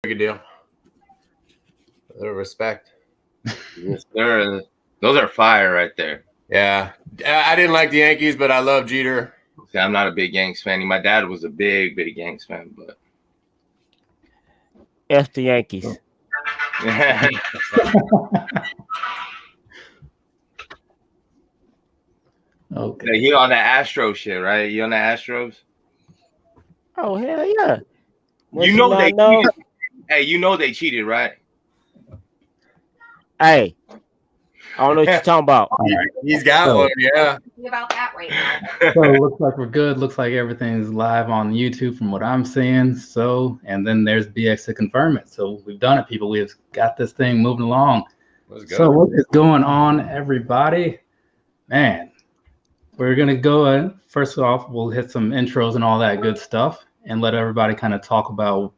Good deal. A little respect. Yes, sir. Those are fire right there. Yeah. I didn't like the Yankees, but I love Jeter. See, I'm not a big Yankees fan. My dad was a big Yankees fan, but F the Yankees. Okay. He on that Astro shit, right? You on the Astros? Oh, hell yeah. You know they cheated. Hey, you know they cheated, right? Hey, I don't know what you're talking about. He's got one, yeah. About that right now. So it looks like we're good. Looks like everything's live on YouTube from what I'm seeing. So, and then there's BX to confirm it. So we've done it, people. We've got this thing moving along. Let's go. So what is going on, everybody? Man, we're going to go. First off, we'll hit some intros and all that good stuff and let everybody kind of talk about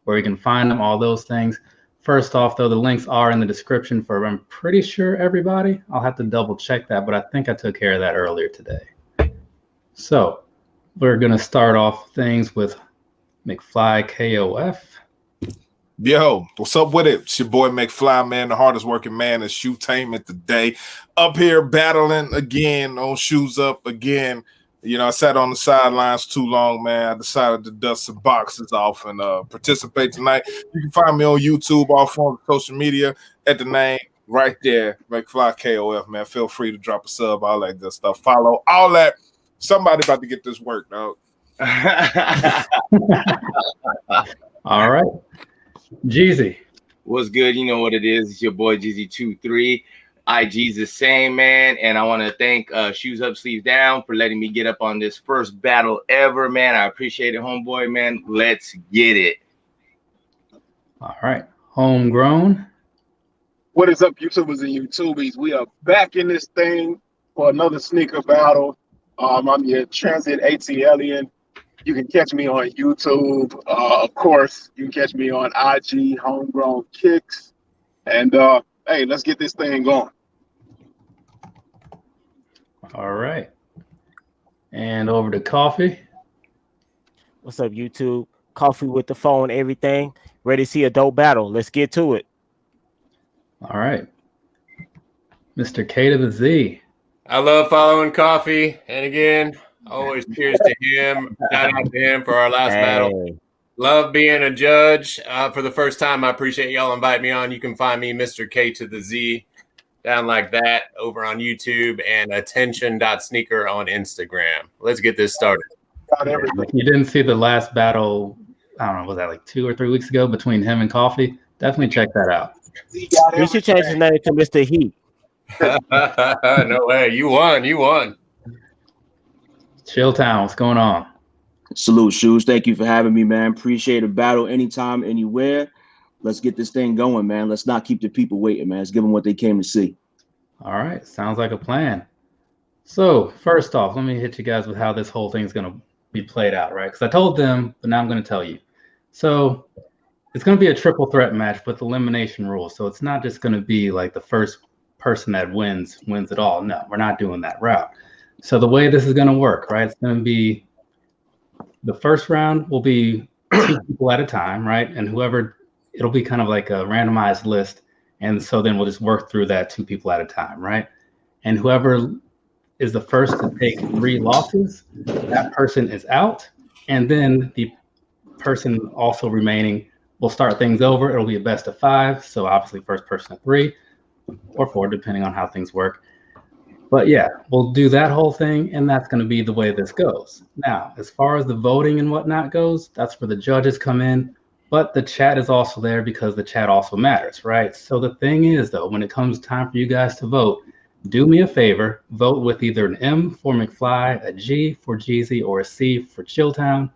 where you can find them, all those things. First off, though, the links are in the description for, I'm pretty sure, everybody. I'll have to double check that, but I think I took care of that earlier today. So we're going to start off things with McFly KOF. Yo, what's up with it? It's your boy McFly, man, the hardest working man in shoetainment today. Up here battling again on Shoes Up again. You know, I sat on the sidelines too long, man. I decided to dust some boxes off and participate tonight. You can find me on YouTube, all forms of social media at the name right there, McFly KOF, man. Feel free to drop a sub, all that good stuff. Follow, all that. Somebody about to get this work, dog. All right. Jezzy. What's good? You know what it is. It's your boy Jezzy 2.3. IG's the same, man. And I want to thank Shoes Up, Sleeves Down for letting me get up on this first battle ever, man. I appreciate it, homeboy, man. Let's get it. All right. Homegrown. What is up, YouTubers and YouTubies? We are back in this thing for another sneaker battle. I'm your transit ATLian. You can catch me on YouTube. Of course, you can catch me on IG, HomeGrown Kicks. And hey, let's get this thing going. All right. And over to Coffee. What's up, YouTube? Coffee with the phone, everything. Ready to see a dope battle. Let's get to it. All right. Mr. K to the Z. I love following Coffee. And again, always cheers to him. Shout out to him for our last battle. Love being a judge. For the first time, I appreciate y'all invite me on. You can find me, Mr. K to the Z, down like that, over on YouTube, and attention.sneaker on Instagram. Let's get this started. If you didn't see the last battle, I don't know, was that like 2 or 3 weeks ago between him and Coffee? Definitely check that out. You should change his name to Mr. Heat. No way. You won. You won. Chilltown, what's going on? Salute, Shoes. Thank you for having me, man. Appreciate a battle anytime, anywhere. Let's get this thing going, man. Let's not keep the people waiting, man. Let's give them what they came to see. All right. Sounds like a plan. So first off, let me hit you guys with how this whole thing's going to be played out, right? Because I told them, but now I'm going to tell you. So it's going to be a triple threat match with elimination rules. So it's not just going to be like the first person that wins it all. No, we're not doing that route. So the way this is going to work, right? It's going to be the first round will be 2 people at a time, right? And whoever, it'll be kind of like a randomized list. And so then we'll just work through that 2 people at a time, right? And whoever is the first to take 3 losses, that person is out. And then the person also remaining will start things over. It'll be a best of 5. So obviously first person to 3 or 4, depending on how things work. But yeah, we'll do that whole thing, and that's going to be the way this goes. Now, as far as the voting and whatnot goes, that's where the judges come in, but the chat is also there because the chat also matters, right? So the thing is, though, when it comes time for you guys to vote, do me a favor, vote with either an M for McFly, a G for Jezzy, or a C for Chilltown,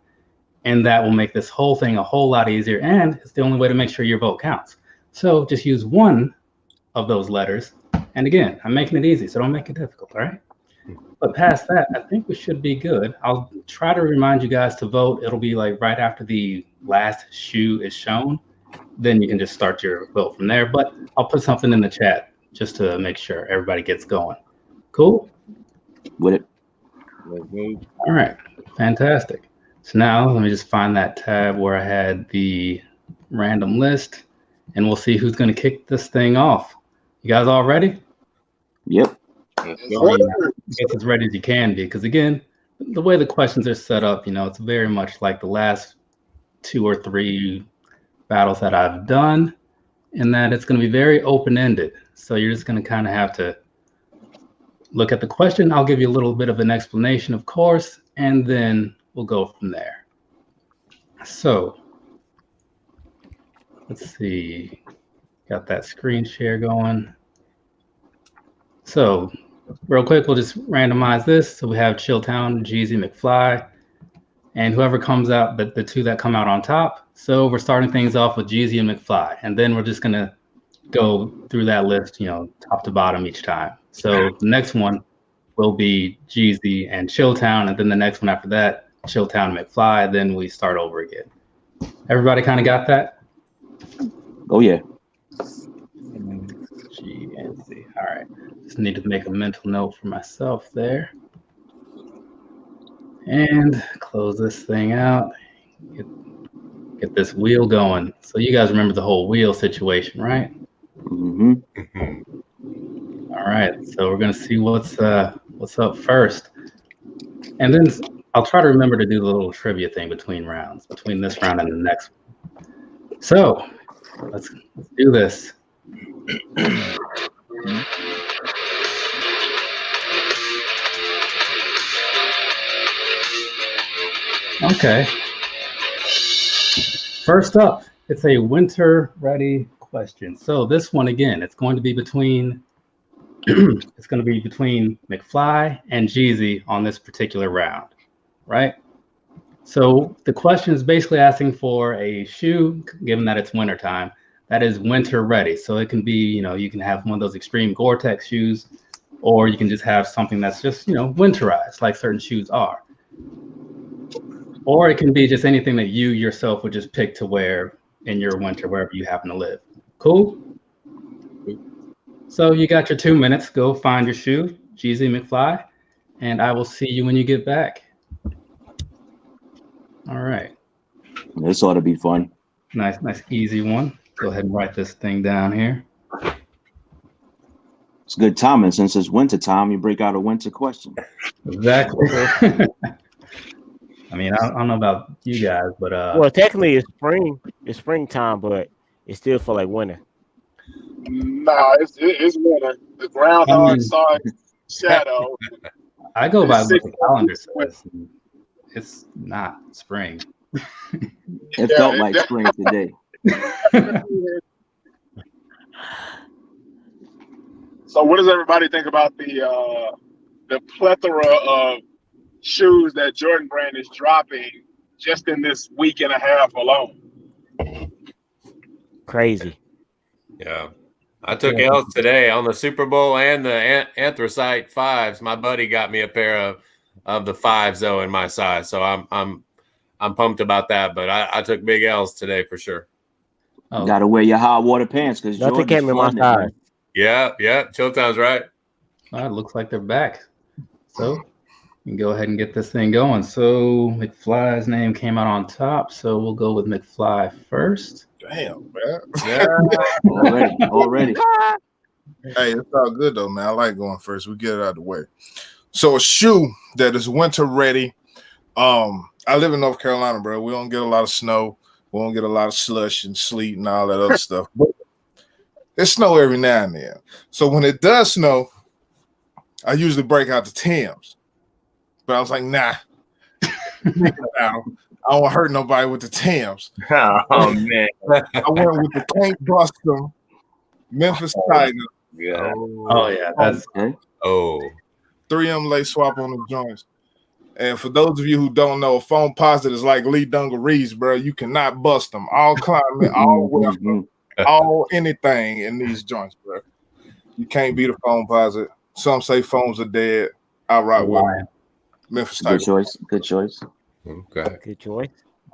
and that will make this whole thing a whole lot easier, and it's the only way to make sure your vote counts. So just use one of those letters. And again, I'm making it easy, so don't make it difficult, all right? But past that, I think we should be good. I'll try to remind you guys to vote. It'll be like right after the last shoe is shown. Then you can just start your vote from there. But I'll put something in the chat just to make sure everybody gets going. Cool? With it. All right, fantastic. So now let me just find that tab where I had the random list, and we'll see who's going to kick this thing off. You guys all ready? Yep. Get as ready as you can be, because again, the way the questions are set up, it's very much like the last 2 or 3 battles that I've done, in that it's going to be very open-ended. So you're just going to kind of have to look at the question. I'll give you a little bit of an explanation, of course, and then we'll go from there. So let's see. Got that screen share going. So real quick, we'll just randomize this. So we have Chilltown, Jezzy, McFly, and whoever comes out, the 2 that come out on top. So we're starting things off with Jezzy and McFly, and then we're just going to go through that list, top to bottom each time. So the next one will be Jezzy and Chilltown, and then the next one after that, Chilltown and McFly. Then we start over again. Everybody kind of got that? Oh yeah. G and Z. All right. Just need to make a mental note for myself there. And close this thing out. Get this wheel going. So you guys remember the whole wheel situation, right? Mm-hmm. All right. So we're gonna see what's up first, and then I'll try to remember to do the little trivia thing between rounds, between this round and the next one. So let's do this. Okay. First up, it's a winter ready question. So this one again, it's going to be between McFly and Jezzy on this particular round, right? So the question is basically asking for a shoe, given that it's winter time, that is winter ready. So it can be, you can have one of those extreme Gore-Tex shoes, or you can just have something that's just, winterized, like certain shoes are. Or it can be just anything that you yourself would just pick to wear in your winter, wherever you happen to live. Cool? So you got your 2 minutes. Go find your shoe, Jezzy McFly, and I will see you when you get back. All right. This ought to be fun. Nice, easy one. Go ahead and write this thing down here. It's good timing. Since it's winter time, you break out a winter question. Exactly. I mean, I don't know about you guys, but well, technically it's spring. It's springtime, but it still feel like winter. Nah, it's winter. The groundhog saw its shadow. I go by what the calendar says. It's not spring. It felt like spring today. So what does everybody think about the plethora of shoes that Jordan Brand is dropping just in this week and a half alone? Crazy. Yeah. I took L's today on the Super Bowl and the Anthracite 5s. My buddy got me a pair of the 5s though in my size. So I'm pumped about that, but I took big L's today for sure. You gotta wear your hot water pants because nothing came in my size. Yeah. Chilltown's right. It looks like they're back. So you can go ahead and get this thing going. So McFly's name came out on top, so we'll go with McFly first. Damn, man. Yeah. Already. Hey, it's all good though, man. I like going first. We get it out of the way. So a shoe that is winter ready. I live in North Carolina, bro. We don't get a lot of snow. We don't get a lot of slush and sleet and all that other stuff. But it snow every now and then. So when it does snow, I usually break out the Timbs. But I was like, nah. I don't want to hurt nobody with the Timbs. Oh, man. I went with the Can't Bust Them Memphis Titan. Yeah. Oh, yeah. That's Okay. 3M lace swap on the joints. And for those of you who don't know, a foam posit is like Lee Dungarees, bro. You cannot bust them. All climate, all weather, all anything in these joints, bro. You can't beat a foam posit. Some say foams are dead. I rock with Memphis Titan. Good choice. Good choice. Okay. Good choice.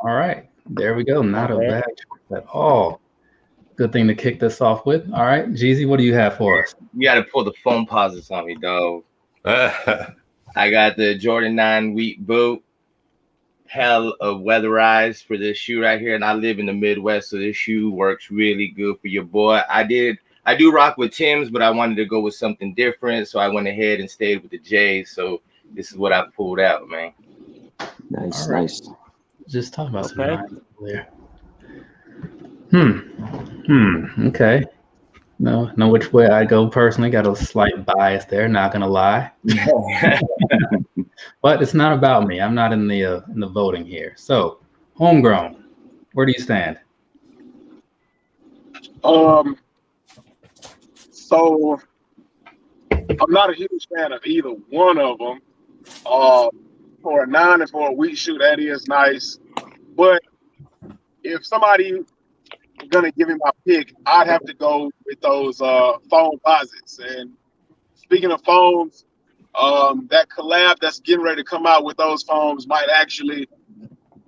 all right. There we go. Not a bad choice at all. Good thing to kick this off with. All right, Jezzy, what do you have for us? You got to pull the foam posits on me, dog. I got the Jordan 9 wheat boot, hell of weatherized for this shoe right here, and I live in the Midwest, so this shoe works really good for your boy. I do rock with Tim's, but I wanted to go with something different, so I went ahead and stayed with the J's. So this is what I pulled out, man. Nice, All right. nice. Just talking about Okay. some there. Okay. No, which way I go personally. Got a slight bias there. Not gonna lie, but it's not about me. I'm not in the voting here. So, homegrown, where do you stand? So I'm not a huge fan of either one of them. For a 9 and for a weak shoe, that is nice. But if somebody gonna give me my pick, I'd have to go with those foam posits. And speaking of foams, that collab that's getting ready to come out with those foams might actually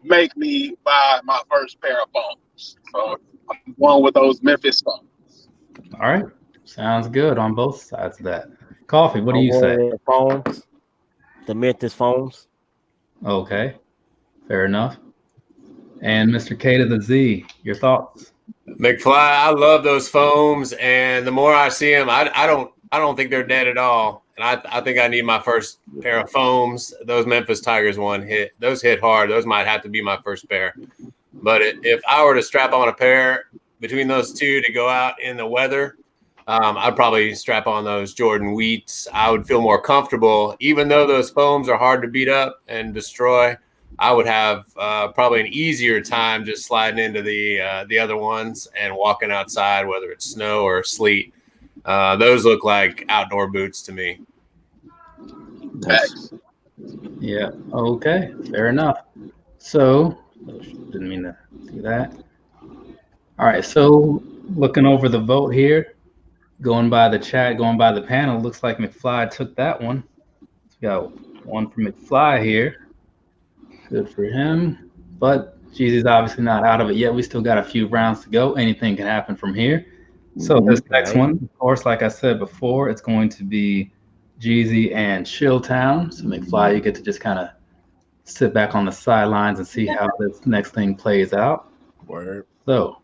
make me buy my first pair of foams. So I'm going with those Memphis foams. All right, sounds good on both sides of that. Coffee, what do you say? The foams, the Memphis foams. Okay, fair enough. And Mr. K to the Z, your thoughts? McFly, I love those foams, and the more I see them, I don't think they're dead at all. And I think I need my first pair of foams. Those Memphis Tigers those hit hard. Those might have to be my first pair. But if I were to strap on a pair between those two to go out in the weather, I'd probably strap on those Jordan Wheats. I would feel more comfortable, even though those foams are hard to beat up and destroy. I would have probably an easier time just sliding into the other ones and walking outside, whether it's snow or sleet. Those look like outdoor boots to me. Nice. Yeah. Okay. Fair enough. So, didn't mean to do that. All right. So, looking over the vote here, going by the chat, going by the panel, looks like McFly took that one. We got one for McFly here. Good for him. But Jeezy's obviously not out of it yet. We still got a few rounds to go. Anything can happen from here. So this next one, of course, like I said before, it's going to be Jezzy and Chilltown. So McFly, you get to just kind of sit back on the sidelines and see how this next thing plays out. Word. So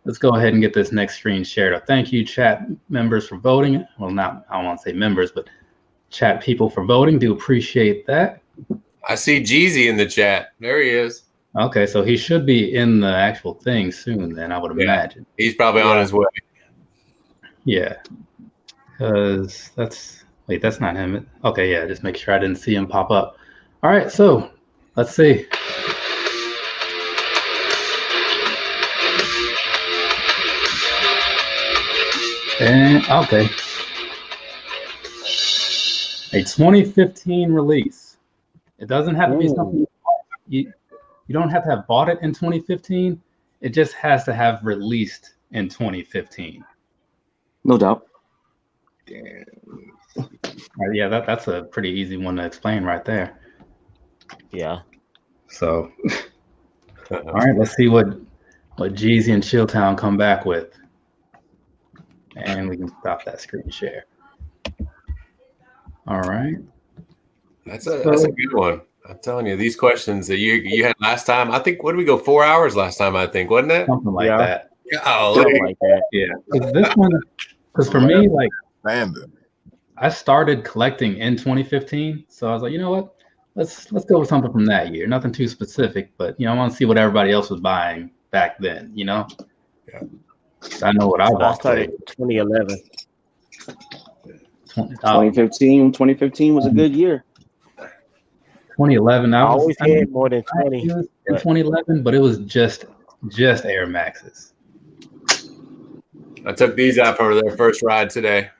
let's go ahead and get this next screen shared up. Thank you, chat members, for voting. Well, not, I don't want to say members, but chat people for voting. Do appreciate that. I see Jezzy in the chat. There he is. Okay, so he should be in the actual thing soon then, I would imagine. He's probably on his way. Yeah, because that's not him. Okay, yeah, just make sure I didn't see him pop up. All right, so let's see. And okay, a 2015 release. It doesn't have to be something you don't have to have bought it in 2015. It just has to have released in 2015. No doubt. Yeah, that's a pretty easy one to explain right there. Yeah. So, all right, let's see what Jezzy and Chilltown come back with, and we can stop that screen share. All right. That's a good one. I'm telling you, these questions that you had last time, I think, what did we go, 4 hours last time, I think, wasn't it? Something like that. Something like that. Yeah. This one, because for me, like, I started collecting in 2015, so I was like, you know what? Let's go with something from that year. Nothing too specific, but I want to see what everybody else was buying back then. Yeah. I know what I bought. I started 2011. 2015 was a good year. 2011. I always had more than 20 in 2011, but it was just Air Maxes. I took these out for their first ride today.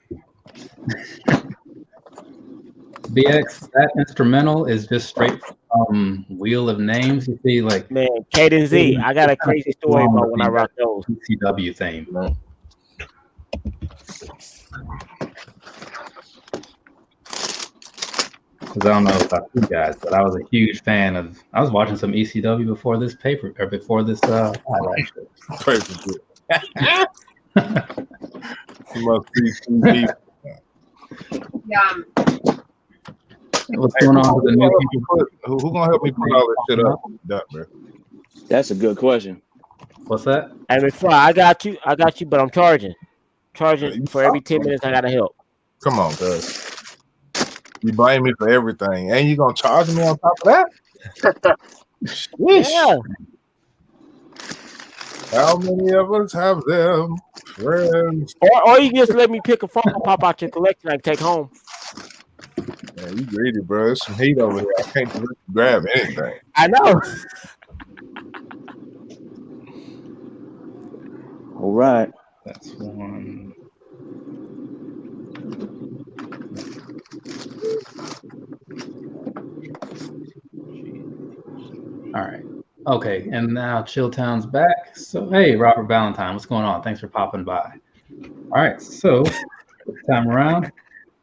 BX, that instrumental is just straight from Wheel of Names. You see, like, man, K to Z. I got a crazy story about when I rocked those. CW theme. Because I don't know about you guys, but I was a huge fan of. I was watching some ECW before this highlight show. What's going on with the new people? Who gonna help me put all this shit up? Man? That's a good question. What's that? Hey, McFly, I got you, but I'm charging for every 10 minutes I gotta help. Come on, guys. You blame me for everything, and you gonna charge me on top of that? Yeah. How many of us have them friends? Or you just let me pick a phone, pop out your collection, I can take home. Man, you greedy, bro. There's some heat over here. I can't just grab anything. I know. All right. That's one. All right. Okay, and now Chilltown's back. So, hey, Robert Valentine, what's going on? Thanks for popping by. All right, so this time around,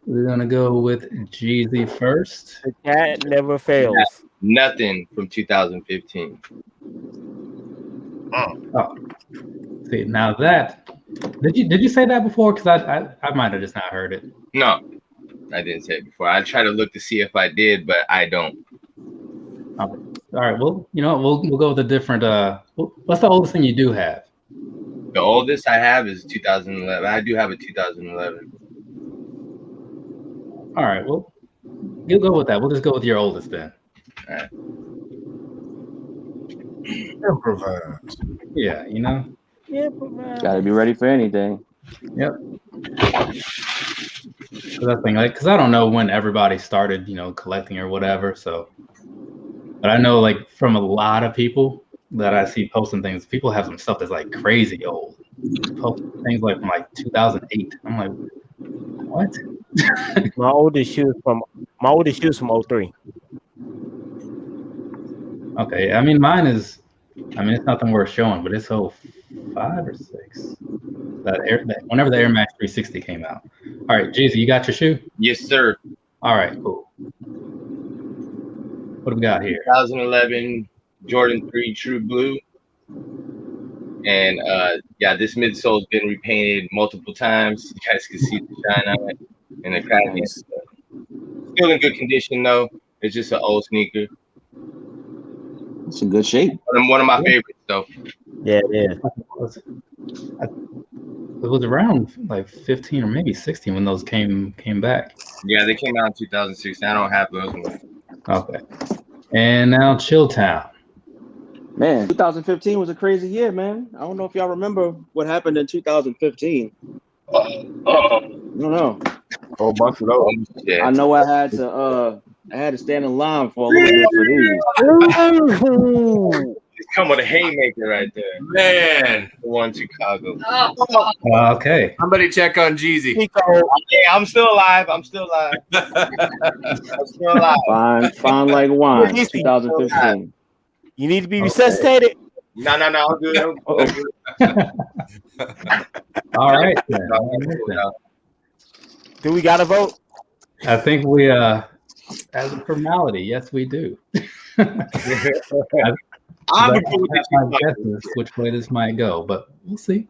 we're gonna go with Jezzy first. The cat never fails. Nothing from 2015. Oh, see, now that did you say that before? Because I might have just not heard it. No, I didn't say it before. I try to look to see if I did, but I don't. Okay. All right. Well, you know, we'll go with a different. What's the oldest thing you do have? The oldest I have is 2011. I do have a 2011. All right. Well, you'll go with that. We'll just go with your oldest then. All right. Improvise. Yeah, you know. Yeah, Gotta be ready for anything. Yep. So that thing, like, because I don't know when everybody started, you know, collecting or whatever. So, but I know, like, from a lot of people that I see posting things, people have some stuff that's like crazy old. Things like from like 2008. I'm like, what? My oldest shoes from 03. Okay, I mean, mine is. I mean, it's nothing worth showing, but it's 05 or 6. Whenever the Air Max 360 came out. All right, Jezzy, you got your shoe? Yes, sir. All right, cool. What do we got here? 2011 Jordan 3 True Blue. And yeah, this midsole's been repainted multiple times. You guys can see the shine on it and the crack. Still in good condition though. It's just an old sneaker. It's in good shape. One of my favorites though. Yeah, it is. It was around like 15 or maybe 16 when those came back. Yeah, they came out in 2016. I don't have those ones. Okay. And now Chilltown. Man, 2015 was a crazy year, man. I don't know if y'all remember what happened in 2015. I don't know. A whole bunch of those. Yeah. I know I had to stand in line for a little bit for these. Come with a haymaker right there. Man. The one Chicago. Okay. Somebody check on Jezzy. Yeah, I'm still alive. I'm still alive. Fine like wine. 2015. You need to be resuscitated. No. I'm good. All right. Do we got to vote? I think we, as a formality, yes, we do. I'm my guesses which way this might go, but we'll see.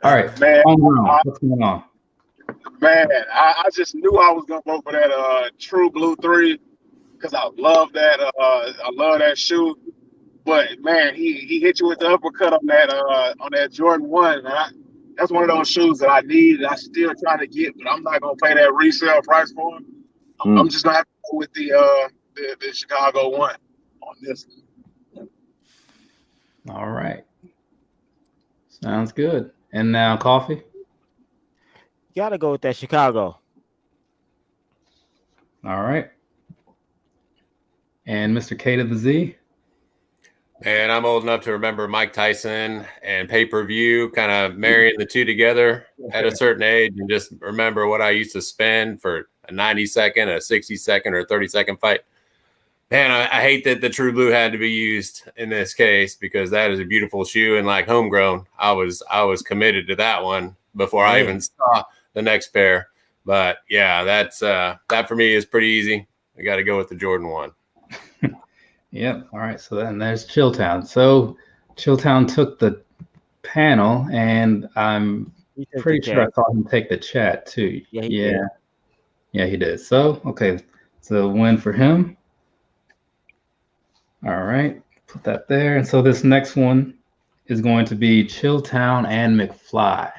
All right, Man, what's going on? Man, I just knew I was gonna vote for that True Blue 3 because I love that. I love that shoe. But man, he hit you with the uppercut on that Jordan 1. That's one of those shoes that I need. And I still trying to get, but I'm not gonna pay that resale price for it. I'm just gonna have to go with the Chicago 1 on this. All right, sounds good. And now coffee. You gotta go with that Chicago. All right. And Mr. K to the Z. And I'm old enough to remember Mike Tyson and pay-per-view, kind of marrying the two together at a certain age, and just remember what I used to spend for a 90-second, a 60-second, or a 30-second fight. Man, I hate that the True Blue had to be used in this case because that is a beautiful shoe, and like homegrown, I was committed to that one before I even saw the next pair. But yeah, that for me is pretty easy. I got to go with the Jordan 1. Yep. All right. So then there's Chilltown. So Chilltown took the panel, and I'm pretty sure I saw him take the chat too. Yeah, he did. Yeah, he did. So okay, It's a win for him. All right, put that there. And so this next one is going to be Chilltown and McFly.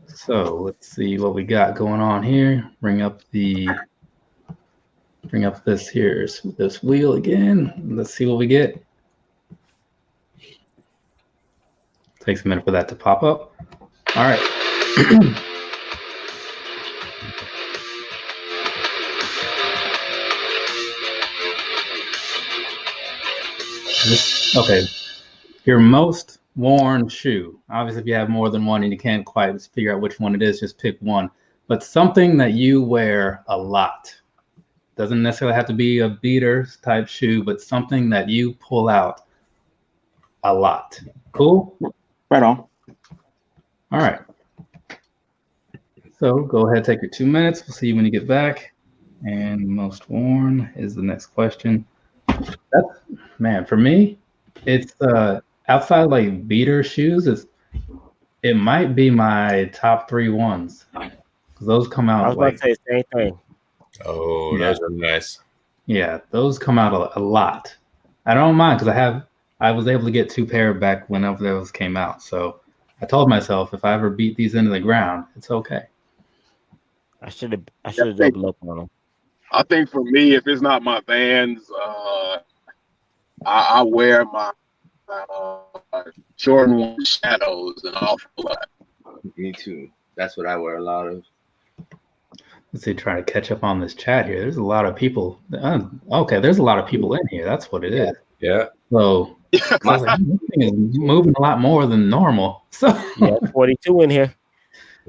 So let's see what we got going on here. Bring up this here, this wheel again. Let's see what we get. Takes a minute for that to pop up. All right. Okay. Your most worn shoe. Obviously, if you have more than one and you can't quite figure out which one it is, just pick one. But something that you wear a lot. Doesn't necessarily have to be a beaters type shoe, but something that you pull out a lot. Cool? Right on. All right. So go ahead, take your 2 minutes. We'll see you when you get back. And most worn is the next question. That's, man, for me, it's outside like beater shoes. It might be my top 3 ones. Those come out. I was about to say the same thing. Oh, Yeah. those are nice. Yeah, those come out a lot. I don't mind because I was able to get 2 pair back whenever those came out. So I told myself if I ever beat these into the ground, it's okay. I should have doubled up on them. I think for me, if it's not my Vans, I wear my Jordan 1 Shadows an awful lot. Me too. That's what I wear a lot of. Let's see, trying to catch up on this chat here. There's a lot of people. Okay, there's a lot of people in here. That's what it is. Yeah. So I was like, this thing is moving a lot more than normal. So Yeah, 42 in here.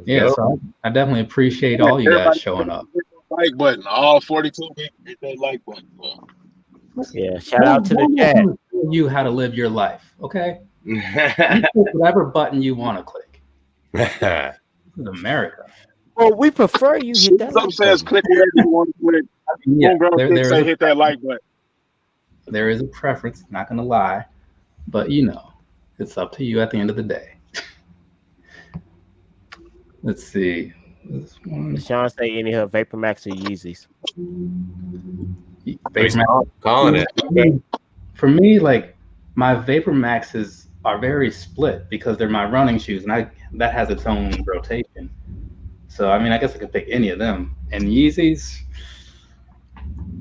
yeah, so I definitely appreciate all you guys showing up. Like button, all 42 people hit that like button. Yeah, shout out to the chat. You how to live your life, okay? You click whatever button you want to click. This is America. Well, we prefer you hit that. Some says click whatever you want to click. Yeah, HomeGrown Kicks say hit that like button. there is a preference, not gonna lie, but you know, it's up to you at the end of the day. Let's see. This one. Sean say any of her Vapor Max or Yeezys. Calling it. For me, like my Vapor Maxes are very split because they're my running shoes, and that has its own rotation. So I mean, I guess I could pick any of them. And Yeezys,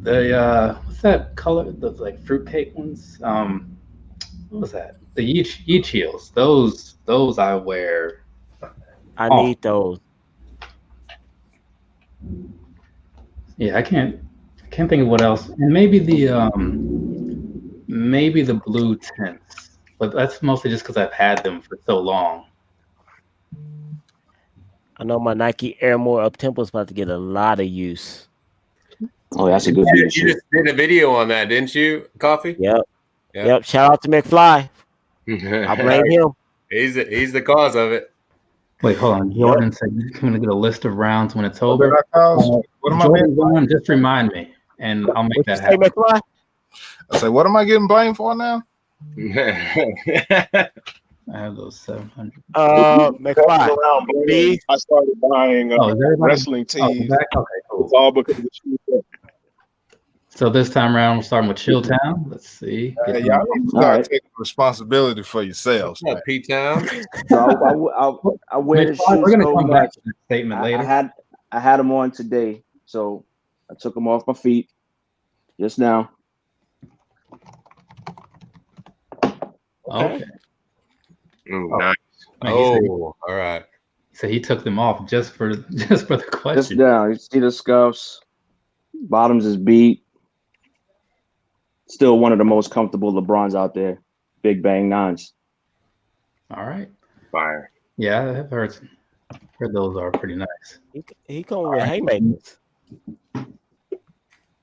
the what's that color? Those like fruitcake ones. What was that? The Yeet heels. Those I wear. I Oh. need those. Yeah, I can't think of what else. And maybe the blue tints, but that's mostly just because I've had them for so long. I know my Nike Air More Up Tempo is about to get a lot of use. Oh, that's a good You beater shoe. just did a video on that, didn't you, Coffee? Yep. Yeah. Yep. Shout out to McFly. I blame him. He's the cause of it. Wait, hold on. Jordan said you're going to get a list of rounds when it's over. What am I Jordan, being? Jordan, just remind me, and I'll make What you that say, happen. McFly? I say, what am I getting blamed for now? I have those 700. McFly. These I started buying Oh, is everybody? wrestling Oh, tees. back? Okay, cool. It's all because of the shoes. So this time around, we're starting with Chilltown. Let's see. Hey, y'all need to All start right. taking responsibility for yourselves. What's up, P-Town? So I wear the McFly, we're shoes going to so come back much. to this statement I later. had them on today, so I took them off my feet just now. Okay. Ooh, nice. Oh, all right. So he took them off just for the Just question. down. You see the scuffs. Bottoms is beat. Still one of the most comfortable LeBrons out there. Big Bang 9s. All right. Fire. Yeah, I've heard those are pretty nice. he come with haymakers.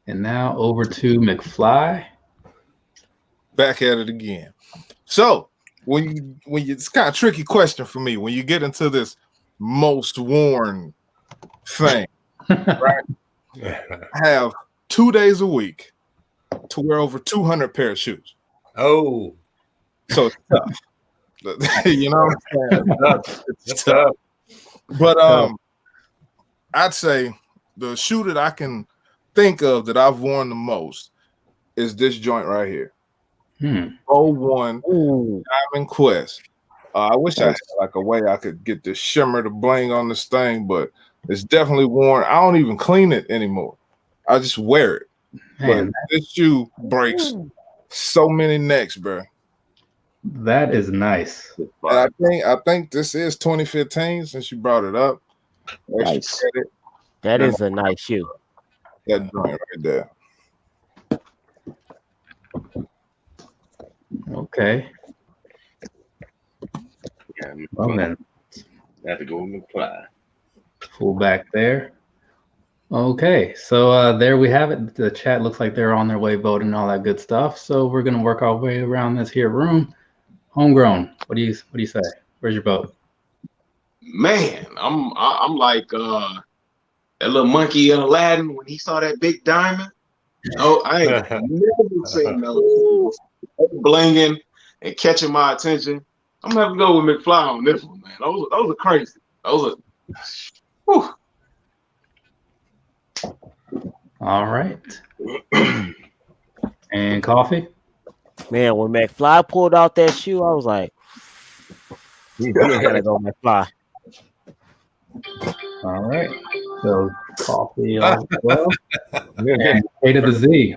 And now over to McFly. Back at it again. So when you it's kind of tricky question for me when you get into this most worn thing. Right? I have 2 days a week to wear over 200 pair of shoes. Oh, So it's tough. You know what I'm saying? it's tough. But I'd say the shoe that I can think of that I've worn the most is this joint right here. 01 Diamond Quest. I wish I had like a way I could get the shimmer, the bling on this thing, but it's definitely worn. I don't even clean it anymore. I just wear it. Man, but this shoe breaks so many necks, bro. That is nice. And I think this is 2015 since you brought it up. Nice. That is a nice shoe. That joint right there. Okay. Yeah, Well then, have to go with McFly. full back there. Okay, so there we have it. The chat looks like they're on their way voting and all that good stuff. So we're gonna work our way around this here room. Homegrown, what do you say? Where's your vote? Man, I'm like that little monkey in Aladdin when he saw that big diamond. Oh, I ain't never seen those blinging and catching my attention. I'm gonna have to go with McFly on this one, man. Those are crazy. Those are. Whew. All right. And coffee? Man, when McFly pulled out that shoe, I was like, I gotta go McFly. All right. So coffee as well. A to the Z.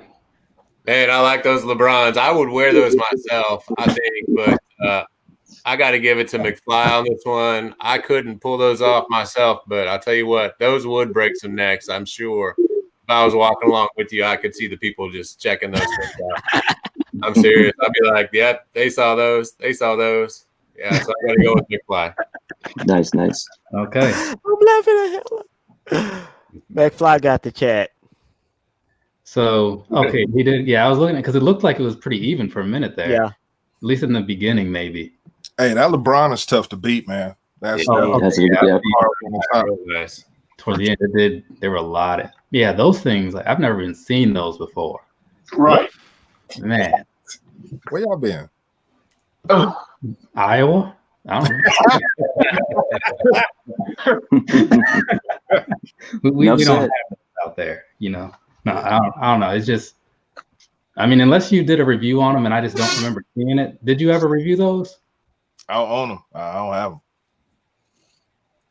Man, I like those LeBrons. I would wear those myself, I think, but I got to give it to McFly on this one. I couldn't pull those off myself, but I'll tell you what, those would break some necks, I'm sure. If I was walking along with you, I could see the people just checking those things out. I'm serious. I'd be like, yep, they saw those. They saw those. Yeah, so I got to go with McFly. Nice. Okay. I'm laughing at him. McFly got the chat. So, okay, he did. Yeah, I was looking at because it looked like it was pretty even for a minute there. Yeah. At least in the beginning, maybe. Hey, that LeBron is tough to beat, man. That's Nice. Toward the end, there were a lot of those things. Like I've never even seen those before. Right. Man, where y'all been? Iowa? I don't know. we don't have it out there, you know. No, I don't know. It's just, I mean, unless you did a review on them, and I just don't remember seeing it. Did you ever review those? I don't own them. I don't have them.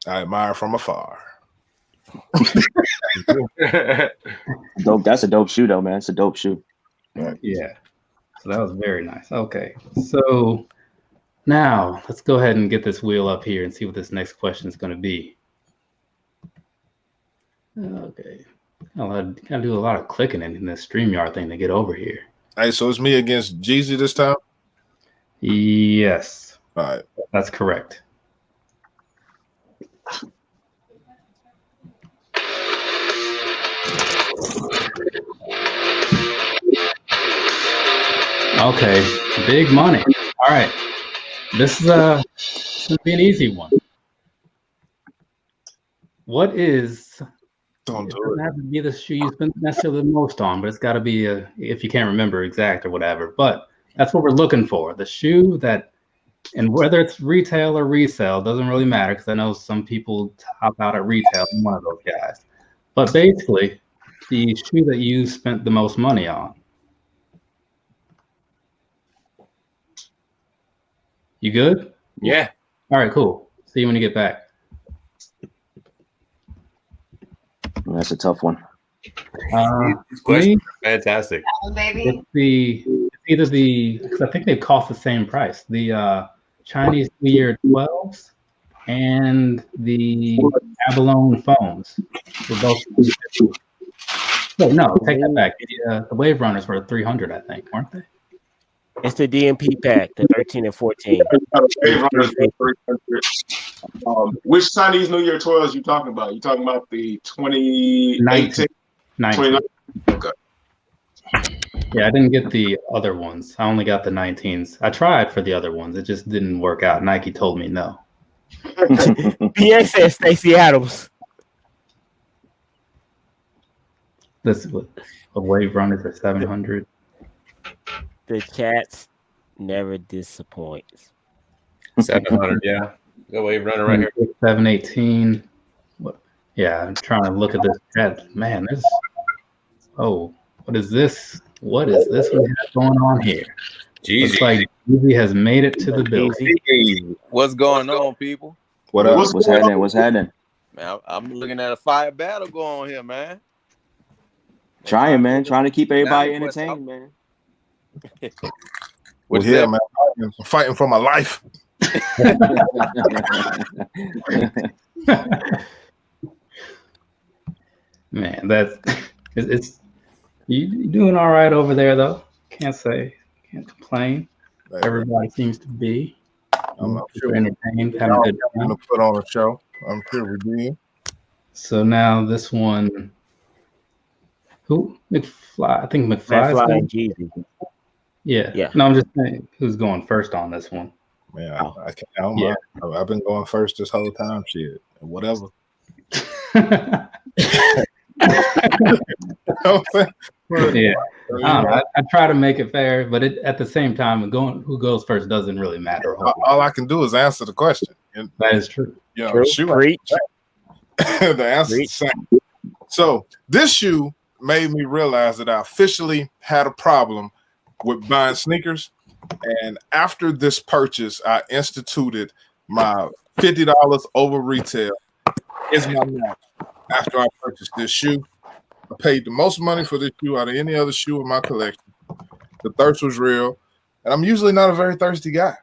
I admire from afar. Dope. That's a dope shoe, though, man. It's a dope shoe. Right. Yeah. So that was very nice. Okay. So now let's go ahead and get this wheel up here and see what this next question is going to be. Okay. I gotta do a lot of clicking in this StreamYard thing to get over here. Hey, so it's me against Jezzy this time? Yes. All right. That's correct. Okay, big money. All right, this is gonna be an easy one. What is? Don't it do doesn't it. have to be the shoe you spend necessarily the most on, but it's got to be if you can't remember exact or whatever. But that's what we're looking for. The shoe that, and whether it's retail or resale, doesn't really matter because I know some people top out at retail. I'm one of those guys. But basically, the shoe that you spent the most money on. You good? Yeah. All right, cool. See you when you get back. That's a tough one. This question is fantastic. It's either because I think they cost the same price. The Chinese New Year 12s and the abalone foams were both. Oh, no, take that back. The Wave Runners were 300, I think, weren't they? It's the DMP pack, the 13 and 14. Which Chinese New Year 12s you talking about? You talking about the 2018? 19. Okay. Yeah, I didn't get the other ones. I only got the 19s. I tried for the other ones. It just didn't work out. Nike told me no. PA said Stacey Adams. This is what a Wave Runners are 700. The cats never disappoints. 700, yeah. The Wave Runner right here. 718. What? Yeah, I'm trying to look at this chat. Man, there's what is this? What is this we have going on here? Looks like Jezzy has made it to the building. Hey, what's going on, people? What up? What's happening? What's happening? Man, I'm looking at a fire battle going on here, man. Trying, man. Trying to keep everybody entertained, man. Well, yeah, man. I'm fighting for my life. Man, it's you doing all right over there though. Can't complain. Everybody seems to be. I'm sure entertained, having a good time. To put on a show. I'm sure we did. So now this one, who McFly? I think McFly and Jezzy. Yeah. No, I'm just saying who's going first on this one. Yeah, I can't. I've been going first this whole time. Shit, whatever. Yeah, I try to make it fair, but at the same time, who goes first doesn't really matter. All I can do is answer the question. That is true. You know, the answer is the same. So this shoe made me realize that I officially had a problem with buying sneakers. And after this purchase, I instituted my $50 over retail is my max. After I purchased this shoe, I paid the most money for this shoe out of any other shoe in my collection. The thirst was real, and I'm usually not a very thirsty guy,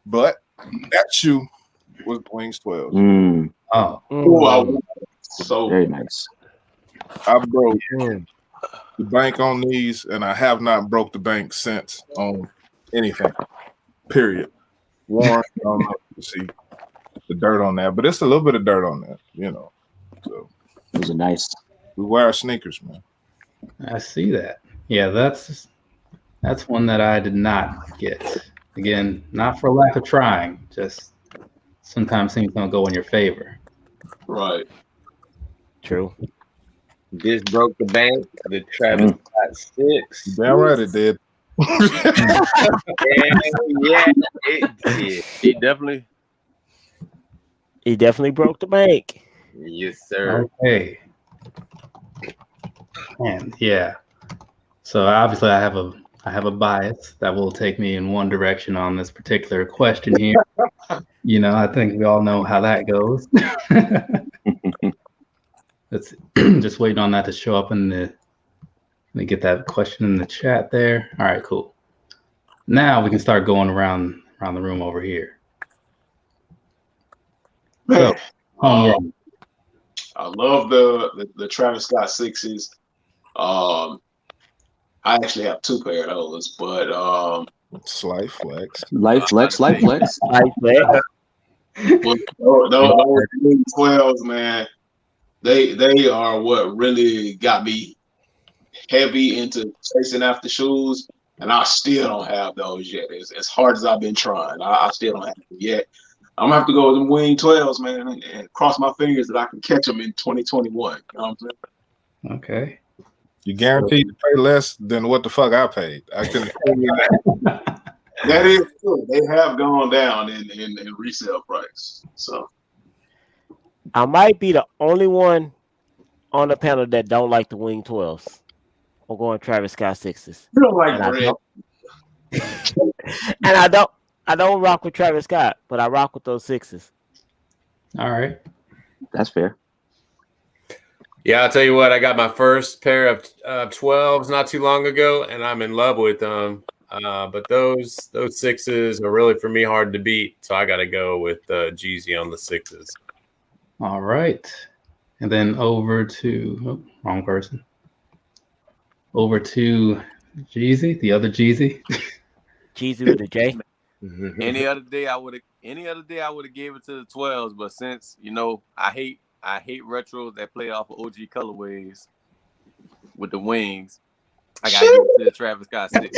but that shoe was Wings 12. So very nice. I broke the bank on these, and I have not broke the bank since on anything. Period. Warren, I don't know if you see the dirt on that, but it's a little bit of dirt on that, you know. So those are nice. We wear our sneakers, man. I see that. Yeah, that's one that I did not get. Again, not for lack of trying, just sometimes things don't go in your favor. Right. True. This broke the bank. The Travis got 6. Damn right it did. Yeah, it did. He definitely broke the bank. Yes, sir. Okay. And yeah. So obviously I have a bias that will take me in one direction on this particular question here. You know, I think we all know how that goes. Let's just waiting on that to show up in the. Let me get that question in the chat there. All right, cool. Now we can start going around the room over here. Man, So, I love the Travis Scott 6s. I actually have 2 pair of those, but Slight flex. Life flex. But those 12s, man, they are what really got me heavy into chasing after shoes, and I still don't have those yet. As hard as I've been trying, I still don't have them yet. I'm gonna have to go with them Wing 12s, man, and cross my fingers that I can catch them in 2021. You know what I'm saying? okay. You guaranteed to pay less than what the fuck I paid. I couldn't tell you that. That is true. They have gone down in resale price. So I might be the only one on the panel that don't like the Wing 12s or going Travis Scott 6s. you don't like red. And I don't rock with Travis Scott, but I rock with those 6s. All right. That's fair. Yeah, I'll tell you what. I got my first pair of 12s not too long ago, and I'm in love with them. But those 6s are really for me hard to beat, so I got to go with Jezzy on the 6s. All right. And then over to wrong person. Over to Jezzy, the other Jezzy. Jezzy with the J. Any other day I would have gave it to the 12s, but since I hate retros that play off of OG colorways with the wings, I gotta give it to the Travis Scott 6.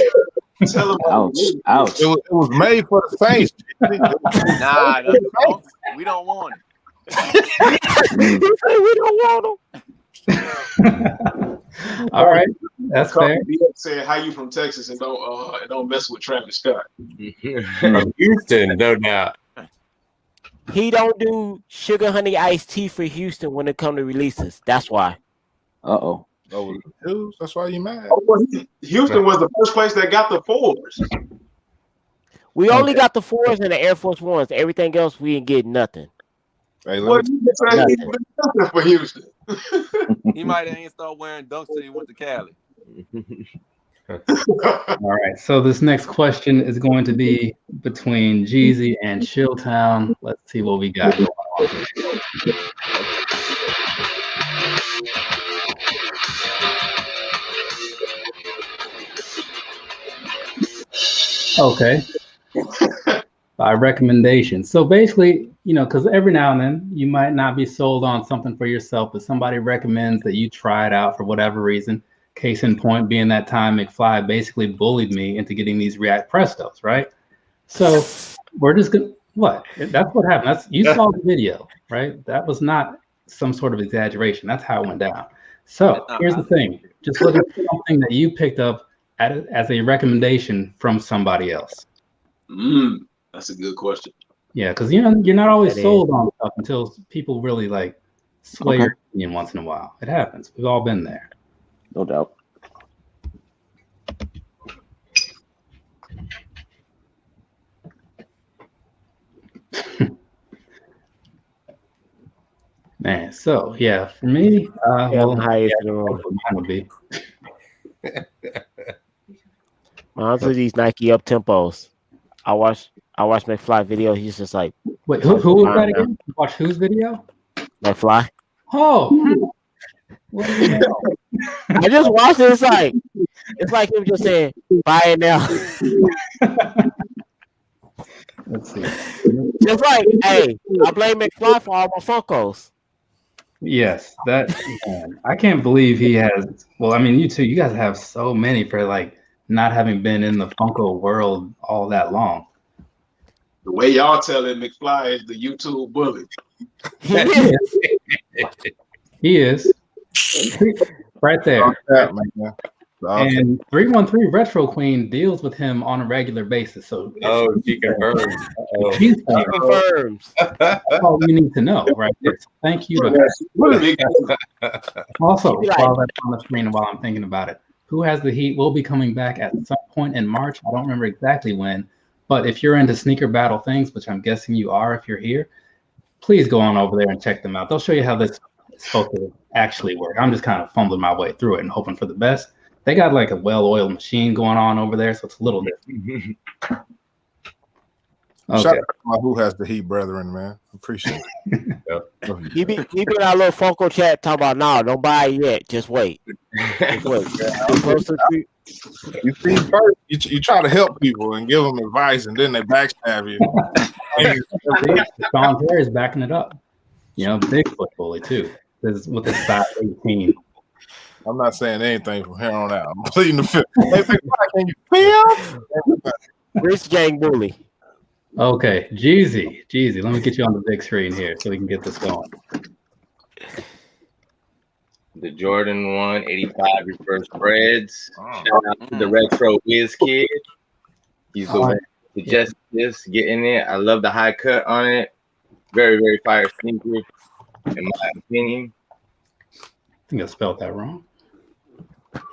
Ouch. It was made for the Saints. Nah, we don't want it. We don't want them. All right, that's fair. Saying how you from Texas and don't mess with Travis Scott. From Houston, no doubt. He don't do sugar honey iced tea for Houston when it come to releases. That's why. Uh-oh. Oh, dudes, that's why you mad. Oh, well, Houston was the first place that got the 4s. We only got the 4s and the Air Force Ones. Everything else, we ain't getting nothing. Hey, Well, let me, you just said he's been something for Houston. He might have ain't start wearing dunks till he went to Cali. All right. So this next question is going to be between Jezzy and Chilltown. Let's see what we got going on. Okay. By recommendation. So basically, because every now and then you might not be sold on something for yourself, but somebody recommends that you try it out for whatever reason. Case in point being that time McFly basically bullied me into getting these React Prestos, right? So we're just gonna that's what happened. You saw the video, right? That was not some sort of exaggeration. That's how it went down. So here's the thing. Just look at something that you picked up as a recommendation from somebody else. That's a good question. Yeah, because you're not always sold on stuff until people really sway your opinion once in a while. It happens. We've all been there. No doubt. Man, so yeah, for me, Mine would be. Mine's are these Nike up tempos. I watched McFly video. He's just like, wait, who was that again? You watch whose video? McFly. Oh, I just watched it. It's like him just saying, "Buy it now." Let's see. Just like, hey, I blame McFly for all my Funkos. Yes, I can't believe he has. Well, I mean, you too. You guys have so many for not having been in the Funko world all that long. The way y'all tell it, McFly is the YouTube bully. He is. Right there. And 313 Retro Queen deals with him on a regular basis. So she confirms. She confirms. That's all you need to know, right there. So thank you to her. Also, while that's on the screen and while I'm thinking about it, Who Has the Heat will be coming back at some point in March. I don't remember exactly when, but if you're into sneaker battle things, which I'm guessing you are if you're here, please go on over there and check them out. They'll show you how this is supposed to actually work. I'm just kind of fumbling my way through it and hoping for the best. They got a well-oiled machine going on over there, so it's a little different. Okay. Shout out to my Who Has the Heat brethren, man. Appreciate it. He be in our little Funko chat talking about, no, don't buy it yet. Just wait. Just wait. You see first, you try to help people and give them advice, and then they backstab you. Sean Perry's backing it up. Bigfoot bully too. This is with his size 18. I'm not saying anything from here on out. I'm pleading the fifth. Hey, can you feel? Rich gang bully. Okay, Jezzy, let me get you on the big screen here so we can get this going. The Jordan 185 reverse breads. Shout out to the Retro Whiz Kid. He's the one who suggested this, getting it. I love the high cut on it. Very, very fire sneaker, in my opinion. I think I spelled that wrong.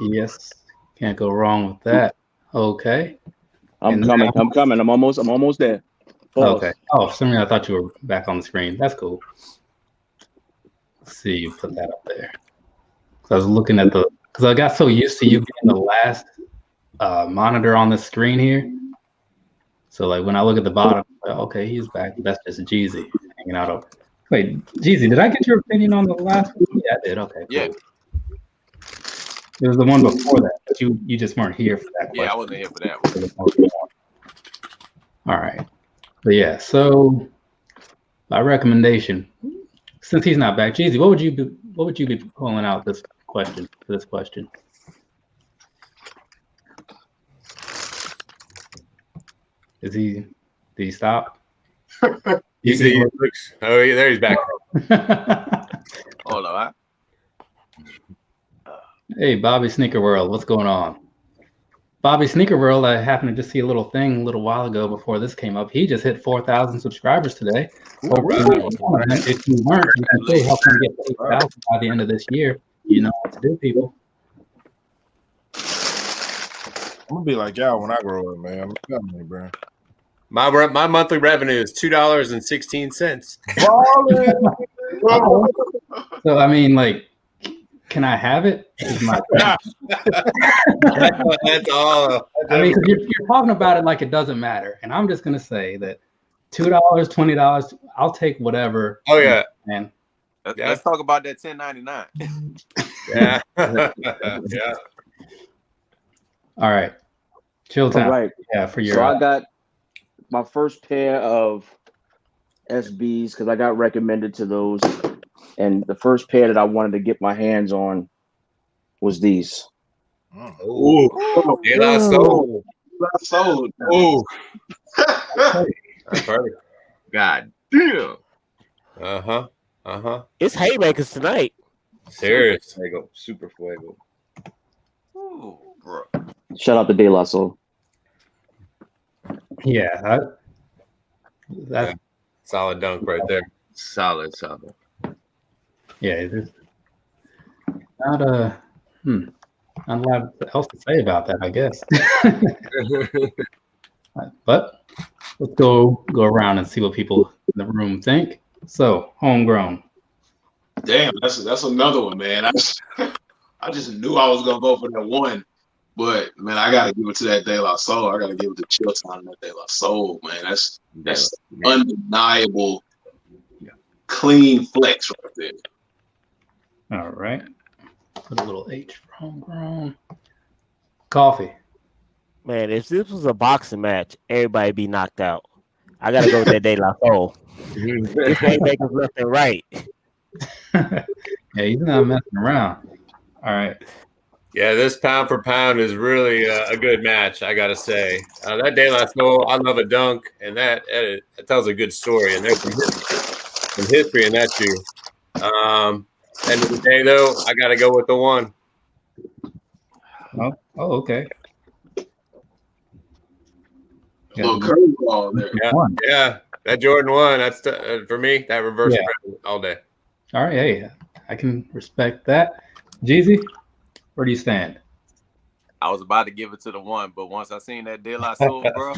Yes, can't go wrong with that. Okay. I'm coming. I'm almost there. Pause. Okay. Oh, for some reason I thought you were back on the screen. That's cool. Let's see, you put that up there. So I was looking at because I got so used to you being the last monitor on the screen here. So when I look at the bottom, okay, he's back. That's just Jezzy hanging out over. Wait, Jezzy, did I get your opinion on the last one? Yeah, I did. Okay, cool. Yeah. It was the one before that, but you just weren't here for that question. Yeah, I wasn't here for that one. All right. But yeah, so by recommendation, since he's not back, Jezzy, what would you be pulling out for this question? Did he stop? You see, he looks. Oh, yeah, there he's back. Hold on. Hey, Bobby Sneaker World, what's going on? Bobby Sneaker World, I happened to just see a little thing a little while ago before this came up. He just hit 4,000 subscribers today. If you weren't, you can still help him get 8,000 by the end of this year. You know what to do, people. I'm gonna be like y'all when I grow up, man. I'm telling you, bro. My monthly revenue is $2.16. So I mean, like, can I have it? Is my That's all. I mean, because you're talking about it like it doesn't matter, and I'm just gonna say that $2, $20, I'll take whatever. Oh yeah, man. Let's talk about that 1099. Yeah, yeah. All right, Chilltown. All right. Yeah, for your. So I got my first pair of SBs because I got recommended to those, and the first pair that I wanted to get my hands on was these. Ooh, De La Soul. Sold. Ooh, that's perfect. God damn. It's haymakers tonight. Serious. Fuego. Super fuego. Ooh, bro. Shout out to De La Soul. Yeah, that's Solid dunk right there. Solid. yeah. It's not not a lot else to say about that, I guess. But let's go around and see what people in the room think. So, homegrown. Damn, that's another one, man. I just knew I was gonna go for that one, but man, I gotta give it to that De La Soul. I gotta give it to Chilltown and that De La Soul, man. That's undeniable, clean flex right there. All right. Put a little H for homegrown. Coffee. Man, if this was a boxing match, everybody be knocked out. I gotta go with that De La Soul. This haymakers left and right. Yeah, he's not messing around. All right. Yeah, this pound for pound is really a good match, I gotta say. That De La Soul, I love a dunk, and that tells a good story, and there's some history in that too. End of the day, though, I gotta go with the one. Oh, okay. Little curveball there. Yeah, that Jordan 1, that's for me, that reverse all day. All right, hey, I can respect that. Jezzy, where do you stand? I was about to give it to the one, but once I seen that De La Soul, bro,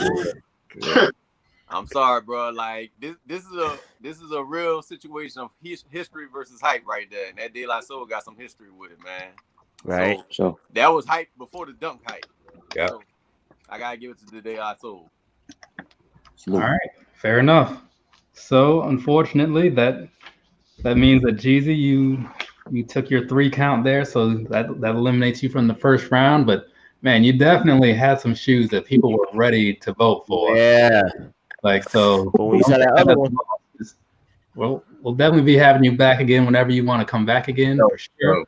I'm sorry, bro. Like this is a real situation of history versus hype right there, and that De La Soul got some history with it, man. Right. So that was hype before the dunk hype. Yeah. So I gotta give it to the De La Soul. All right, fair enough. So unfortunately, that means that Jezzy, you took your 3 count there, so that eliminates you from the first round. But man, you definitely had some shoes that people were ready to vote for. Yeah. Like so. But when you saw that other one, we'll definitely be having you back again whenever you want to come back again for sure.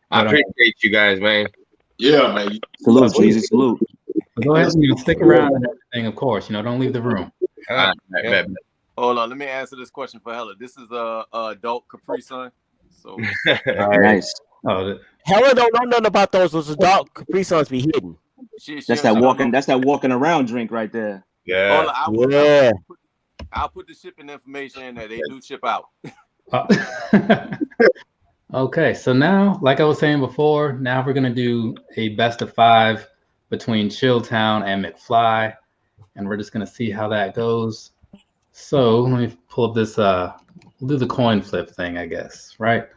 I appreciate you guys, man. Yeah, man. Salute, Jezzy. Salute. So go ahead and stick around and everything, of course. Don't leave the room. Hold on, let me answer this question for Hella. This is a adult Capri Sun. So Nice. Oh, Hella don't know nothing about those. Those adult Capri Suns be hidden. That's that walking around drink right there. Yeah. I'll put the shipping information in there. They do ship out. Okay, so now, like I was saying before, now we're gonna do a best of 5 between Chilltown and McFly, and we're just gonna see how that goes. So let me pull up this. We'll do the coin flip thing, I guess, right?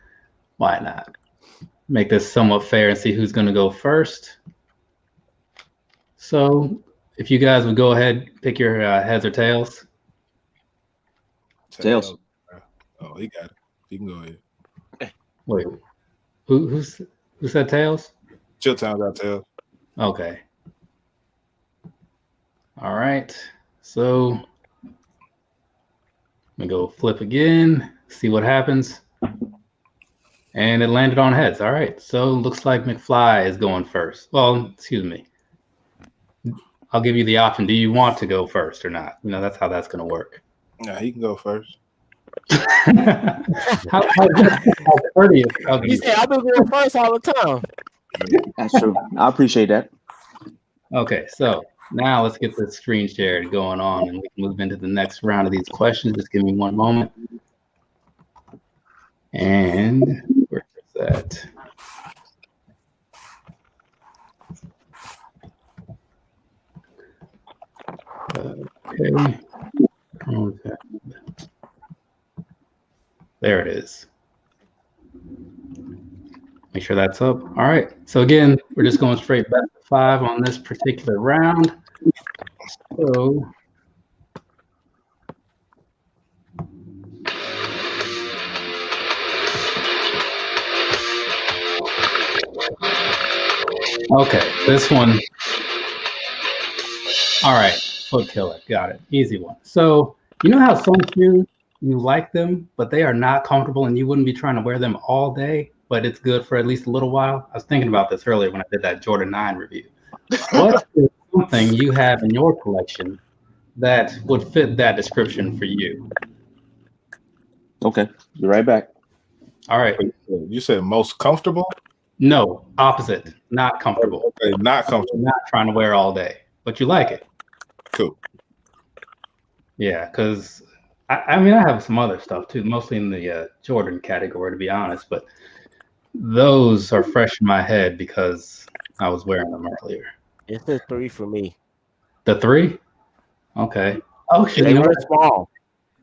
Why not? Make this somewhat fair and see who's gonna go first. So if you guys would go ahead, pick your heads or tails. Tails. Oh, he got it. He can go ahead. Wait, who said tails? Chilltown got tails. Okay. All right. So let me go flip again, see what happens. And it landed on heads. All right. So looks like McFly is going first. Well, excuse me. I'll give you the option. Do you want to go first or not? That's how that's going to work. Yeah, he can go first. How courteous of He you. said, I've been going first all the time. That's true. I appreciate that. Okay, so now let's get the screen shared going on, and we can move into the next round of these questions. Just give me one moment. And where's that? Okay. There it is. Make sure that's up. All right. So again, we're just going straight back to 5 on this particular round. So okay, this one. All right, foot killer. Got it. Easy one. So you know how some shoes, you like them, but they are not comfortable and you wouldn't be trying to wear them all day, but it's good for at least a little while? I was thinking about this earlier when I did that Jordan 9 review. What is something you have in your collection that would fit that description for you? Okay, be right back. All right. You said most comfortable? No, opposite. Not comfortable. Okay, not comfortable. Not trying to wear all day, but you like it. Cool. Yeah, because I mean, I have some other stuff too, mostly in the Jordan category, to be honest, but those are fresh in my head because I was wearing them earlier. It's a 3 for me. The 3? Okay. Oh, shit. They run small.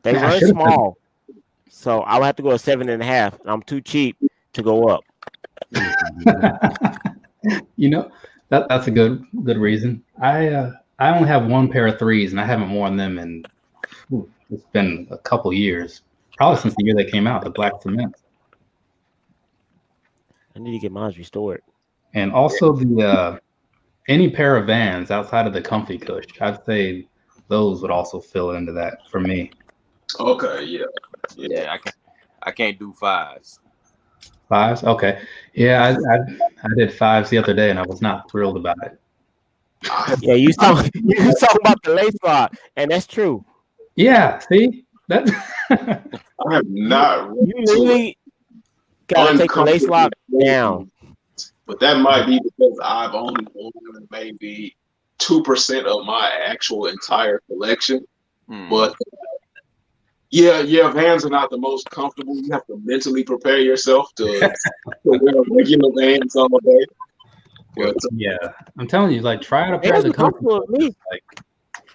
They Man, I run should've small. So I would have to go a 7.5. I'm too cheap to go up. You know, that's a good reason. I only have one pair of 3s, and I haven't worn them in it's been a couple years, probably since the year they came out, the black cement. I need to get mine restored. And also the any pair of Vans outside of the comfy cush, I'd say those would also fill into that for me. Okay, yeah. Yeah, I can't do 5s. 5s? Okay. Yeah, I did 5s the other day, and I was not thrilled about it. Yeah, you talking about the lace lock, and that's true. Yeah, see? That I have not. You literally gotta take the lace lock down. But that might be because I've only worn maybe 2% of my actual entire collection. But yeah, Vans are not the most comfortable. You have to mentally prepare yourself to wear regular Vans all day. But yeah, I'm telling you, like, try out a pair of the comfortable. Like,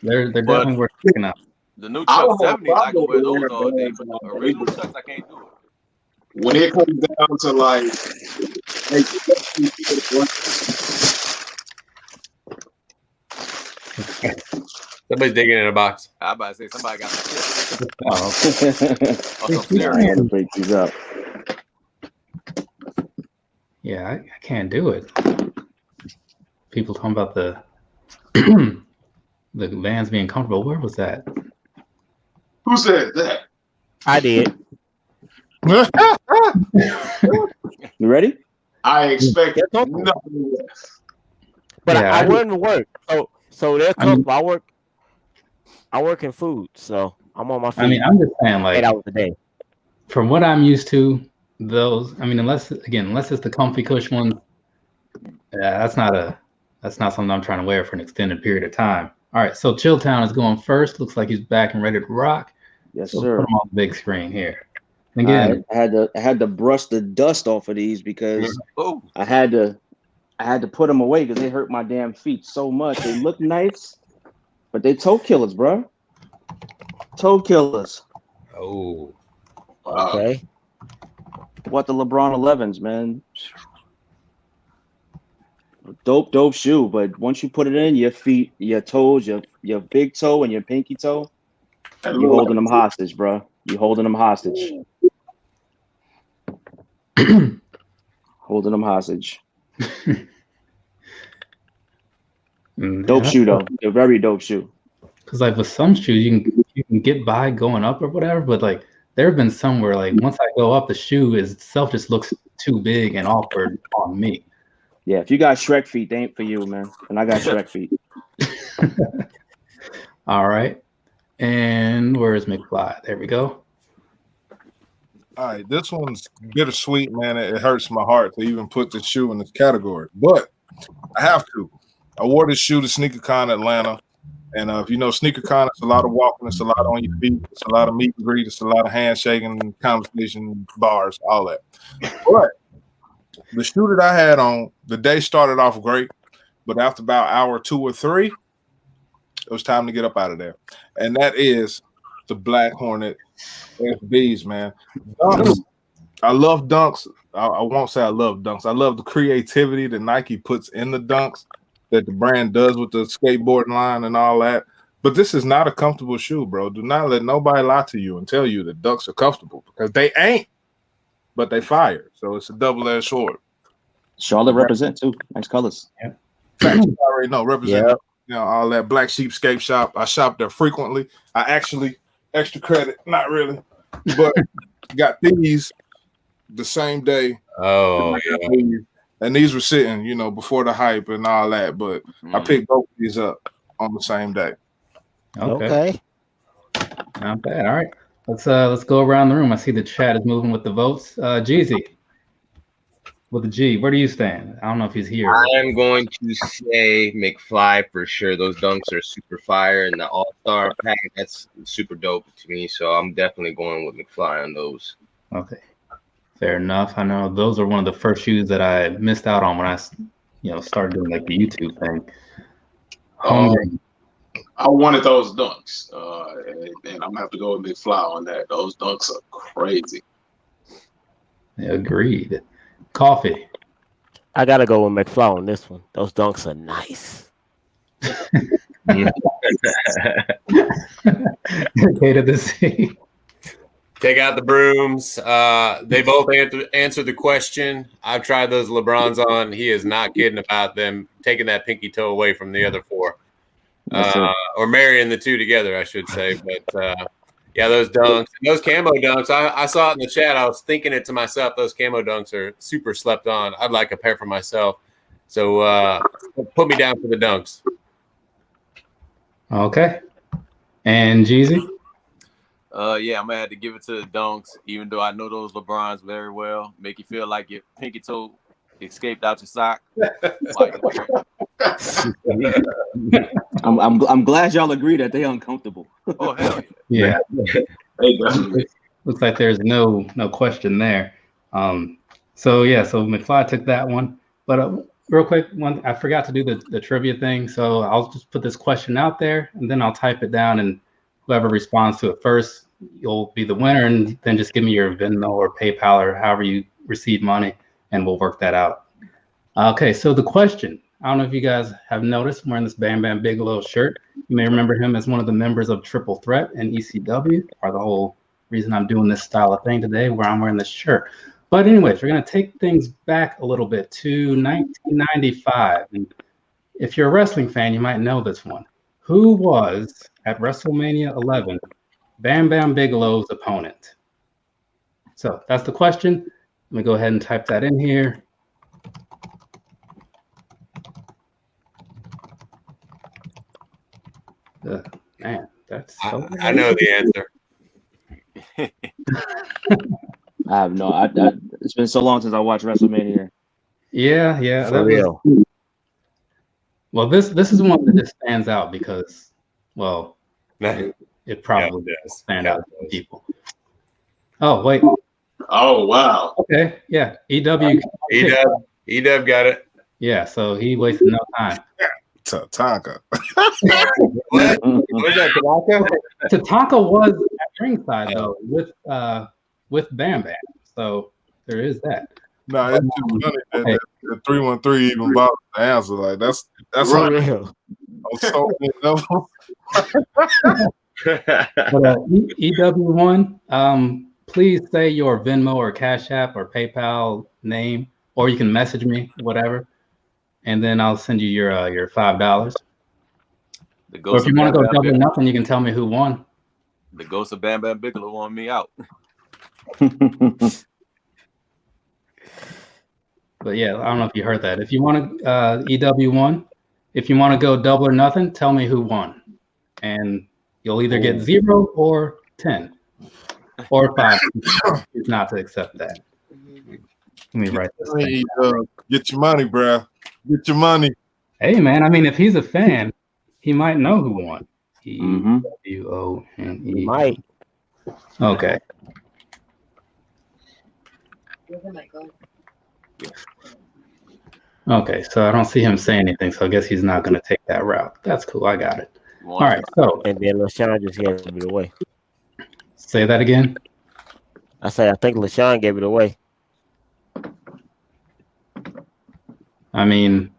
they're definitely worth picking up. The new Chuck 70s, I can wear those all day, but the original Chucks, I can't do it. When it comes down to like, Somebody's digging in a box. I about to say somebody got some shit. Oh, Or some cereal. break these up. Yeah, I can't do it. People talking about the the Vans being comfortable. Where was that? Who said that? I did. You ready? I expect nothing less. But Yeah, I wouldn't work. So they're comfortable. I work in food, so I'm on my feet. I mean, I'm just saying, like, 8 hours a day. From what I'm used to, those. I mean, unless it's the comfy cush ones, that's not something I'm trying to wear for an extended period of time. All right, so Chilltown is going first. Looks like he's back and ready to rock. Yes, so sir. Put him on the big screen here. Again, I had to brush the dust off of these because I had to put them away because they hurt my damn feet so much. They look nice, but they toe killers, bro. Toe killers. Oh, okay. What the LeBron 11s, man? Dope shoe, but once you put it in, your feet, your toes, your big toe and your pinky toe, you holding them hostage, bro. You holding them hostage. Holding them hostage. Dope shoe though. A very dope shoe. Because like with some shoes, you can get by going up or whatever, but like there have been some where like once I go up, the shoe itself just looks too big and awkward on me. Yeah, if you got Shrek feet, they ain't for you, man. And I got Shrek feet. All right. And where is McFly? There we go. All right, this one's bittersweet, man. It hurts my heart to even put the shoe in this category, but I have to. I wore this shoe to SneakerCon Atlanta. And if you know SneakerCon, it's a lot of walking, it's a lot on your feet, it's a lot of meet and greet, it's a lot of handshaking, conversation, bars, all that. But the shoe that I had on, the day started off great, but after about hour 2 or 3, it was time to get up out of there. And that is the Black Hornet FBs, man. Dunks. I love dunks. I won't say I love dunks. I love the creativity that Nike puts in the dunks, that the brand does with the skateboarding line and all that. But this is not a comfortable shoe, bro. Do not let nobody lie to you and tell you that dunks are comfortable, because they ain't, but they fire. So it's a double-edged sword. Charlotte represent too. Nice colors. Yeah. You already know, represent all that Black Sheep Skate Shop. I shop there frequently. I actually, extra credit, not really, but got these the same day. Oh, yeah. And these were sitting, before the hype and all that. But I picked both of these up on the same day. Okay. Not bad. All right. Let's go around the room. I see the chat is moving with the votes. Jezzy, with a G, where do you stand? I don't know if he's here. I'm going to say McFly for sure. Those dunks are super fire, and the All-Star pack, that's super dope to me. So I'm definitely going with McFly on those. Okay. Fair enough. I know those are one of the first shoes that I missed out on when I, started doing like the YouTube thing. I wanted those dunks, and I'm gonna have to go with McFly on that. Those dunks are crazy. Agreed. Coffee. I gotta go with McFly on this one. Those dunks are nice. Hated to see. Take out the brooms. They both answered the question. I've tried those LeBrons on. He is not kidding about them taking that pinky toe away from the other 4. Or marrying the 2 together, I should say. But yeah, those dunks, those camo dunks, I saw it in the chat. I was thinking it to myself. Those camo dunks are super slept on. I'd like a pair for myself. So put me down for the dunks. Okay. And Jeezy? Yeah, I'm gonna have to give it to the dunks, even though I know those LeBrons very well. Make you feel like your pinky toe escaped out your sock. I'm glad y'all agree that they're uncomfortable. Oh hell yeah. Looks like there's no question there. So McFly took that one. But real quick, I forgot to do the trivia thing, so I'll just put this question out there and then I'll type it down, and whoever responds to it first, you'll be the winner, and then just give me your Venmo or PayPal or however you receive money, and we'll work that out. Okay, so the question, I don't know if you guys have noticed, I'm wearing this Bam Bam Bigelow shirt. You may remember him as one of the members of Triple Threat and ECW, or the whole reason I'm doing this style of thing today where I'm wearing this shirt. But anyways, we're going to take things back a little bit to 1995. And if you're a wrestling fan, you might know this one. Who was, at WrestleMania 11, Bam Bam Bigelow's opponent? So that's the question. Let me go ahead and type that in here. Man, that's so I know the answer. I have no. It's been so long since I watched WrestleMania. Yeah, that real. Well, this is one that just stands out because, well, it probably does stand out to people. Oh wait. Oh wow. Okay. Yeah. EW got it. Yeah. So he wasted no time. Tatanka. What? Was that Tatanka? Tatanka was at ringside though with Bam Bam. So there is that. No, it's too funny that the 313 even bothered the answer. Like that's real. On so many levels. But EW1, please say your Venmo or Cash App or PayPal name, or you can message me, whatever, and then I'll send you your $5. Or if you want to go double nothing, you can tell me who won. The ghost of Bam Bam Bigelow won me out. But yeah, I don't know if you heard that. If you want to EW1, if you want to go double or nothing, tell me who won, and you'll either get 0 or 10 or 5. It's not to accept that. Let me write this. Get your money, bro. Get your money. Hey, man. I mean, if he's a fan, he might know who won. E-W-O-N-E. Might. Okay. Okay, so I don't see him saying anything, so I guess he's not going to take that route. That's cool. I got it. All right, so. And then LaShawn just gave it away. Say that again? I think LaShawn gave it away. I mean,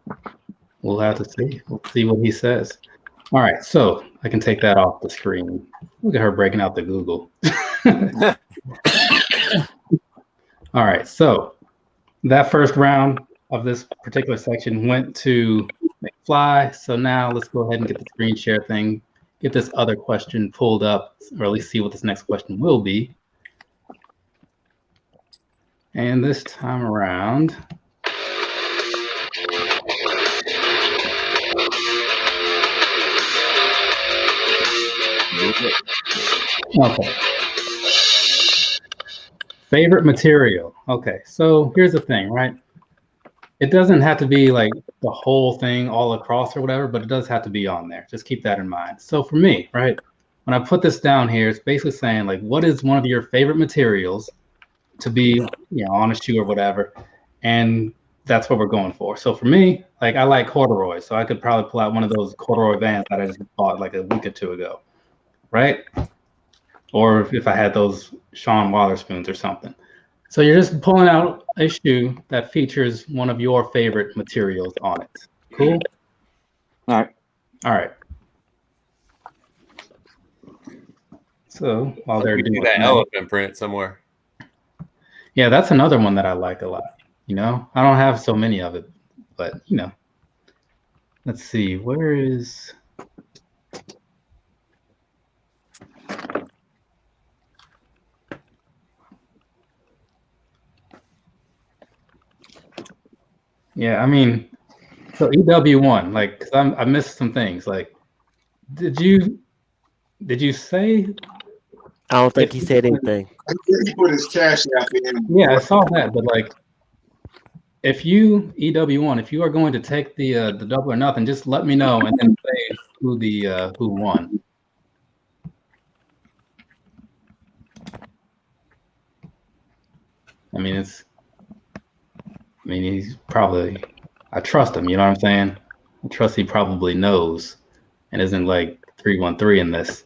we'll have to see. We'll see what he says. All right, so I can take that off the screen. Look at her breaking out the Google. All right, so that first round of this particular section went to McFly. So now let's go ahead and get the screen share thing, get this other question pulled up, or at least see what this next question will be. And this time around, okay. Favorite material. Okay, so here's the thing, right? It doesn't have to be like the whole thing all across or whatever, but it does have to be on there. Just keep that in mind. So for me, right, when I put this down here, it's basically saying like, what is one of your favorite materials to be, on a shoe or whatever? And that's what we're going for. So for me, like I like corduroy, so I could probably pull out one of those corduroy Vans that I just bought like a week or two ago, right? Or if I had those Sean Wotherspoons or something. So you're just pulling out a shoe that features one of your favorite materials on it. Cool? All right. So while they're doing that elephant print somewhere. Yeah, that's another one that I like a lot. I don't have so many of it, but let's see, where is... Yeah, I mean, so EW1, like, cause I missed some things. Like, did you say? I don't think he said anything. He put his cash app in. Yeah, I saw that, but like, if you EW1, if you are going to take the double or nothing, just let me know and then say who won. I mean, he's probably, I trust him, you know what I'm saying? I trust he probably knows and isn't like 313 in this.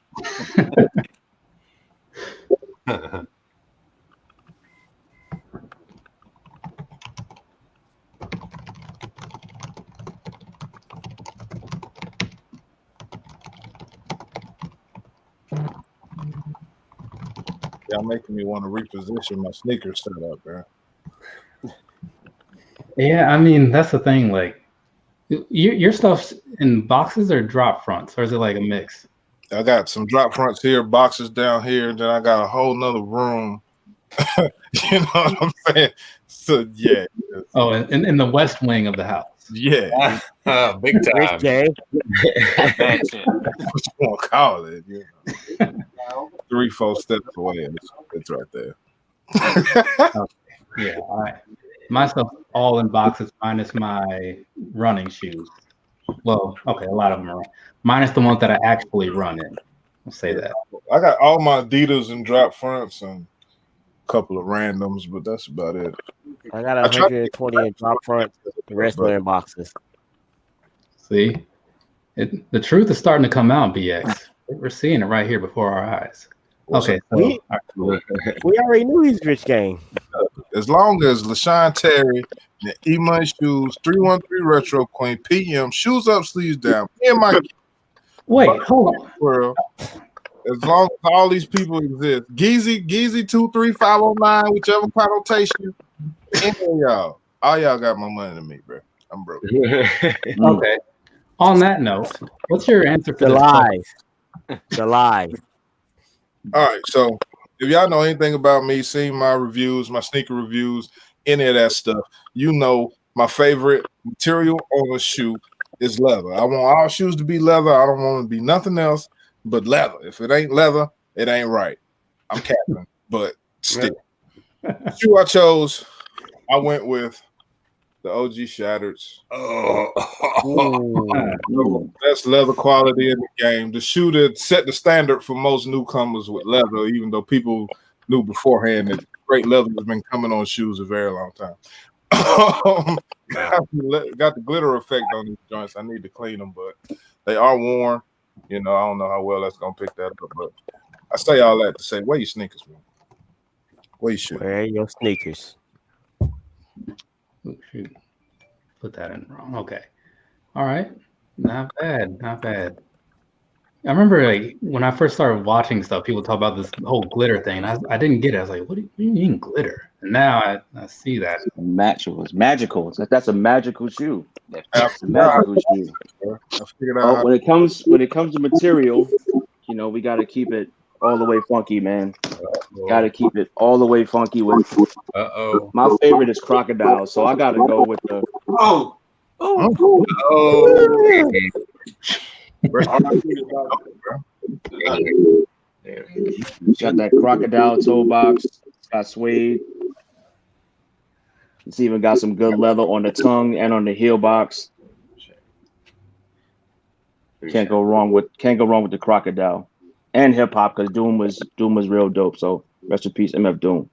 Y'all making me want to reposition my sneakers setup, man. Yeah, I mean, that's the thing. Like, your stuff's in boxes or drop fronts, or is it like a mix? I got some drop fronts here, boxes down here, and then I got a whole nother room. You know what I'm saying? So yeah. Oh, in the west wing of the house. Yeah. Big time. What you want to call it? 3-4 steps away. It's right there. Okay. Yeah, all right. My stuff all in boxes minus my running shoes. Well, okay, a lot of them are minus the ones that I actually run in. I'll say that. I got all my Adidas and drop fronts and a couple of randoms, but that's about it. I got 120 in drop fronts. The rest are in boxes. See, the truth is starting to come out, BX. We're seeing it right here before our eyes. Okay, so we already knew he's rich gang. As long as LaShawn Terry and E-Money Shoes, 313 Retro Queen, PM, shoes up, sleeves down. Me and my wait, hold on. World, as long as all these people exist, Geezy 23509, whichever connotation, any of y'all, all y'all got my money to me, bro. I'm broke. Okay. On that note, what's your answer for the this lies? The lies. All right, so if y'all know anything about me, seen my reviews, my sneaker reviews, any of that stuff, you know my favorite material on a shoe is leather. I want all shoes to be leather. I don't want it to be nothing else but leather. If it ain't leather, it ain't right. I'm capping, but still. The shoe I chose, I went with The OG Shattereds. Oh, Best leather quality in the game. The shoe that set the standard for most newcomers with leather, even though people knew beforehand that great leather has been coming on shoes a very long time. Got the glitter effect on these joints. I need to clean them, but they are worn. You know, I don't know how well that's gonna pick that up, but I say all that to say, wear your sneakers, man. Wear your shoes. Wear your sneakers. Oh, shoot. Put that in wrong. Okay. All right. Not bad. Not bad. I remember like when I first started watching stuff, people talk about this whole glitter thing. I didn't get it. I was like, what do you mean glitter? And now I see that. It's magical. That's a magical shoe. That's a magical shoe. I figured out when it comes to material, you know, we got to keep it all the way funky, man. Got to keep it all the way funky with. My favorite is crocodile, so I got to go with the. Got that crocodile toe box. It's got suede. It's even got some good leather on the tongue and on the heel box. Can't go wrong with the crocodile and hip hop because Doom was real dope. So rest in peace, MF Doom.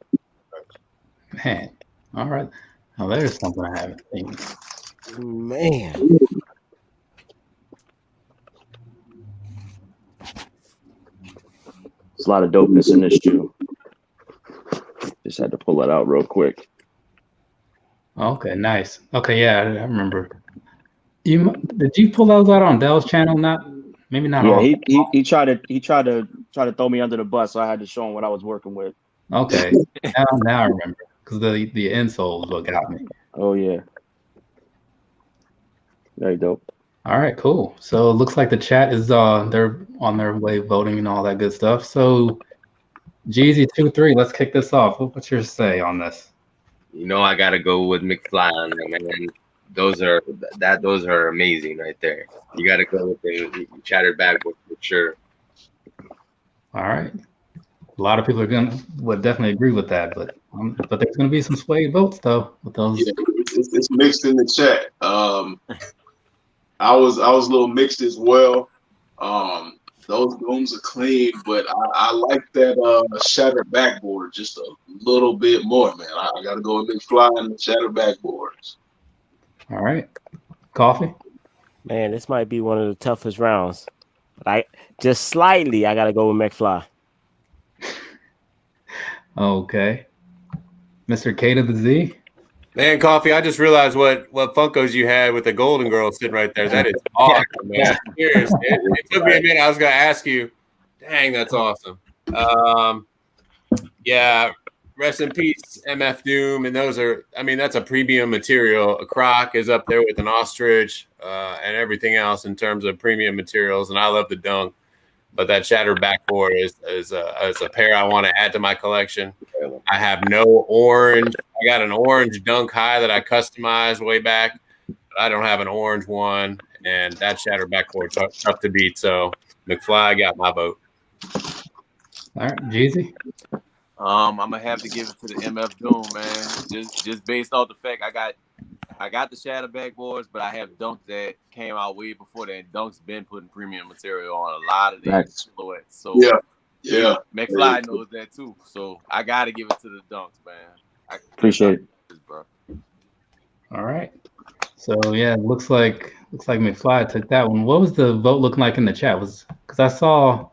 Man, all right. Now there's something I haven't seen. Man. There's a lot of dopeness in this shoe. Just had to pull that out real quick. Okay, nice. Okay, yeah, I remember. Did you pull those out on Dell's channel? Maybe not. Yeah, all. he tried to throw me under the bus, so I had to show him what I was working with. Okay, now I remember because the insole is what got me. Oh yeah, very dope. All right, cool. So it looks like the chat is they're on their way voting and all that good stuff. So Jezzy 2.3, let's kick this off. What's your say on this? You know, I gotta go with McFly on them, man. Those are amazing right there. You gotta go with the Shattered Backboard for sure. All right. A lot of people would definitely agree with that, but there's gonna be some swayed votes though with those. Yeah, it's mixed in the chat. I was a little mixed as well. Those booms are clean, but I like that Shattered Backboard just a little bit more, man. I got to go with McFly and the Shattered Backboards. All right. Coffee? Man, this might be one of the toughest rounds. But just slightly, I got to go with McFly. Okay. Mr. K to the Z? Man, Coffee, I just realized what Funkos you had with the Golden Girl sitting right there. That is awesome, man. Seriously. It took me a minute. I was going to ask you. Dang, that's awesome. Yeah, rest in peace, MF Doom. And that's a premium material. A Croc is up there with an ostrich and everything else in terms of premium materials. And I love the Dunk. But that Shattered Backboard is a pair I want to add to my collection. I have no orange. I got an orange Dunk High that I customized way back, but I don't have an orange one. And that Shattered Backboard's tough to beat. So McFly got my vote. All right, Jezzy. I'm gonna have to give it to the MF Doom, man. Just based off the fact I got the Shattered Backboards, but I have Dunks that came out way before that. Dunks been putting premium material on a lot of these silhouettes. So yeah, McFly knows that too. So I gotta give it to the Dunks, man. I appreciate it, bro. All right. So yeah, it looks like McFly took that one. What was the vote looking like in the chat? Because I saw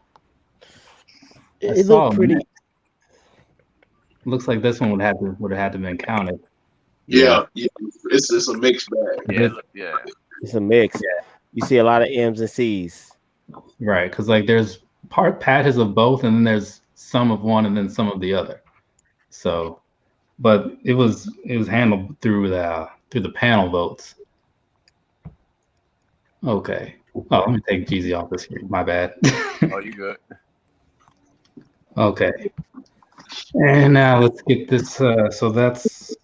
it looked pretty. Looks like this one would have had to been counted. Yeah. It's a mixed bag. Yeah. It's a mix. Yeah. You see a lot of M's and C's. Right, because like there's patches of both, and then there's some of one, and then some of the other. So, but it was handled through the panel votes. Okay. Oh, let me take Jezzy off this here. My bad. Oh, you good? Okay. And now let's get this. So that's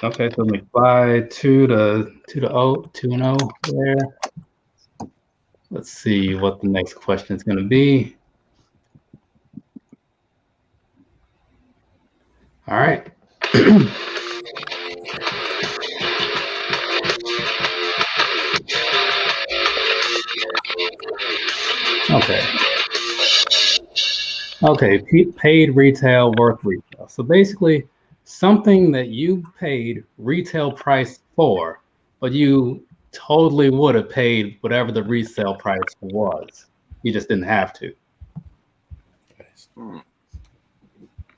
okay. So McFly 2-0 there. Let's see what the next question is going to be. All right. Okay, paid retail worth retail. So basically, something that you paid retail price for, but you totally would have paid whatever the resale price was. You just didn't have to.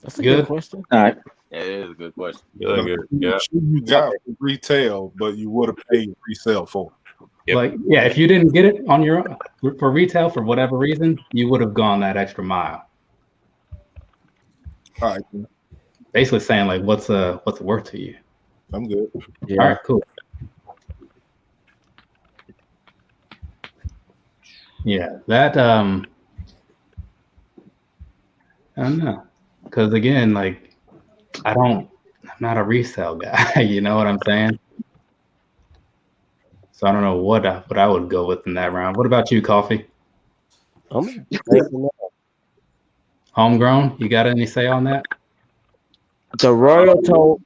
That's a good question. All right. Yeah, it is a good question. Really good. Yeah. You got retail, but you would have paid resale for. Yep. Like, yeah, if you didn't get it on your for retail for whatever reason, you would have gone that extra mile. All right. Basically saying like, what's it worth to you? I'm good. Yeah. All right, cool. Yeah, that I don't know, because again, like I'm not a resale guy. You know what I'm saying? So I don't know what I would go with in that round. What about you, Coffee? Homegrown? You got any say on that? The Royal Toe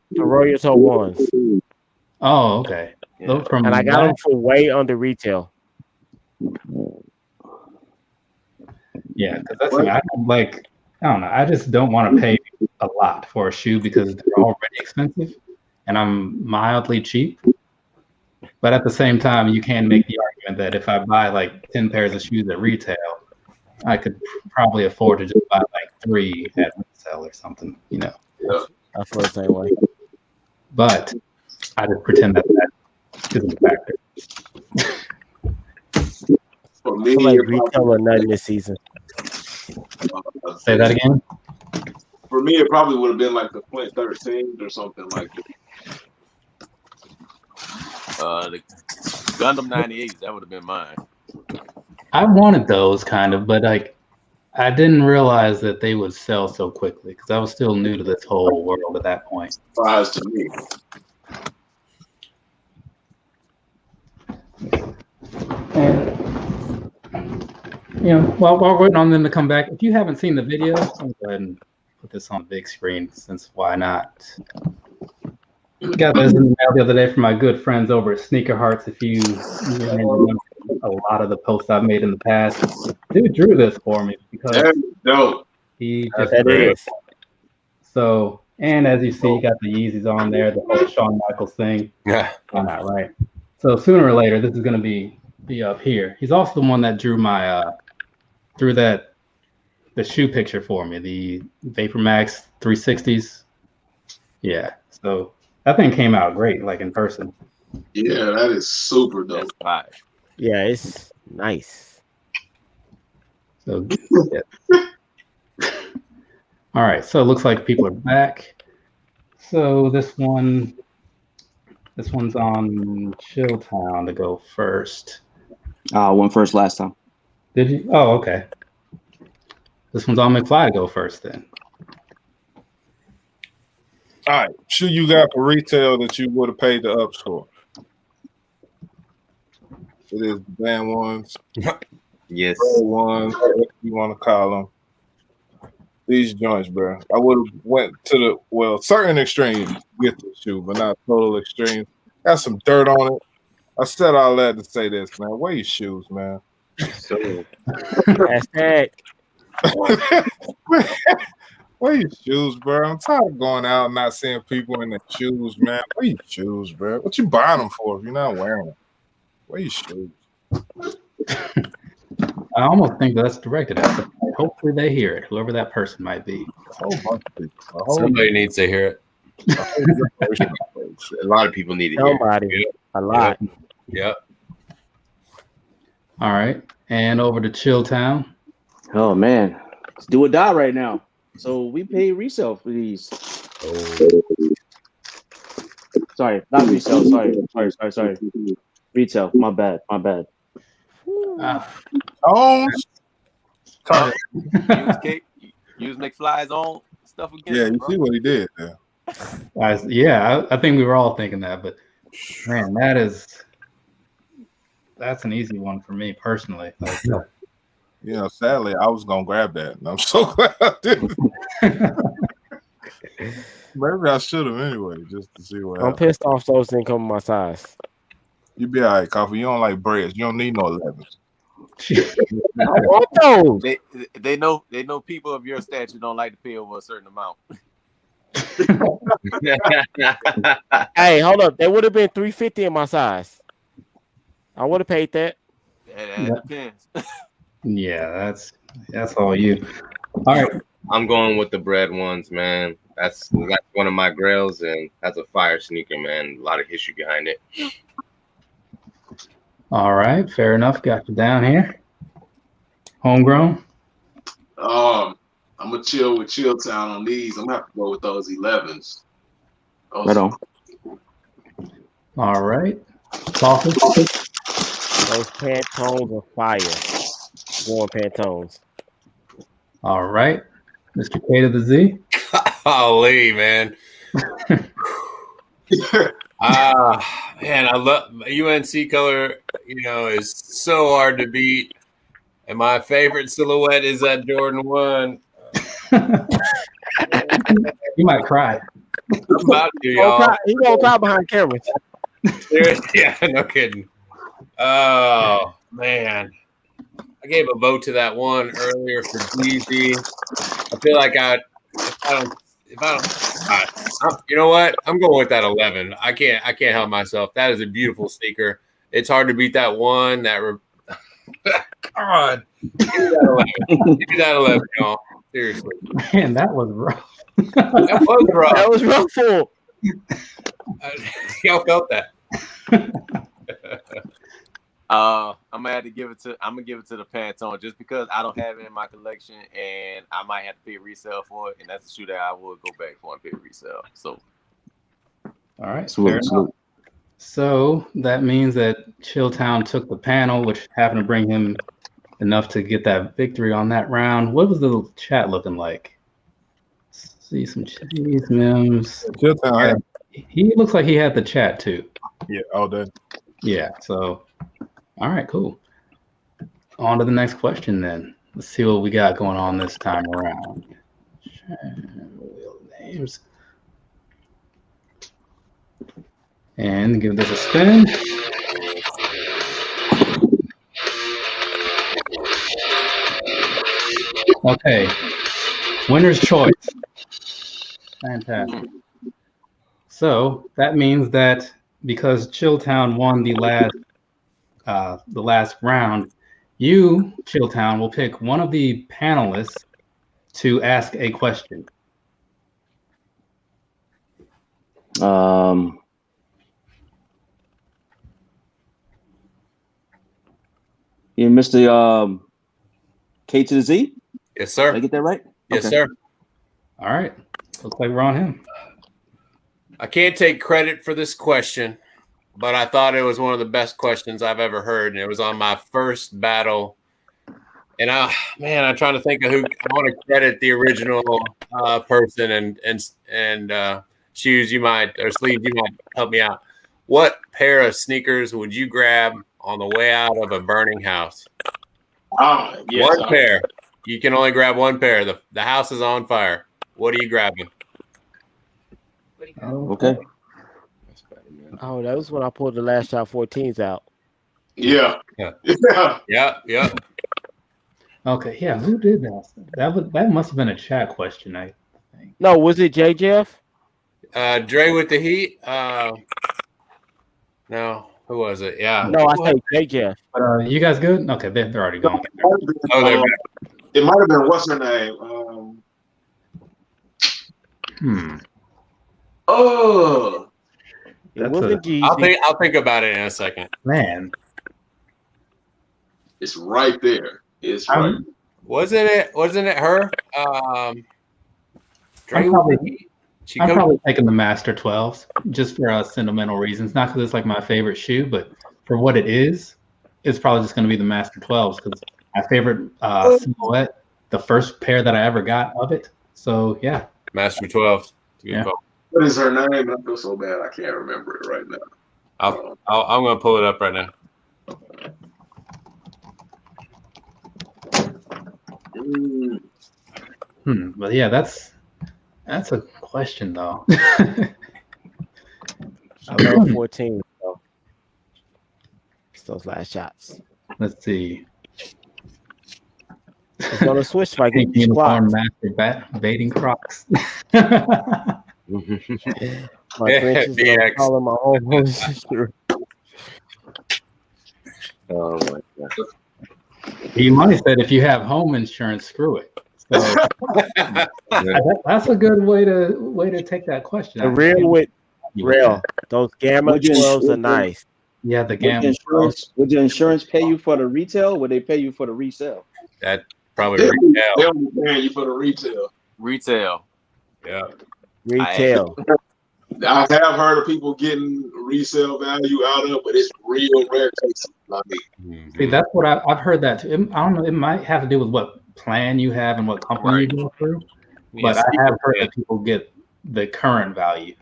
ones. Oh, okay. Yeah. Those from And I got them for way under retail. Yeah, because that's I don't know. I just don't want to pay a lot for a shoe because they're already expensive, and I'm mildly cheap. But at the same time, you can make the argument that if I buy like 10 pairs of shoes at retail, I could probably afford to just buy like 3 at retail or something, you know. Yeah. I feel the same way. But I just pretend that isn't a factor. For I me, feel like it retail or nothing this season. Say that again. for me, it probably would have been like the Flint 13 or something like that. The Gundam 98s, that would have been mine. I wanted those kind of, but like I didn't realize that they would sell so quickly because I was still new to this whole world at that point. Surprise to me. And you know, while we're waiting on them to come back, if you haven't seen the video, I'll go ahead and put this on the big screen since why not? We got this in the mail the other day from my good friends over at Sneaker Hearts. If you remember a lot of the posts I've made in the past, dude drew this for me because That's dope. he just That is. so. And as you see, you got the Yeezys on there, the whole Shawn Michaels thing. Yeah. Why not, right? So sooner or later, this is going to be up here. He's also the one that drew my the shoe picture for me, the Vapor Max 360s. Yeah, so that thing came out great, like in person. Yeah, that is super dope. That's fire. Yeah, it's nice. So yeah. All right, so it looks like people are back. So this one's on Chilltown to go first. Went first last time. Did you? Oh, okay. This one's on McFly to go first then. All right. Shoe you got for retail that you would have paid the ups for. It is the band ones. Yes. Ones, whatever you want to call them. These joints, bro. I would have went to certain extremes to get the shoe, but not total extreme. Got some dirt on it. I said all that to say this, man. Wear your shoes, man. So Hashtag. Wear your shoes, bro. I'm tired of going out and not seeing people in their shoes, man. Wear your shoes, bro. What you buying them for if you're not wearing them? Wear your shoes. I almost think that's directed at them. Hopefully they hear it, whoever that person might be. A whole bunch of people. Somebody needs to hear it. a lot of people need to hear. Somebody. A lot. Yep. All right, and over to Chilltown. Oh man, it's do or die right now. So we pay resale for these. Sorry, not resale. Sorry. Retail. My bad. Use McFly's own stuff again. Yeah, you bro. see what he did there. I think we were all thinking that, but man, that's an easy one for me personally. Like, You know, sadly, I was gonna grab that, and I'm so glad I didn't. Maybe I should have anyway, just to see what I'm happens. pissed off those didn't come in my size. You be all right, Coffee. You don't like breads. You don't need no 11s. I want those. They know people of your stature don't like to pay over a certain amount. Hey, hold up. They would have been $350 in my size. I would have paid that. It depends. Yeah, that's all you. All right. I'm going with the bread ones, man. That's one of my grails, and that's a fire sneaker, man. A lot of history behind it. All right, fair enough. Got you down here. Homegrown. I'm gonna chill with Chilltown on these. I'm gonna have to go with those 11s. Right on. All right. Coffee. Those Pantones are fire. Warm Pantones. All right. Mr. K to the Z. Holy man. Man, I love UNC color, is so hard to beat. And my favorite silhouette is that Jordan 1. You might cry. I'm about to, y'all. He gonna cry behind cameras. Seriously, yeah, no kidding. Oh man. I gave a vote to that one earlier for Jezzy. I feel like you know what? I'm going with that 11. I can't help myself. That is a beautiful sneaker. It's hard to beat that one. God, give me that 11. Give me that 11, y'all. Seriously. Man, that was rough. That was rough. That was rough for. Y'all felt that. I'm gonna give it to the Pantone just because I don't have it in my collection and I might have to pay resale for it, and that's a shoe that I would go back for and pay resale. So, all right, Salute. So that means that Chilltown took the panel, which happened to bring him enough to get that victory on that round. What was the chat looking like? See some cheese memes. Chilltown. He looks like he had the chat too. Yeah, all day. Yeah, so all right, cool. On to the next question then. Let's see what we got going on this time around. Names. And give this a spin. Okay. Winner's choice. Fantastic. So that means that because Chilltown won the last round, you, Chilltown, will pick one of the panelists to ask a question. You Mr. K to the Z? Yes, sir. Did I get that right? Yes, Okay. sir. All right. Looks like we're on him. I can't take credit for this question, but I thought it was one of the best questions I've ever heard, and it was on my first battle. And I'm trying to think of who I want to credit the original person, and Shoes, you might, or Sleeve, you might help me out. What pair of sneakers would you grab on the way out of a burning house? Yes, one pair. You can only grab one pair. The house is on fire. What are you grabbing? Okay. Oh, that was when I pulled the last shot 14s out. Yeah. Yeah. Okay, yeah. Who did that? That must have been a chat question, I think. No, was it J Jeff? Dre with the Heat. No, who was it? Yeah. No, I said J Jeff. You guys good? Okay, they're already gone. It might have been what's her name? Oh, It wasn't Jezzy. I'll think about it in a second. Man, it's right there. It's right. Wasn't it her? I'm probably taking the Master 12s just for sentimental reasons. Not because it's like my favorite shoe, but for what it is, it's probably just going to be the Master 12s because my favorite silhouette, the first pair that I ever got of it. So yeah, Master 12s. Yeah. What is her name? I feel so bad. I can't remember it right now. I'm going to pull it up right now. But yeah, that's a question though. I love 14. So it's those last shots. Let's see. It's gonna switch if I get Pink these uniform clocks. master baiting Crocs. My Grinches and I'm calling my own sister. Oh my god. You might have said if you have home insurance, screw it. So that's a good way to take that question. The real with real. Those Gamma 12s are nice. Yeah, the Gamma. Would your insurance pay you for the retail? Or would they pay you for the resale? That probably retail. They'll be paying you for the retail. Retail. Yeah. Retail. I have heard of people getting resale value out of, but it's real rare cases. Like, See, that's what I've heard that too. I don't know. It might have to do with what plan you have and what company you go through. But Yes, I have heard that people get the current value.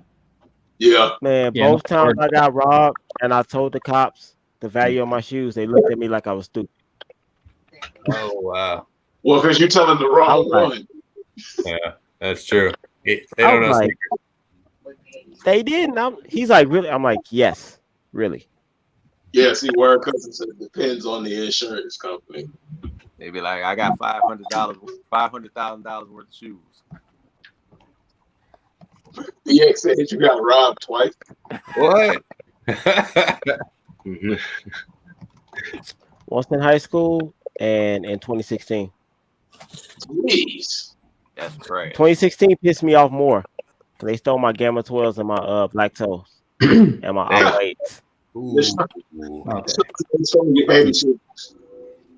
yeah. Man, both times I got robbed and I told the cops the value of my shoes, they looked at me like I was stupid. Oh wow. Well, because you're telling the wrong one. Yeah, that's true. They don't know. Like, they didn't. He's like, really? I'm like, yes, really. Yeah, see, where because it depends on the insurance company. They be like, I got $500,000 worth of shoes. The ex said you got robbed twice. What? Once in high school and in 2016. Please. That's right. 2016 pissed me off more. They stole my Gamma 12s and my black toes and my R8s.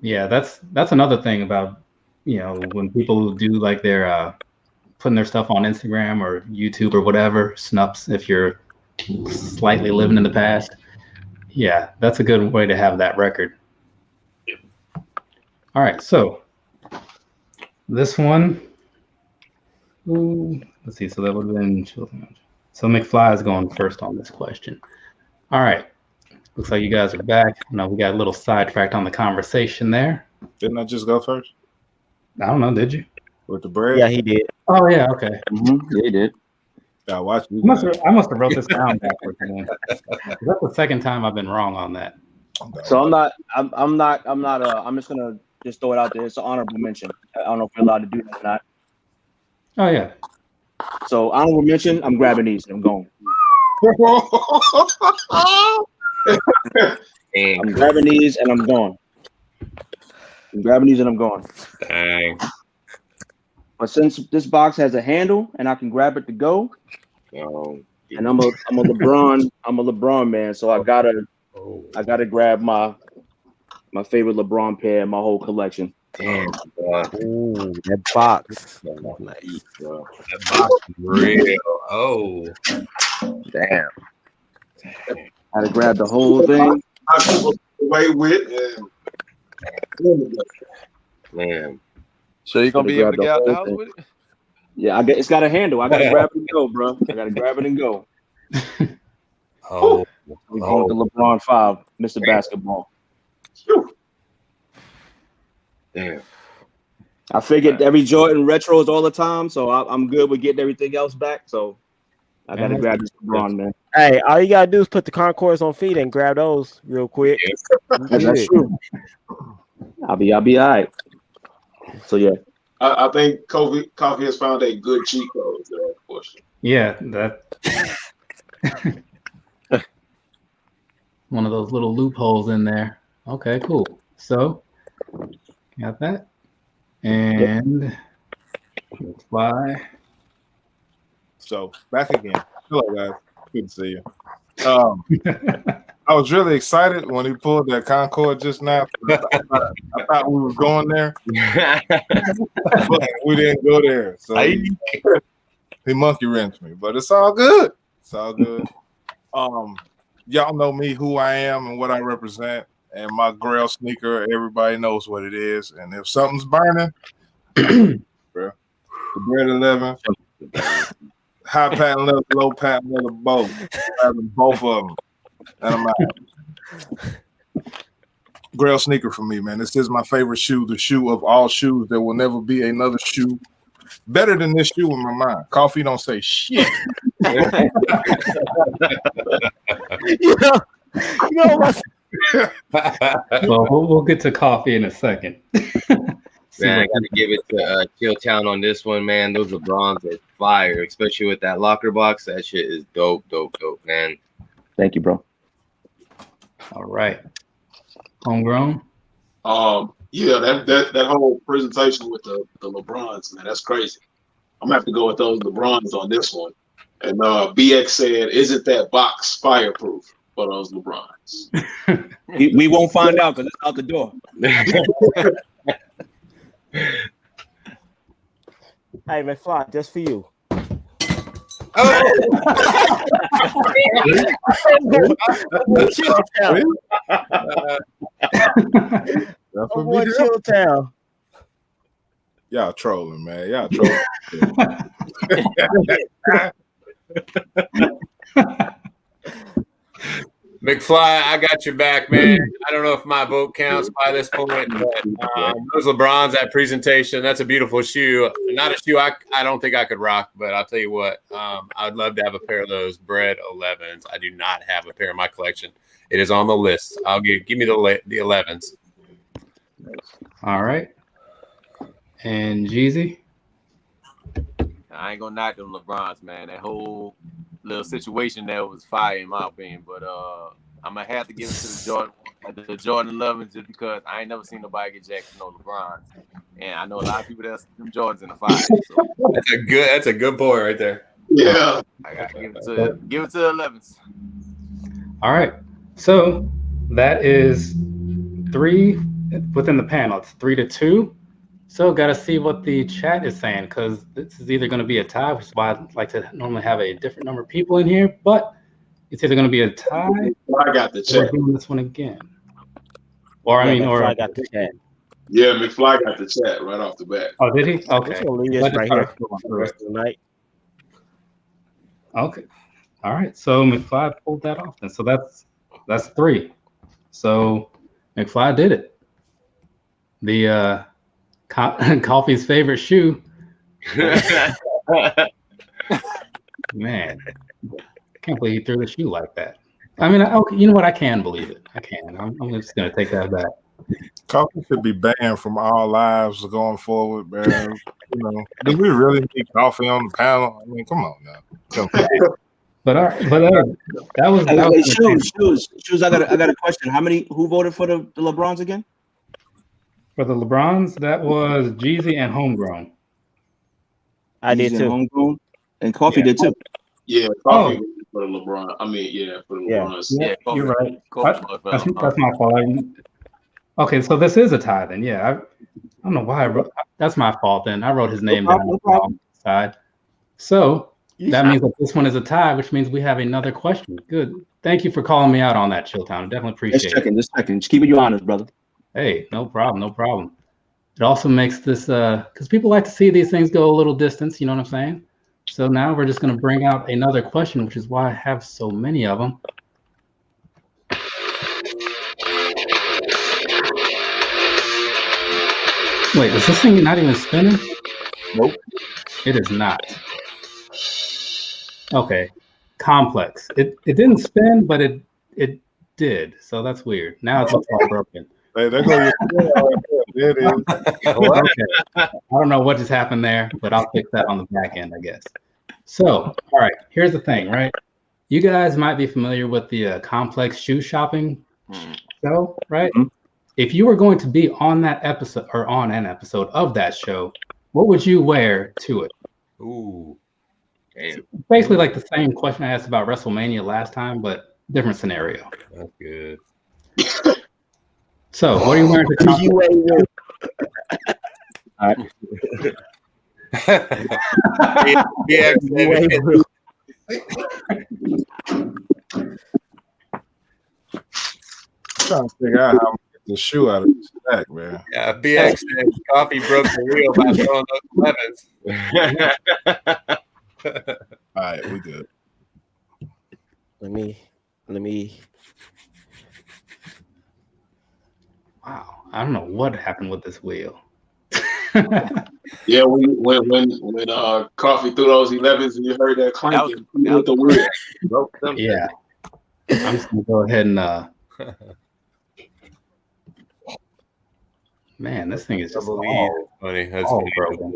Yeah, that's another thing about, when people do like their putting their stuff on Instagram or YouTube or whatever, snups if you're slightly living in the past. Yeah, that's a good way to have that record. All right, so this one, let's see, so that would have been Chilltown. So McFly is going first on this question. All right, looks like you guys are back. No, we got a little sidetracked on the conversation there. Didn't I just go first? I don't know, did you? With the bread? Yeah, he did. Oh, yeah, okay. Yeah, he did. I watch you. I must have wrote this down backwards. That's the second time I've been wrong on that. So I'm just gonna just throw it out there. It's an honorable mention. I don't know if we're allowed to do that or not. Oh yeah. So honorable mention, I'm grabbing these and I'm going. I'm grabbing these and I'm going. I'm grabbing these and I'm going. Dang. But since this box has a handle and I can grab it to go, and I'm a LeBron man, so I gotta grab my favorite LeBron pair in my whole collection. Damn, ooh, that box. Nice, bro. That box is real. Oh, damn. I gotta grab the whole thing. Away with Man. So you gonna be able to get out the house with it? Yeah, it's got a handle. I gotta grab it and go, bro. I gotta grab it and go. Oh, we going with the LeBron 5, Mr. Basketball. Damn. I figured every Jordan retros all the time, so I'm good with getting everything else back. So I gotta grab this LeBron, man. Hey, all you gotta do is put the Concords on feet and grab those real quick. That's true. I'll be all right. So yeah, I think Coffee has found a good cheat code there, of course. Yeah, that one of those little loopholes in there. Okay, cool. So got that, and let's fly. So back again. Hello, guys. Good to see you. I was really excited when he pulled that Concord just now. I thought we were going there, but we didn't go there. So he monkey wrenched me, but it's all good. It's all good. Y'all know me, who I am, and what I represent, and my Grail sneaker. Everybody knows what it is, and if something's burning, bro, the Bread 11, high patent leather, low patent leather, both, having both of them. And I'm out. Grail sneaker for me, man. This is my favorite shoe, the shoe of all shoes. There will never be another shoe better than this shoe in my mind. Coffee don't say shit. Well, we'll get to coffee in a second. Man, I got to give it to Chilltown on this one, man. Those LeBrons are fire, especially with that locker box. That shit is dope, man. Thank you, bro. All right. Homegrown. Yeah, that whole presentation with the LeBrons, man, that's crazy. I'm gonna have to go with those LeBrons on this one. And BX said, "Isn't that box fireproof for those LeBrons?" We won't find out because it's out the door. Hey, McFly, just for you. Chilltown. Y'all trolling, man. Y'all trolling. McFly, I got your back, man. I don't know if my vote counts by this point, but those LeBrons, that presentation, that's a beautiful shoe. Not a shoe I don't think I could rock, but I'll tell you what, I'd love to have a pair of those Bread 11s. I do not have a pair in my collection. It is on the list. I'll give me the 11s. All right. And Jezzy? I ain't gonna knock them LeBrons, man. That whole little situation there was fire in my opinion, but I'm gonna have to give it to the Jordan 11s just because I ain't never seen nobody get jacked for no LeBrons, and I know a lot of people that see them Jordans in the fire. So that's a good point right there. Yeah, I gotta give it to the 11s. All right. So that is 3 within the panel. It's 3-2. So got to see what the chat is saying because this is either going to be a tie, which is why I like to normally have a different number of people in here, but it's either going to be a tie. I got the chat. We're doing this one again. Or I got the chat. Yeah, McFly got the chat right off the bat. Oh, did he? Okay. This will lead us right here for the rest of the night. Okay. All right. So McFly pulled that off, and so that's 3. So McFly did it. The Coffee's favorite shoe. Man, I can't believe he threw the shoe like that. I mean, you know what? I can believe it. I can. I'm just gonna take that back. Coffee should be banned from all lives going forward, man. You know, do we really need Coffee on the panel? I mean, come on now. But that was shoes. I got a question. Who voted for the LeBrons again? For the LeBrons, that was Jezzy and Homegrown. I did too. Homegrown, and Coffee did too. Yeah, Coffee for the LeBron. I mean, for the LeBrons. Yeah, you're right. That's my fault. Okay, so this is a tie then. Yeah, I don't know why I wrote. That's my fault then. I wrote his name down on the wrong side. So that means that this one is a tie, which means we have another question. Good. Thank you for calling me out on that, Chilltown. I definitely appreciate it. Just checking. Just keeping you honest, brother. Hey, no problem. It also makes this because people like to see these things go a little distance, you know what I'm saying? So now we're just going to bring out another question, which is why I have so many of them. Wait, is this thing not even spinning? Nope. It is not. Okay. Complex. It didn't spin, but it did. So that's weird. Now it's all broken. Hey, there goes your it is. Okay. I don't know what just happened there, but I'll fix that on the back end, I guess. So, all right, here's the thing, right? You guys might be familiar with the complex shoe shopping show, right? Mm-hmm. If you were going to be on that episode or on an episode of that show, what would you wear to it? Ooh. Damn. Basically like the same question I asked about WrestleMania last time, but different scenario. That's good. So, what are you wearing to complex? All right. Trying to figure out how to get the shoe out of the stack, man. Yeah, BX said Coffee broke the wheel by throwing those 11s. All right, we good. Let me. Wow, I don't know what happened with this wheel. Yeah, when Coffee threw those 11s and you heard that clanking with the wheel. Yeah, I'm just gonna go ahead and Man, this thing is just Believe all, it's funny. That's all funny. broken.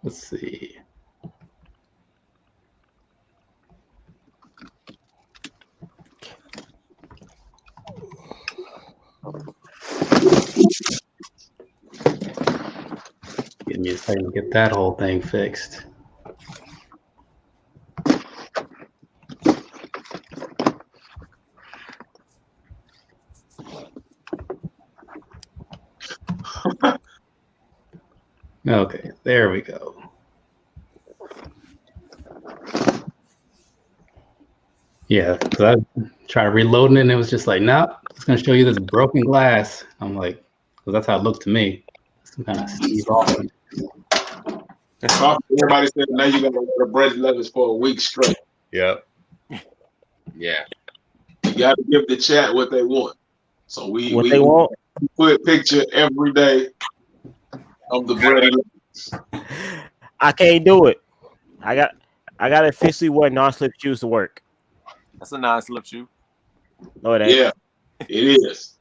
Let's see. Give me a second to get that whole thing fixed. Okay, there we go. Yeah, because I tried reloading it and it was just like, nope, it's going to show you this broken glass. I'm like, because that's how it looked to me. Some kind of Steve Austin. Everybody said now you got to wear the bread leathers for a week straight. Yep. Yeah. You got to give the chat what they want. So we they want? put a picture every day of the bread leathers. I can't do it. I got to officially wear non-slip shoes to work. That's a non-slip shoe. No, it ain't. Yeah, it is.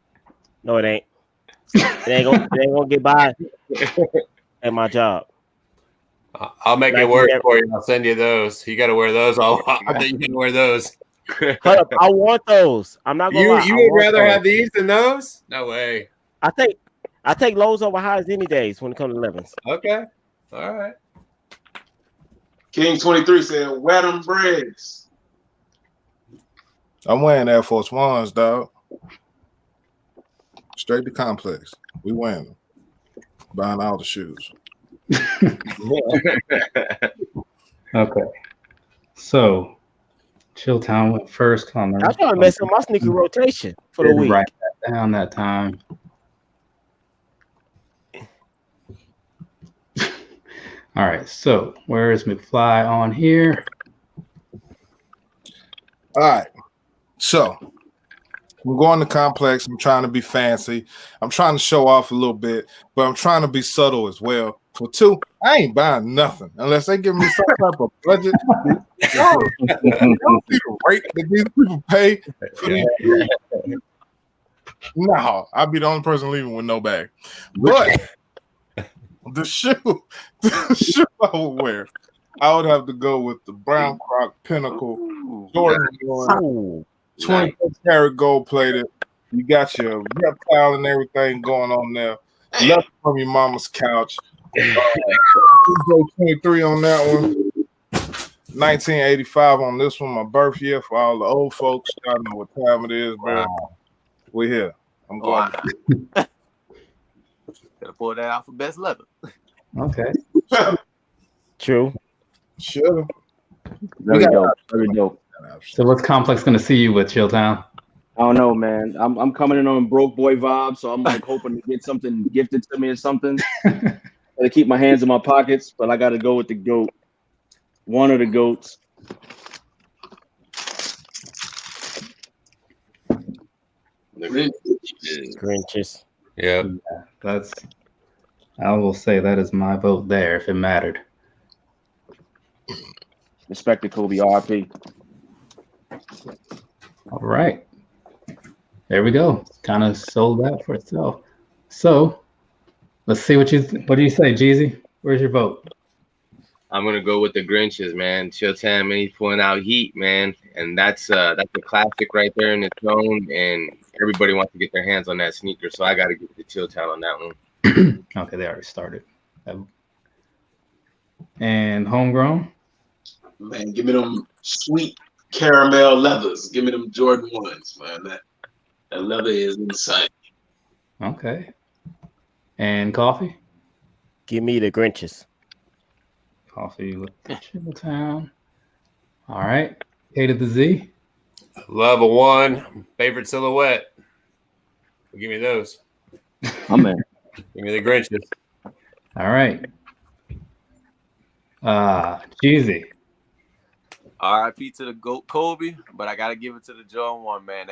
No, it ain't. It ain't gonna get by at my job. I'll make it work for you. I'll send you those. You got to wear those. I think you can wear those. Hold up, I want those. I'm not gonna lie. You would rather have these than those? No way. I take lows over highs any days when it comes to 11s. Okay. All right. King 23 said, wear them breads. I'm wearing Air Force Ones, dog. Straight to Complex. We wearing them. Buying all the shoes. Okay. So, Chilltown went first on the. I trying to mess up my sneaker rotation for the week. Write that down that time. All right. So, where is McFly on here? All right. So, I'm going to Complex. I'm trying to be fancy. I'm trying to show off a little bit, but I'm trying to be subtle as well. For two, I ain't buying nothing unless they give me some type of budget. Y'all see the rate that these people pay for these. No, I'll be the only person leaving with no bag. But the shoe I would wear, I would have to go with the Brown Croc Pinnacle Jordan 1, 24 karat gold plated. You got your reptile and everything going on there. Left from your mama's couch. 23 on that one. 1985 on this one. My birth year for all the old folks. Y'all know what time it is, bro. We're here. I'm going. Gotta pull that out for best leather. Okay. True. Sure. Very dope. Very dope. So, what's Complex going to see you with, Chilltown? I don't know, man. I'm coming in on broke boy vibes, so I'm like hoping to get something gifted to me or something. Gotta keep my hands in my pockets, but I gotta go with the GOAT. One of the GOATs. Grinches. Yeah. That's. I will say that is my vote there if it mattered. Respect to Kobe RP. All right. There we go. Kind of sold out for itself. So let's see what do you say, Jezzy? Where's your vote? I'm gonna go with the Grinches, man. Chilltown, man, he's pulling out heat, man, and that's a classic right there in its own. And everybody wants to get their hands on that sneaker, so I got to give the Chilltown on that one. Okay, they already started. And homegrown. Man, give me them sweet caramel leathers. Give me them Jordan 1s, man. That leather is insane. Okay. And coffee? Give me the Grinches. Coffee with the Chilltown. All right. K to the Z. Love a one. Favorite silhouette. Give me those. I'm in. Give me the Grinches. All right. Jezzy. RIP to the GOAT Kobe, but I gotta give it to the Jordan 1, man.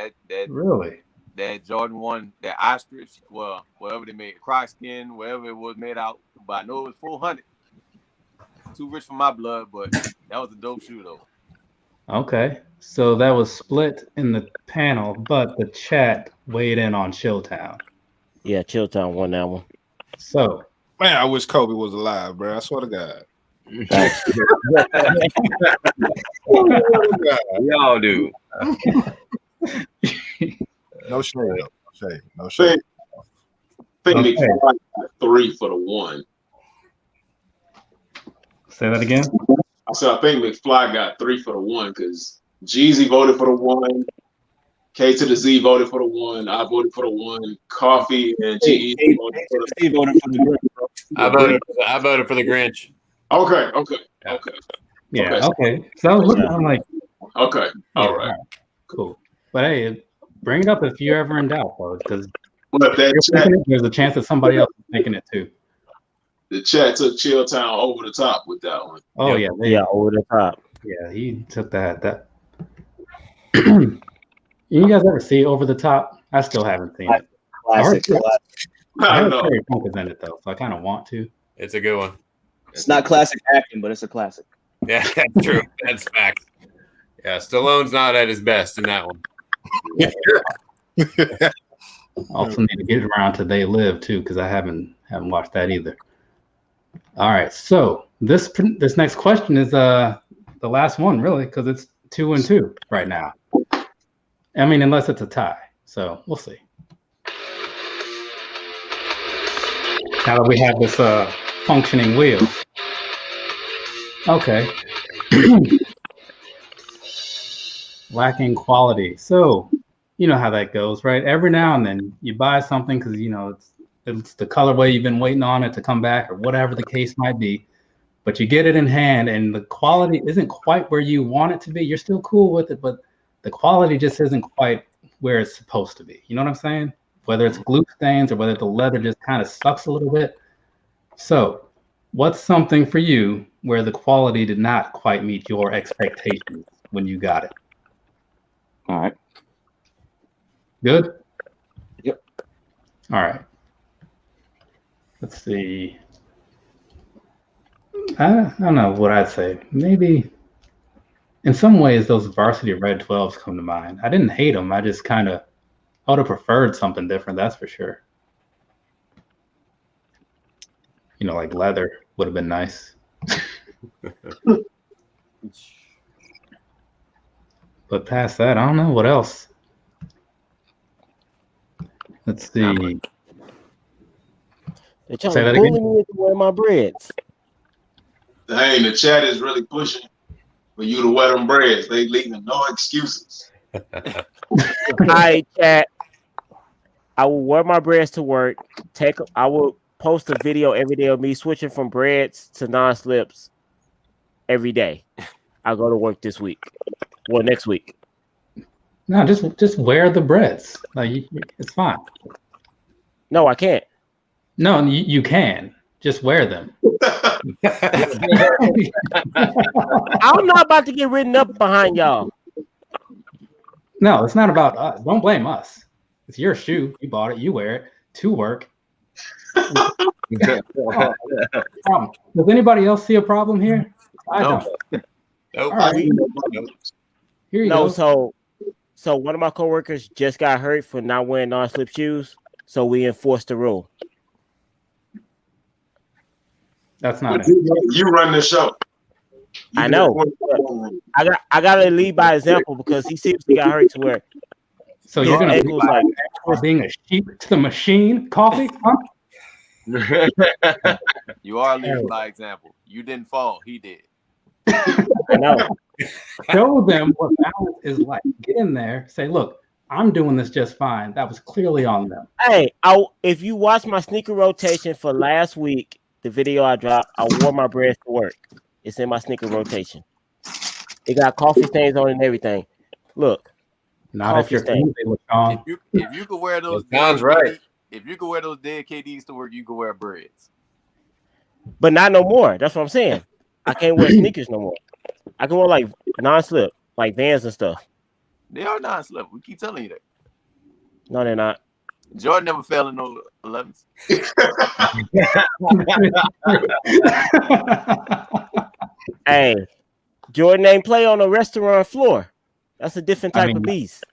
Really? That Jordan 1, that ostrich, well, whatever they made, croc skin, whatever it was made out, but I know it was 400. Too rich for my blood, but that was a dope shoe though. Okay. So that was split in the panel, but the chat weighed in on Chilltown. Yeah, Chilltown won that one. So, Man, I wish Kobe was alive, bro. I swear to God. Y'all do. No shade, though. No shade. No shade. I think Okay. McFly got 3 for the 1. Say that again. I said I think McFly got 3 for the 1 because Jeezy voted for the 1, K to the Z voted for the 1, I voted for the 1, Coffee and GE voted for the He voted for the Grinch, bro. I voted for the Grinch. Okay. Yeah. Okay. So I was looking. I'm like, Okay. All right. Cool. But hey, bring it up if you're ever in doubt, though, because But that chat, there's a chance that somebody else is thinking it too. the chat took Chilltown over the top with that one. Oh Yep. yeah, Yeah, over the top. yeah. He took that. You guys ever see Over the Top? I still haven't seen it. Classic. I I heard know. Terry Funk is in it though, so I kind of want to. It's a good one. It's not classic acting, but it's a classic. Yeah, that's true. That's fact. Yeah, Stallone's not at his best in that one. Also need to get around to They Live too, because I haven't watched that either. All right, so this next question is the last one really, because it's 2-2 right now. I mean, unless it's a tie, so we'll see. Now that we have this functioning wheel. Okay. Lacking quality. So, you know how that goes, right? Every now and then you buy something because, you know, it's the colorway you've been waiting on it to come back or whatever the case might be. But you get it in hand and the quality isn't quite where you want it to be. You're still cool with it, but the quality just isn't quite where it's supposed to be. You know what I'm saying? Whether it's glue stains or whether the leather just kind of sucks a little bit. So what's something for you where the quality did not quite meet your expectations when you got it? All right. Good? Yep. All right. Let's see. I don't know what I'd say. Maybe in some ways those varsity red 12s come to mind. I didn't hate them. I just kind of I would have preferred something different, that's for sure. You know, like leather would have been nice. But past that, I don't know what else. Let's see. They're trying Say to that bully again? me into wearing my breads. Dang, the chat is really pushing for you to wear them breads. They leaving no excuses. Hi, chat. I will wear my breads to work. I will post a video every day of me switching from breads to non-slips every day. I'll go to work this week. Well, next week. No, just wear the breads. Like it's fine. No, I can't. No, you can. Just wear them. I'm not about to get written up behind y'all. No, it's not about us. Don't blame us. It's your shoe. You bought it. You wear it to work. Problem. Does anybody else see a problem here? I don't. Nope. All right. Here you No, go. so one of my coworkers just got hurt for not wearing non-slip shoes, so we enforced the rule. That's not But it. you run the show. I know. I gotta lead by example because he seriously got hurt to where So you're gonna ankles like being a sheep to the machine, coffee? Huh? You are leading by example. You didn't fall. He did. I know. Show them what balance is like. Get in there. Say, look, I'm doing this just fine. That was clearly on them. Hey, if you watch my sneaker rotation for last week, the video I dropped, I wore my breads to work. It's in my sneaker rotation. It got coffee stains on it and everything. Look. Not if you're stain. If you could wear those, sounds right. If you could wear those dead KDs to work, you could wear breads. But not no more. That's what I'm saying. I can't wear sneakers no more. I can wear like non-slip, like Vans and stuff. They are non-slip. We keep telling you that. No, they're not. Jordan never fell in no 11s. Hey, Jordan ain't play on a restaurant floor. That's a different type of beast.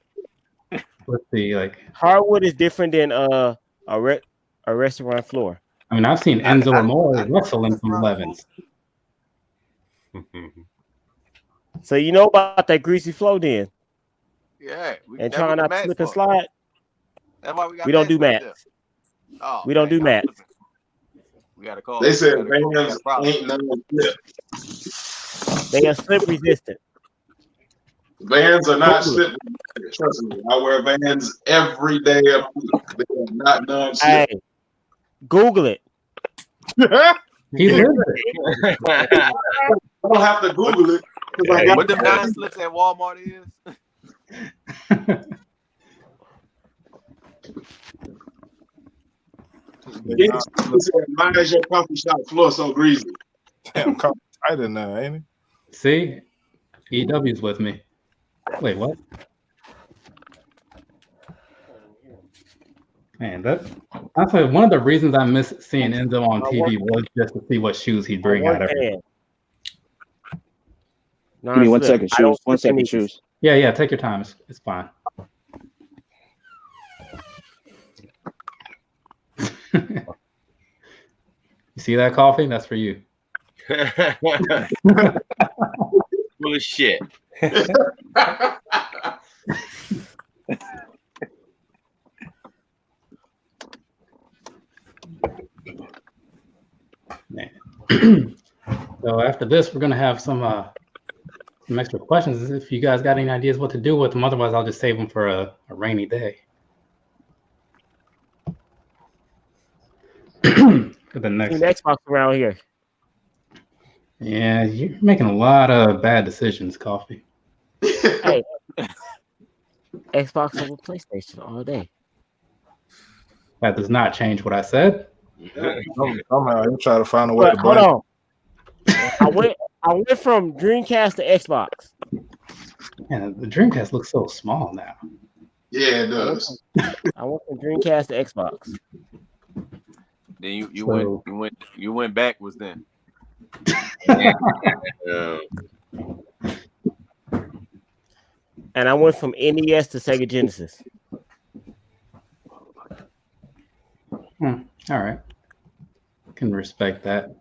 Let's see, like hardwood is different than a restaurant floor. I mean, I've seen Enzo Amore wrestle in some 11s. So you know about that greasy flow then? Yeah. And trying not to slip and slide. That's why we don't do mats. Oh, we don't do mats. We got to call. They said Vans ain't none slip. They are slip resistant. Vans are not slip. Trust me, I wear Vans every day of the week. They are not none slip. Hey, Google it. He's I don't have to Google it. What the non-slips at Walmart is? Why is your coffee shop floor so greasy? Damn, coffee tight in there, ain't it? See? EW's with me. Wait, what? Man, that's one of the reasons I miss seeing Enzo on TV was just to see what shoes he'd bring out every day. Give me 1 second, shoes. 1 second, shoes. Yeah, take your time. It's fine. You see that coffee? That's for you. Full of shit. Man. So after this, we're gonna have some extra questions. If you guys got any ideas what to do with them, otherwise I'll just save them for a rainy day. For the next Xbox around here. Yeah, you're making a lot of bad decisions, Coffee. Hey, Xbox over PlayStation all day. That does not change what I said. Somehow you try to find a way to hold on. I went from Dreamcast to Xbox. Yeah, the Dreamcast looks so small now. Yeah, it does. I went from Dreamcast to Xbox. Then you went backwards then. And I went from NES to Sega Genesis. All right, can respect that.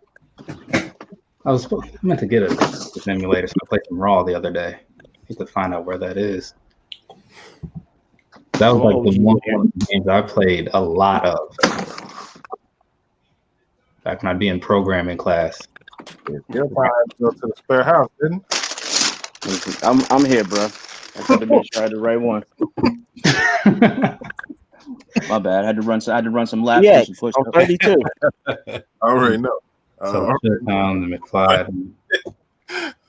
I meant to get an emulator, so I played some Raw the other day. I need to find out where that is. That was like the one of the games I played a lot of back when I'd be in programming class. You're trying to go to the spare house, didn't you? I'm here, bro. I had to make sure I had the right one. My bad. I had to run some laps. Yeah, I'm 32. I already know. So Chilltown and McFly.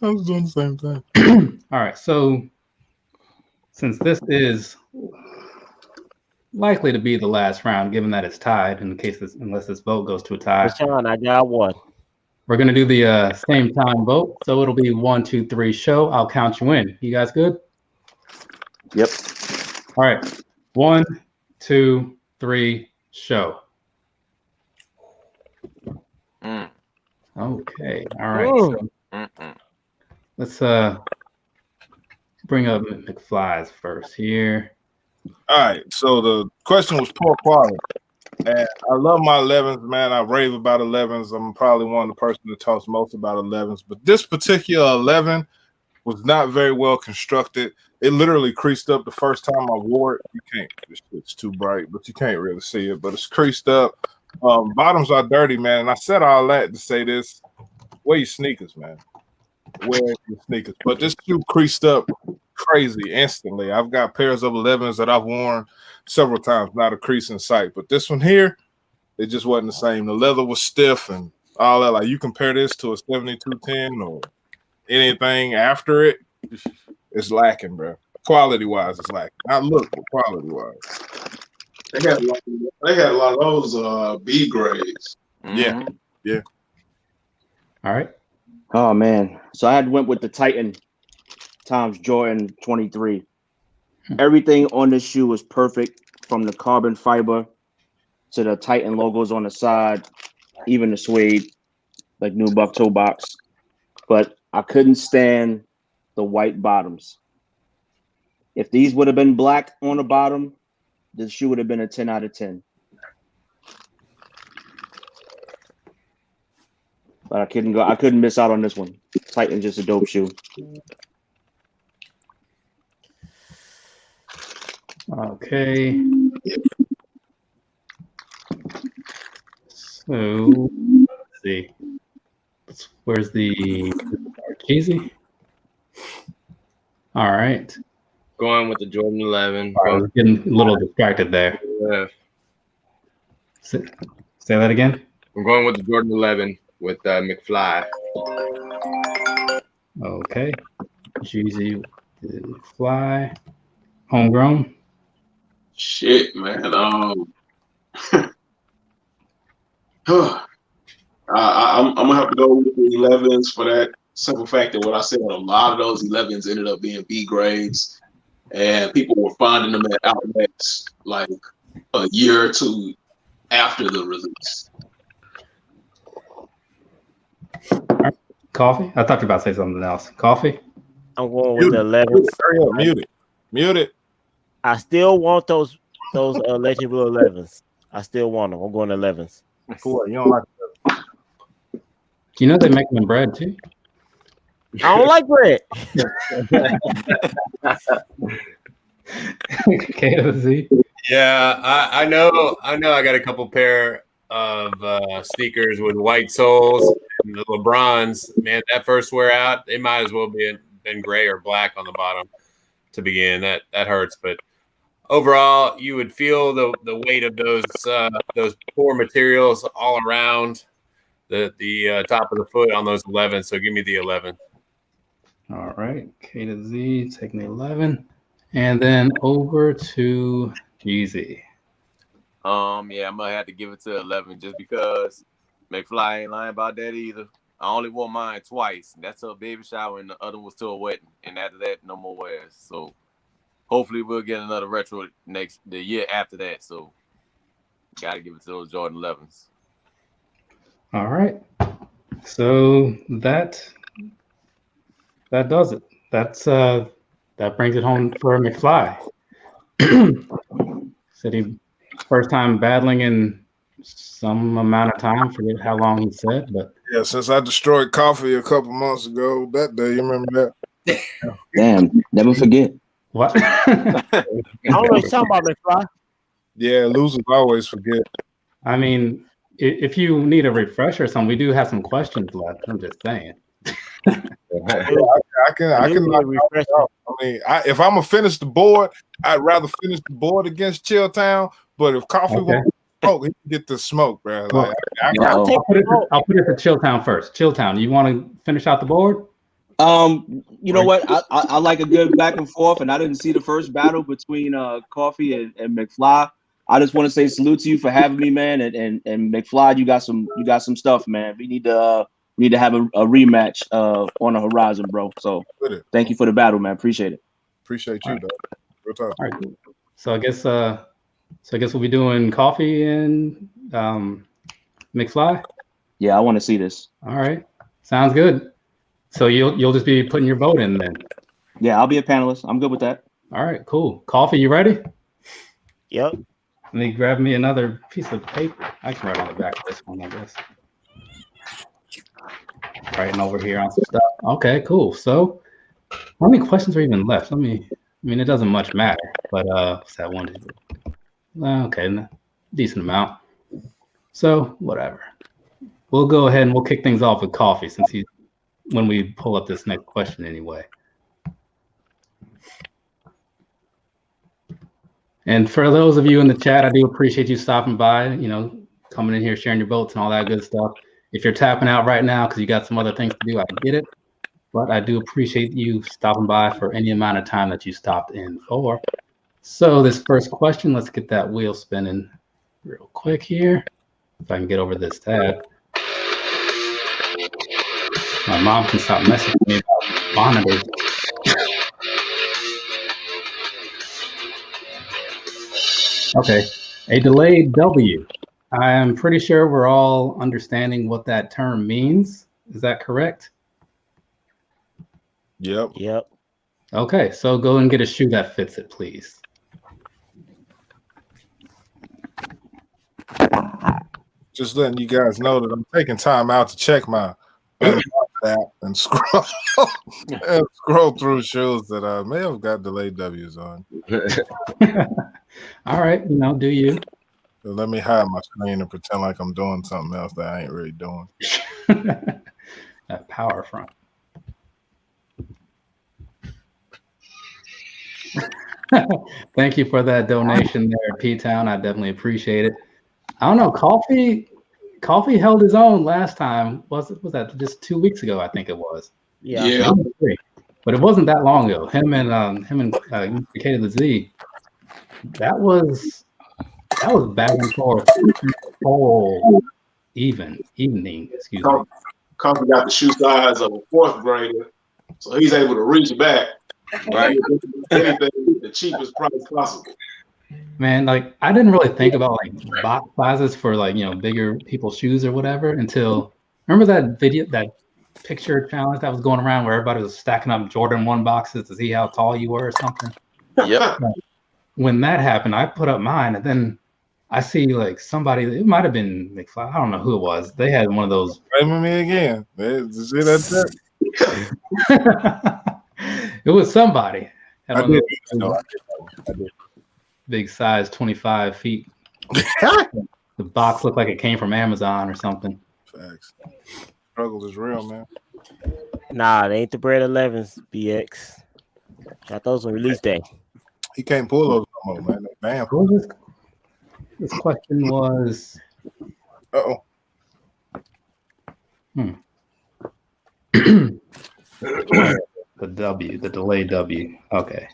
I was doing the same thing. All right, so since this is likely to be the last round, given that it's tied, unless this vote goes to a tie. Sean, I got one. We're gonna do the same time vote, so it'll be 1, 2, 3 show. I'll count you in. You guys good? Yep. All right. 1, 2, 3 show. Okay. All right. So let's bring up McFly's first here. All right. So the question was poor quality. And I love my 11s, man. I rave about 11s. I'm probably one of the person that talks most about 11s. But this particular 11 was not very well constructed. It literally creased up the first time I wore it. You can't. It's too bright, but you can't really see it. But it's creased up. Bottoms are dirty, man. And I said all that to say this. Wear your sneakers, man. Wear your sneakers. But this shoe creased up crazy instantly. I've got pairs of 11s that I've worn several times, not a crease in sight. But this one here, it just wasn't the same. The leather was stiff and all that. Like you compare this to a 7210 or anything after it, it's lacking, bro. Quality-wise, it's lacking. Not look, but quality-wise. They had a lot of those B grades. Yeah. All right. Oh man. So I went with the Titan times Jordan 23. Everything on this shoe was perfect, from the carbon fiber to the Titan logos on the side, even the suede, like nubuck toe box. But I couldn't stand the white bottoms. If these would have been black on the bottom, the shoe would have been a 10 out of 10. But I couldn't miss out on this one. Titan's just a dope shoe. Okay. So let's see. Where's the Jezzy? All right. Going with the Jordan 11. I was getting a little distracted there. Yeah. Say that again. I'm going with the Jordan 11 with McFly. Okay. Jezzy, McFly, homegrown. Shit, man. I'm gonna have to go with the 11s for that simple fact that what I said, a lot of those 11s ended up being B grades, and people were finding them at outlets like a year or two after the release. Coffee? I thought you were about to say something else. Coffee? I'm going with the 11s. Hurry up, mute it. Mute it. I still want those Legend Blue 11s. I still want them. I'm going to 11s. Cool. You don't like You know they make them in bread too? I don't like bread. KOZ. Yeah, I know. I got a couple pair of sneakers with white soles and the LeBrons. Man, that first wear out, they might as well been gray or black on the bottom to begin. That hurts, but overall, you would feel the weight of those poor materials all around the top of the foot on those 11. So give me the 11. All right, K to Z, taking the 11, and then over to Jezzy. Yeah, I'm gonna have to give it to 11 just because McFly ain't lying about that either. I only wore mine twice. That's a baby shower, and the other was to a wedding. And after that, no more wears. So hopefully we'll get another retro the year after that. So gotta give it to those Jordan 11s. All right, so that does it. That brings it home for McFly. Said he first time battling in some amount of time. Forget how long he said, but yeah, since I destroyed Coffee a couple months ago, that day, you remember that? Damn, never forget. What? I don't know what you're talking about, McFly. Yeah, losers always forget. I mean, if you need a refresher or something, we do have some questions left. I'm just saying. I can refresh. I mean, if I'm gonna finish the board, I'd rather finish the board against Chilltown. But if Coffee wants to smoke, he can get the smoke, bro. Like, I'll put it to Chilltown first. Chilltown, you want to finish out the board? You know what? I like a good back and forth, and I didn't see the first battle between Coffee and McFly. I just want to say salute to you for having me, man. And McFly, you got some stuff, man. We need to have a rematch on the horizon, bro. So thank you for the battle, man. Appreciate it. Appreciate you, dog. Real talk. All right, cool. So I guess we'll be doing Coffee and McFly. Yeah, I want to see this. All right, sounds good. So you'll just be putting your vote in then. Yeah, I'll be a panelist. I'm good with that. All right, cool. Coffee, you ready? Yep. Let me grab me another piece of paper. I can write on the back of this one, I guess. Writing over here on some stuff. Okay, cool. So how many questions are even left? It doesn't much matter, but what's that one? Okay, decent amount. So whatever. We'll go ahead and we'll kick things off with Coffee since when we pull up this next question anyway. And for those of you in the chat, I do appreciate you stopping by, coming in here, sharing your votes and all that good stuff. If you're tapping out right now because you got some other things to do, I get it. But I do appreciate you stopping by for any amount of time that you stopped in for. So this first question, let's get that wheel spinning real quick here. If I can get over this tab. My mom can stop messaging me about monitors. Okay, a delayed W. I am pretty sure we're all understanding what that term means. Is that correct? Yep. Okay, so go and get a shoe that fits it, please. Just letting you guys know that I'm taking time out to check my app and scroll through shows that I may have got delayed W's on. All right, do you? So let me hide my screen and pretend like I'm doing something else that I ain't really doing. That power front. Thank you for that donation there, P-Town. I definitely appreciate it. I don't know, Coffee held his own last time. Was that just 2 weeks ago? I think it was. Yeah. But it wasn't that long ago. Him and K to the Z. That was back and forth whole evening. Excuse me. Coffee got the shoe size of a fourth grader, so he's able to reach back. Right. Anything the cheapest price possible. Man, like I didn't really think about like box sizes for like bigger people's shoes or whatever until remember that picture challenge that was going around where everybody was stacking up Jordan 1 boxes to see how tall you were or something. Yep. When that happened, I put up mine and then I see like somebody, it might have been McFly, I don't know who it was. They had one of those. Blaming me again. See that? It was somebody. I did. Big size, 25 feet. The box looked like it came from Amazon or something. Facts. Struggle is real, man. Nah, they ain't the bread 11s, BX. Got those on release day. He can't pull those no more, man. Bam. This question was. Uh-oh. The delayed W. Okay.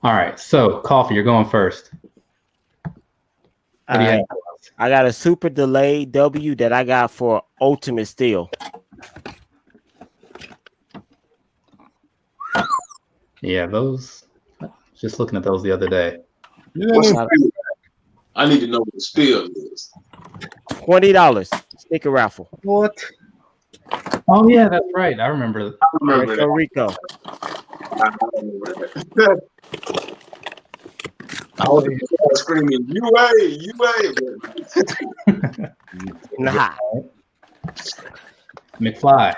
All right. So, Coffee, you're going first. What do you have? I got a super delayed W that I got for Ultimate Steel. Yeah, those. Just looking at those the other day. I need to know what the spill is. $20 sticker raffle. What? Oh yeah, that's right. I remember. Puerto Rico. I was screaming, UA. Nah. McFly.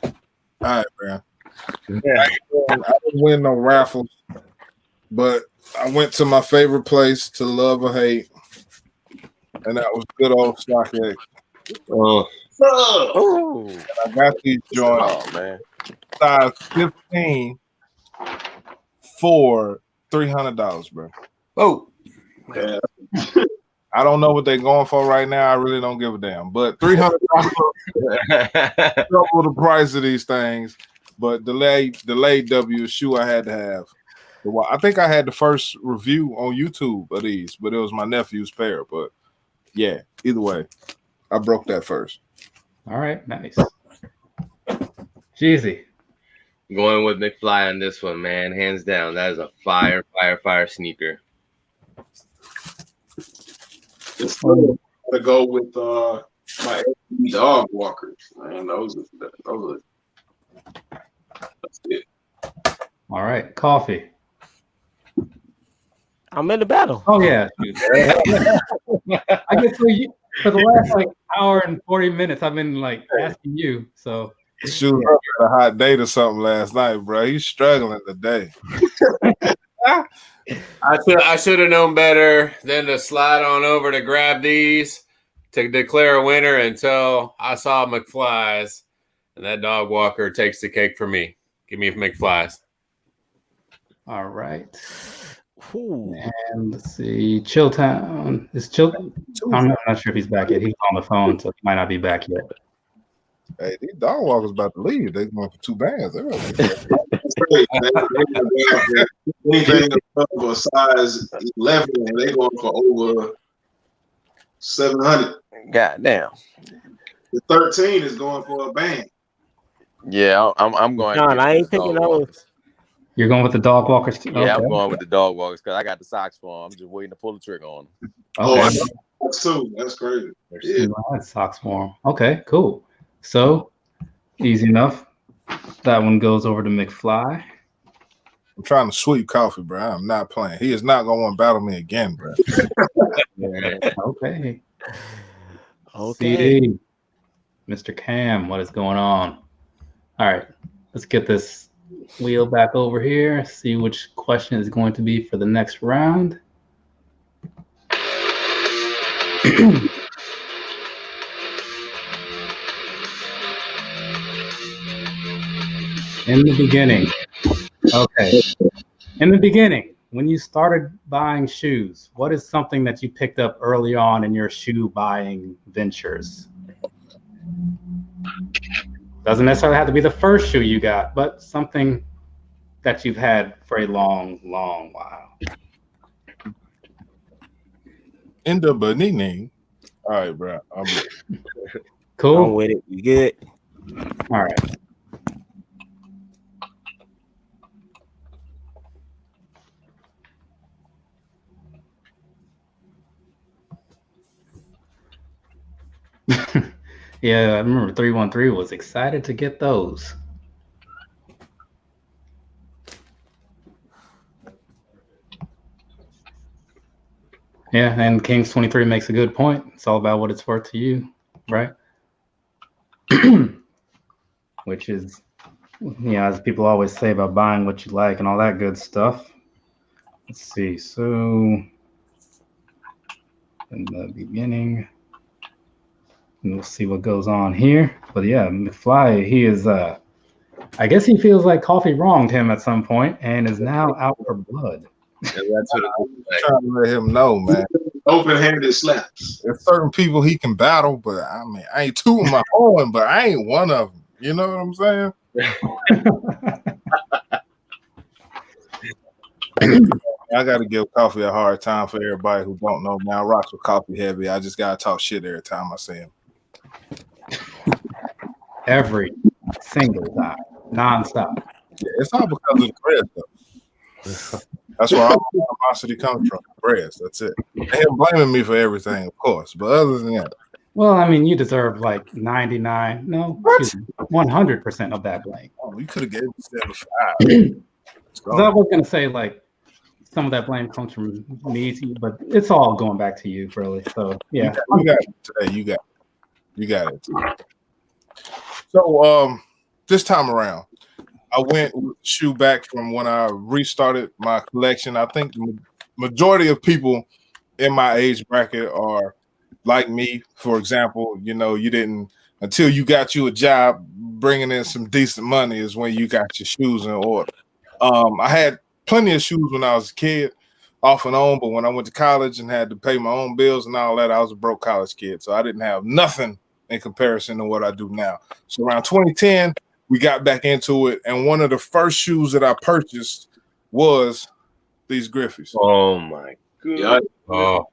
All right, man. Yeah. I didn't win no raffles, but I went to my favorite place to love or hate, and that was good old StockX. Oh, I got these joints. Oh man, Size 15 for $300, bro. oh, Yeah. I don't know what they're going for right now. I really don't give a damn. But $300 double the price of these things. But delayed W shoe I had to have. I think I had the first review on YouTube of these, but it was my nephew's pair. But yeah, either way, I broke that first. All right, nice. Jezzy. Going with McFly on this one, man. Hands down. That is a fire sneaker. It's fun to go with my dog walkers, man. Those are that's it. All right, Coffee. I'm in the battle. Oh yeah. I guess for the last hour and 40 minutes, I've been asking you. So Shoot, had a hot date or something last night, bro. He's struggling today. I should have known better than to slide on over to grab these to declare a winner until I saw McFly's, and that dog walker takes the cake for me. Give me McFly's. all right. Ooh. And let's see. Chilltown. Is Chilltown? I'm not sure if he's back yet. He's on the phone, so he might not be back yet. Hey, these dog walkers about to leave. They're going for 2 bands. Anything above a size 11, and they going for over 700. God damn. The 13 is going for a band. Yeah, I'm going. John, I ain't picking those. You're going with the dog walkers too? Yeah, okay. I'm going with the dog walkers because I got the socks for them. I'm just waiting to pull the trigger on them. Okay. That's too. That's crazy. Yeah. Socks for them. Okay, cool. So easy enough. That one goes over to McFly. I'm trying to sweep Coffee, bro. I'm not playing. He is not going to want to battle me again, bro. Okay. Okay. CD. Mr. Cam, what is going on? All right. Let's get this wheel back over here. See which question is going to be for the next round. In the beginning. Okay. In the beginning, when you started buying shoes, what is something that you picked up early on in your shoe buying ventures? Doesn't necessarily have to be the first shoe you got, but something that you've had for a long, long while. In the beginning. All right, bro. Cool. I'm with it. You good? All right. Yeah, I remember 313 was excited to get those. Yeah, and Kings 23 makes a good point. It's all about what it's worth to you, right? Which is, as people always say about buying what you like and all that good stuff. Let's see. So, in the beginning, and we'll see what goes on here. But yeah, McFly, he is, I guess he feels like Coffee wronged him at some point and is now out for blood. That's what I'm trying to let him know, man. Open-handed slaps. There's certain people he can battle, but I mean, I ain't two of my own, but I ain't one of them. You know what I'm saying? I got to give Coffee a hard time for everybody who don't know. Man, I rock with Coffee heavy. I just got to talk shit every time I see him. Every single time, nonstop. Yeah, it's all because of the bread, though. That's where all the animosity comes from. Breads, that's it. And him blaming me for everything, of course. But other than that, well, I mean, you deserve like 100% of that blame. Oh, you could have gave me 75. I was gonna say like some of that blame comes from me to you, but it's all going back to you, really. So yeah, you got it today. You got it. So this time around, I went with the shoe back from when I restarted my collection. I think the majority of people in my age bracket are like me. For example, you didn't until you got you a job bringing in some decent money is when you got your shoes in order. I had plenty of shoes when I was a kid, off and on, but when I went to college and had to pay my own bills and all that, I was a broke college kid, so I didn't have nothing in comparison to what I do now. So around 2010, we got back into it, and one of the first shoes that I purchased was these Griffeys. Oh my god! Oh,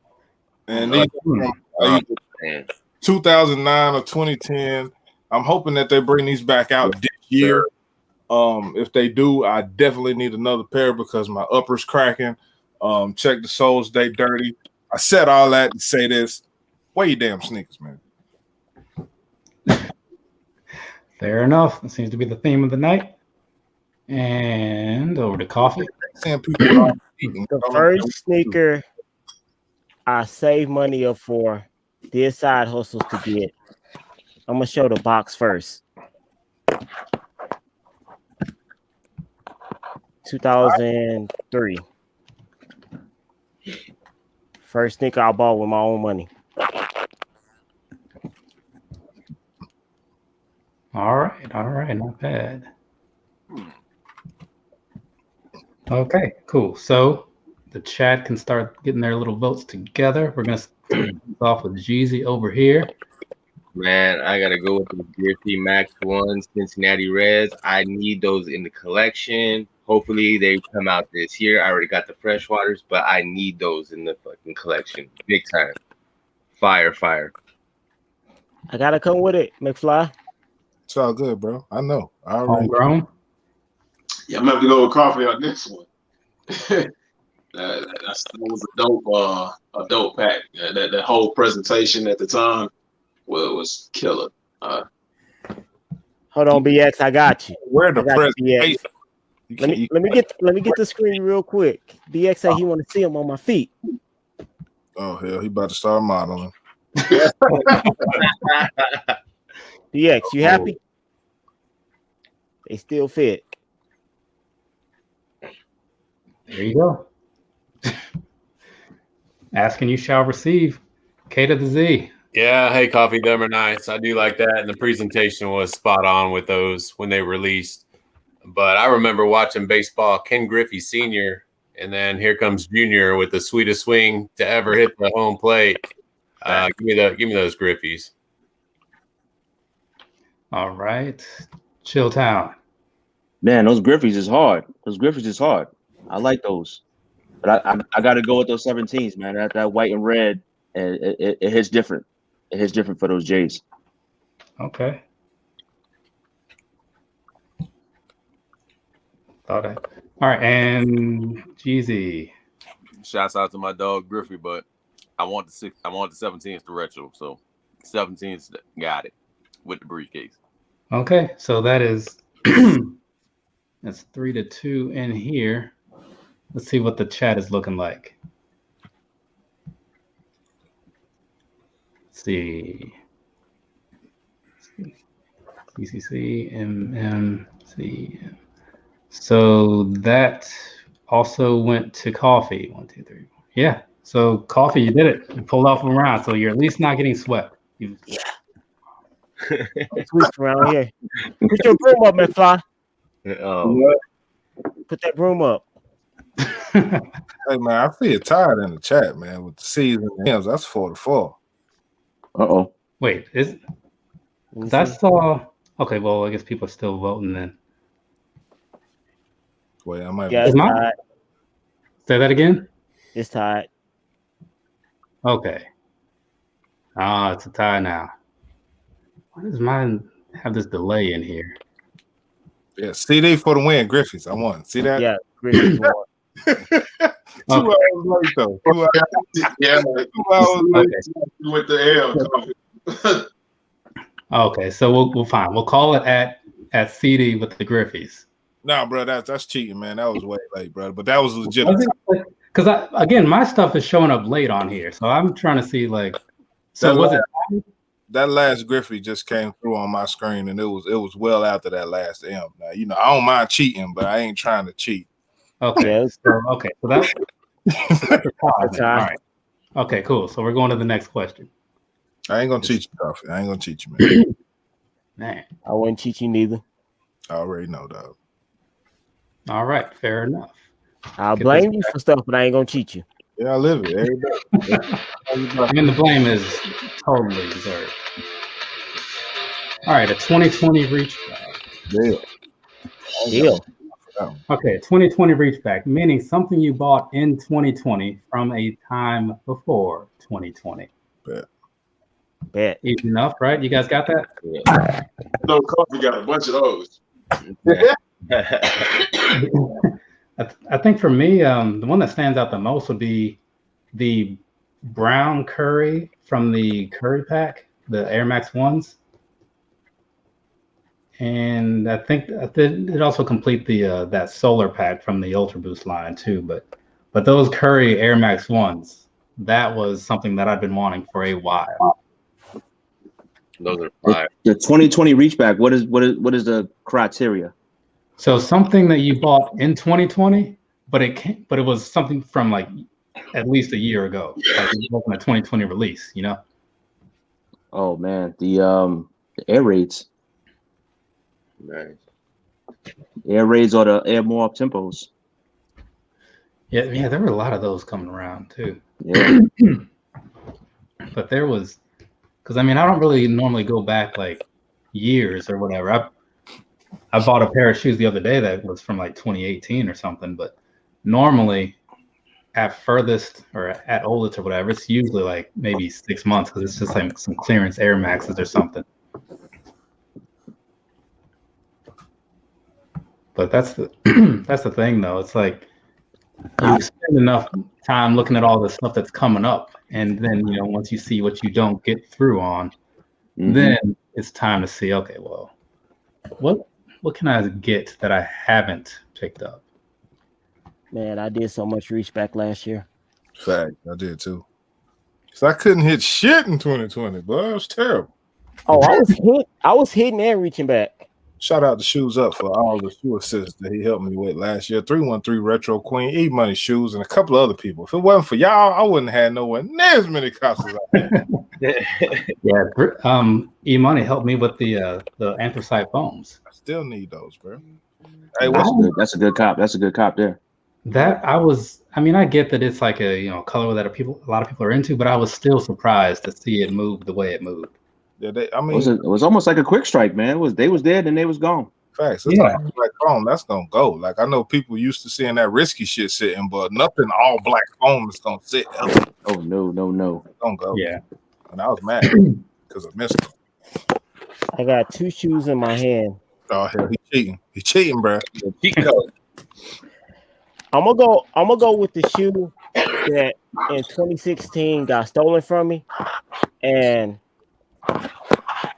and these are from 2009 or 2010. I'm hoping that they bring these back out this year. If they do, I definitely need another pair because my upper's cracking. Check the soles, they dirty. I said all that to say this. Wear your damn sneakers, man. Fair enough. That seems to be the theme of the night. And over to Coffee. The first sneaker I save money up for, did side hustles to get. I'm gonna show the box first. 2003. First sneaker I bought with my own money. All right, not bad. Okay, cool. So the chat can start getting their little votes together. We're gonna start off with Jezzy over here. Man, I gotta go with the Jersey Max 1 Cincinnati Reds. I need those in the collection. Hopefully they come out this year. I already got the freshwaters, but I need those in the fucking collection. Big time. Fire. I gotta come with it, McFly. It's all good, bro. I know. Homegrown. Yeah, I'm gonna have to go with Coffee on this one. That was a dope pack. That whole presentation at the time was killer. Hold on, BX. I got you. Where the I got you, BX. presentation? Let me get the screen real quick. BX said he want to see him on my feet. Oh hell, he about to start modeling. BX, you happy? They still fit. There you go. Asking you shall receive. K to the Z. Yeah, hey, coffee, them are nice. I do like that, and the presentation was spot on with those when they released. But I remember watching baseball, Ken Griffey Sr., and then here comes Junior with the sweetest swing to ever hit the home plate. Give me those Griffies. All right. Chilltown. Man, those Griffies is hard. I like those. But I got to go with those 17s, man. That white and red, it hits different. It hits different for those J's. Okay. All right, and Jezzy. Shouts out to my dog Griffey, but I want the 17s to retro, so 17s got it with the briefcase. Okay, so that is that's 3-2 in here. Let's see what the chat is looking like. Let's see. CCC, MMC. So that also went to Coffee. 1, 2, 3, 4. Yeah. So Coffee, you did it. You pulled off a round. So you're at least not getting swept. Sweeps around here. Put your broom up, McFly. Put that broom up. Hey man, I feel tired in the chat, man. With the C's and the M's, that's 4-4. Wait, that's okay? Well, I guess people are still voting then. Wait, I might. Yeah, it's tied. Say that again. It's tied. Okay. It's a tie now. Why does mine have this delay in here? Yeah, CD for the win, Griffiths. I won. See that? Yeah, Griffiths won. 2 hours late though. 2 hours. Yeah, 2 hours late with the L. Okay, so we'll fine. We'll call it at CD with the Griffies. Nah, bro, that's cheating, man. That was way late, brother. But that was legitimate. Because again, my stuff is showing up late on here, so I'm trying to see like. So that last Griffey just came through on my screen, and it was well after that last M. Now, you know, I don't mind cheating, but I ain't trying to cheat. Okay, so that's all right. Okay, cool. So we're going to the next question. I ain't gonna cheat you, Coffee. I ain't gonna cheat you, man. Man, I wouldn't cheat you neither. I already know, dog. All right, fair enough. I'll blame you for stuff, but I ain't gonna cheat you. Yeah, I live it every day. I mean, the blame is totally deserved. All right, a 2020 reach back. Deal. Okay, 2020 reach back, meaning something you bought in 2020 from a time before 2020. Bet. Easy enough, right? You guys got that? Yeah. No, Coffee got a bunch of those. I think for me, the one that stands out the most would be the brown curry from the curry pack, the Air Max 1s. And I think it also complete the that solar pack from the Ultra Boost line too. But those curry Air Max 1s, that was something that I've been wanting for a while. Those are fire. The 2020 reach back. What is the criteria? So something that you bought in 2020, but it was something from like at least a year ago. Like it wasn't a 2020 release, you know? Oh man, the air raids. Nice. Air raids or the air more up tempos. Yeah, there were a lot of those coming around too. Yeah. But there was, because I mean, I don't really normally go back like years or whatever. I bought a pair of shoes the other day that was from like 2018 or something, but normally at furthest or at oldest or whatever, it's usually like maybe 6 months because it's just like some clearance Air Maxes or something. But that's the thing though. It's like you spend enough time looking at all the stuff that's coming up, and then you know once you see what you don't get through on, then it's time to see. Okay, well, What can I get that I haven't picked up? Man, I did so much reach back last year. Fact, I did too. So I couldn't hit shit in 2020, but it was terrible. Oh, I was hitting and reaching back. Shout out to Shoes Up for all the shoe assists that he helped me with last year. 313 Retro Queen, E Money Shoes, and a couple of other people. If it wasn't for y'all, I wouldn't have had nowhere near as many cops as I had. Yeah, E Money helped me with the anthracite foams. I still need those, bro. Hey, that's a good cop. That's a good cop there. I get that it's like a color that a lot of people are into, but I was still surprised to see it move the way it moved. Yeah, it was almost like a quick strike, man. They was there, then they was gone. Facts. It's like foam, that's gonna go. Like I know people used to seeing that risky shit sitting, but nothing all black foam is gonna sit. Oh no. It's gonna go. Yeah. And I was mad because I missed them. I got 2 shoes in my hand. Oh hell, he cheating. He cheating, bro. Cheat code. I'm gonna go with the shoe that in 2016 got stolen from me, and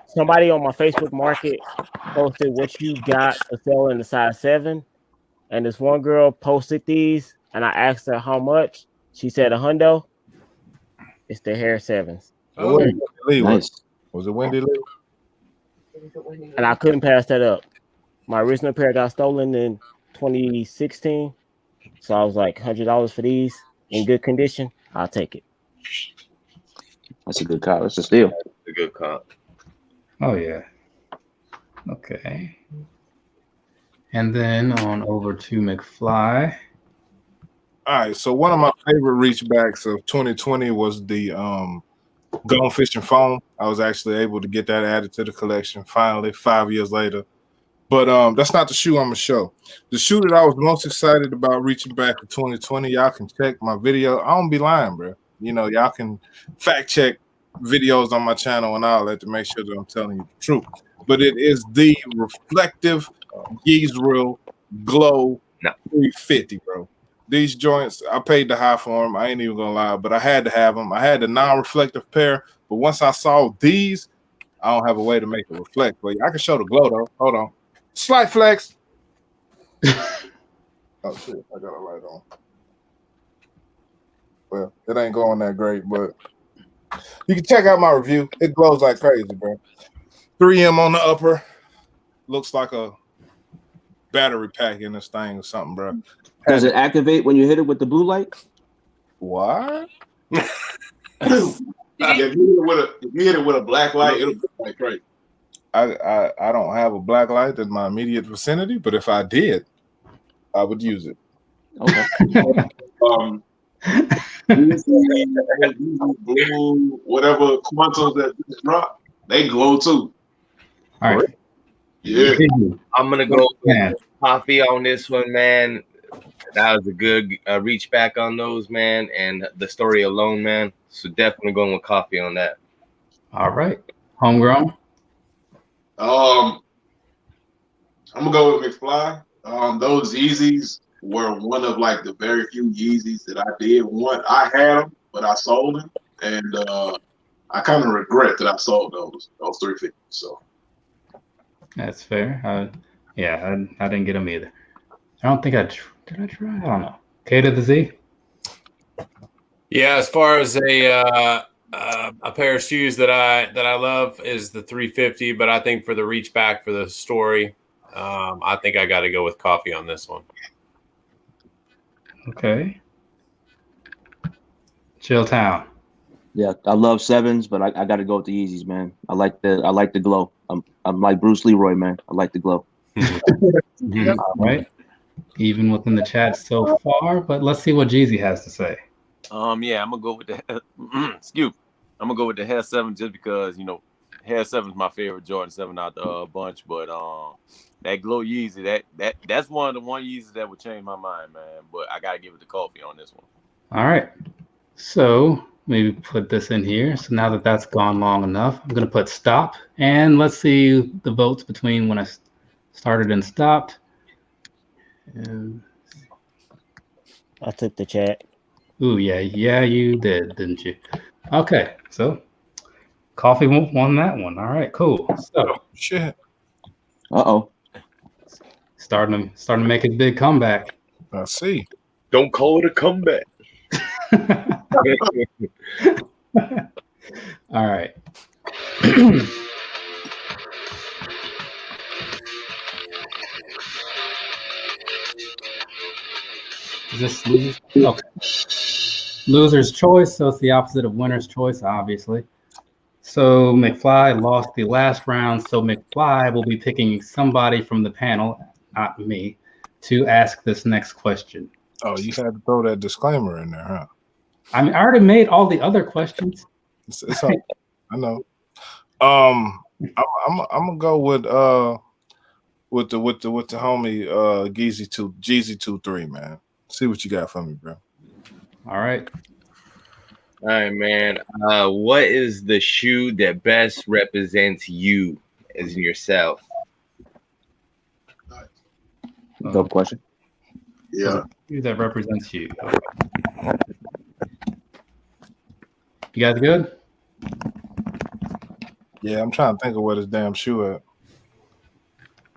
somebody on my Facebook Market posted what you got for sale in the size 7, and this one girl posted these, and I asked her how much. She said $100. It's the Hair 7s. Oh, nice. Was it Wendy Lee? And I couldn't pass that up. My original pair got stolen in 2016. So I was like, $100 for these in good condition. I'll take it. That's a good cop. That's a steal. That's a good cop. Oh yeah. Okay. And then on over to McFly. All right. So one of my favorite reach backs of 2020 was the Gone Fishing Foam. I was actually able to get that added to the collection finally 5 years later. But that's not the shoe I'm gonna show. The shoe that I was most excited about reaching back to 2020, y'all can check my video. I don't be lying, bro. Y'all can fact check videos on my channel and all that to make sure that I'm telling you the truth. But it is the reflective Yezreal Glow 350, bro. These joints, I paid the high for them. I ain't even gonna lie, but I had to have them. I had the non-reflective pair, but once I saw these, I don't have a way to make it reflect. But I can show the glow though. Hold on. Slight flex. Oh shit, I got it right on. Well, it ain't going that great, but you can check out my review. It glows like crazy, bro. 3M on the upper. Looks like a battery pack in this thing or something, bro. Does it activate when you hit it with the blue light? What? If you hit it with a black light, it'll be like crazy. I don't have a black light in my immediate vicinity, but if I did, I would use it. Okay. Blue, whatever quantums that drop, they glow too. All right. Yeah. I'm gonna go with coffee on this one, man. That was a good reach back on those, man, and the story alone, man. So definitely going with coffee on that. All right. Homegrown. I'm gonna go with McFly. Those Yeezys were one of like the very few Yeezys that I did want. I had them, but I sold them, and I kind of regret that I sold those 350. So That's fair. I didn't get them either. I don't think did I try? I don't know. K to the Z. Yeah, as far as a pair of shoes that I love is the 350, but I think for the reach back for the story, I think I got to go with coffee on this one. Okay. Chilltown. Yeah, I love 7s, but I got to go with the Yeezys, man. I like the glow. I'm like Bruce Leroy, man. I like the glow. All right. Even within the chat so far, but let's see what Jezzy has to say. Yeah, I'm gonna go with the I'm gonna go with the Hair 7 just because Hair 7 is my favorite Jordan 7 out the bunch. But that Glow Yeezy, that's one of the Yeezys that would change my mind, man. But I gotta give it to coffee on this one. All right. So maybe put this in here. So now that that's gone long enough, I'm gonna put stop, and let's see the votes between when I started and stopped. And I took the chat. Ooh, yeah, you did, didn't you? Okay, so coffee won that one. All right, cool. So shit. Uh-oh. Starting to make his big comeback. I see. Don't call it a comeback. All right. Is this loser's? Okay. Loser's choice, so it's the opposite of winner's choice, obviously. So McFly lost the last round, so McFly will be picking somebody from the panel, not me, to ask this next question. Oh, you had to throw that disclaimer in there, huh? I mean, I already made all the other questions. It's all, I know. I'm gonna go with the homie Jezzy 2.3, man. See what you got for me, bro. All right. All right, man. What is the shoe that best represents you as in yourself? Dope question. Yeah. Shoe that represents you. You guys good? Yeah, I'm trying to think of where this damn shoe at.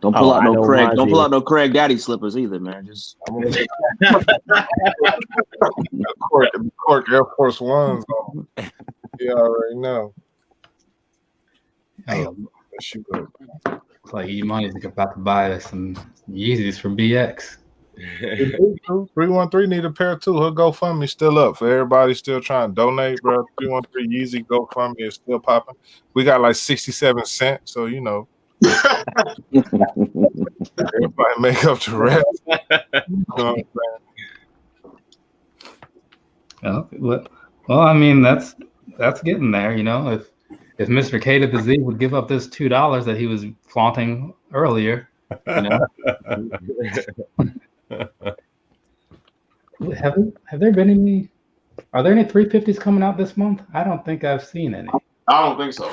Don't pull out no Craig. Don't pull out no Craig Daddy slippers either, man. Just Cork Air Force Ones. You already know. Looks like you might be about to buy some Yeezys for BX. 313 need a pair too. Her GoFundMe still up for everybody still trying to donate, bro. 313 Yeezy GoFundMe is still popping. We got like 67 cents, so you know. Everybody make up the rest. You know what I'm saying? Well, I mean that's getting there, you know. If Mr. K to the Z would give up this $2 that he was flaunting earlier, you know. Have there been any? Are there any 350s coming out this month? I don't think I've seen any. I don't think so.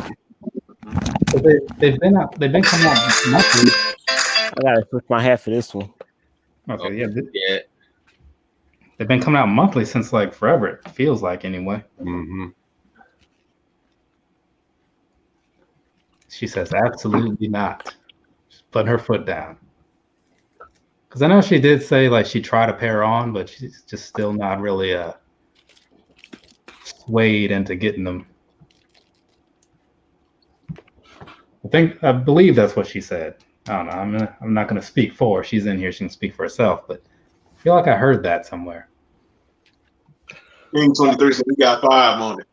They've been coming out monthly. I gotta switch my hat for this one. Okay, yeah. They've been coming out monthly since like forever. It feels like anyway. Mm-hmm. She says absolutely not. She's putting her foot down. Because I know she did say like she tried a pair on, but she's just still not really swayed into getting them. I believe that's what she said. I don't know. I'm not going to speak for her. She's in here. She can speak for herself. But I feel like I heard that somewhere. King 23 said we got 5 on it.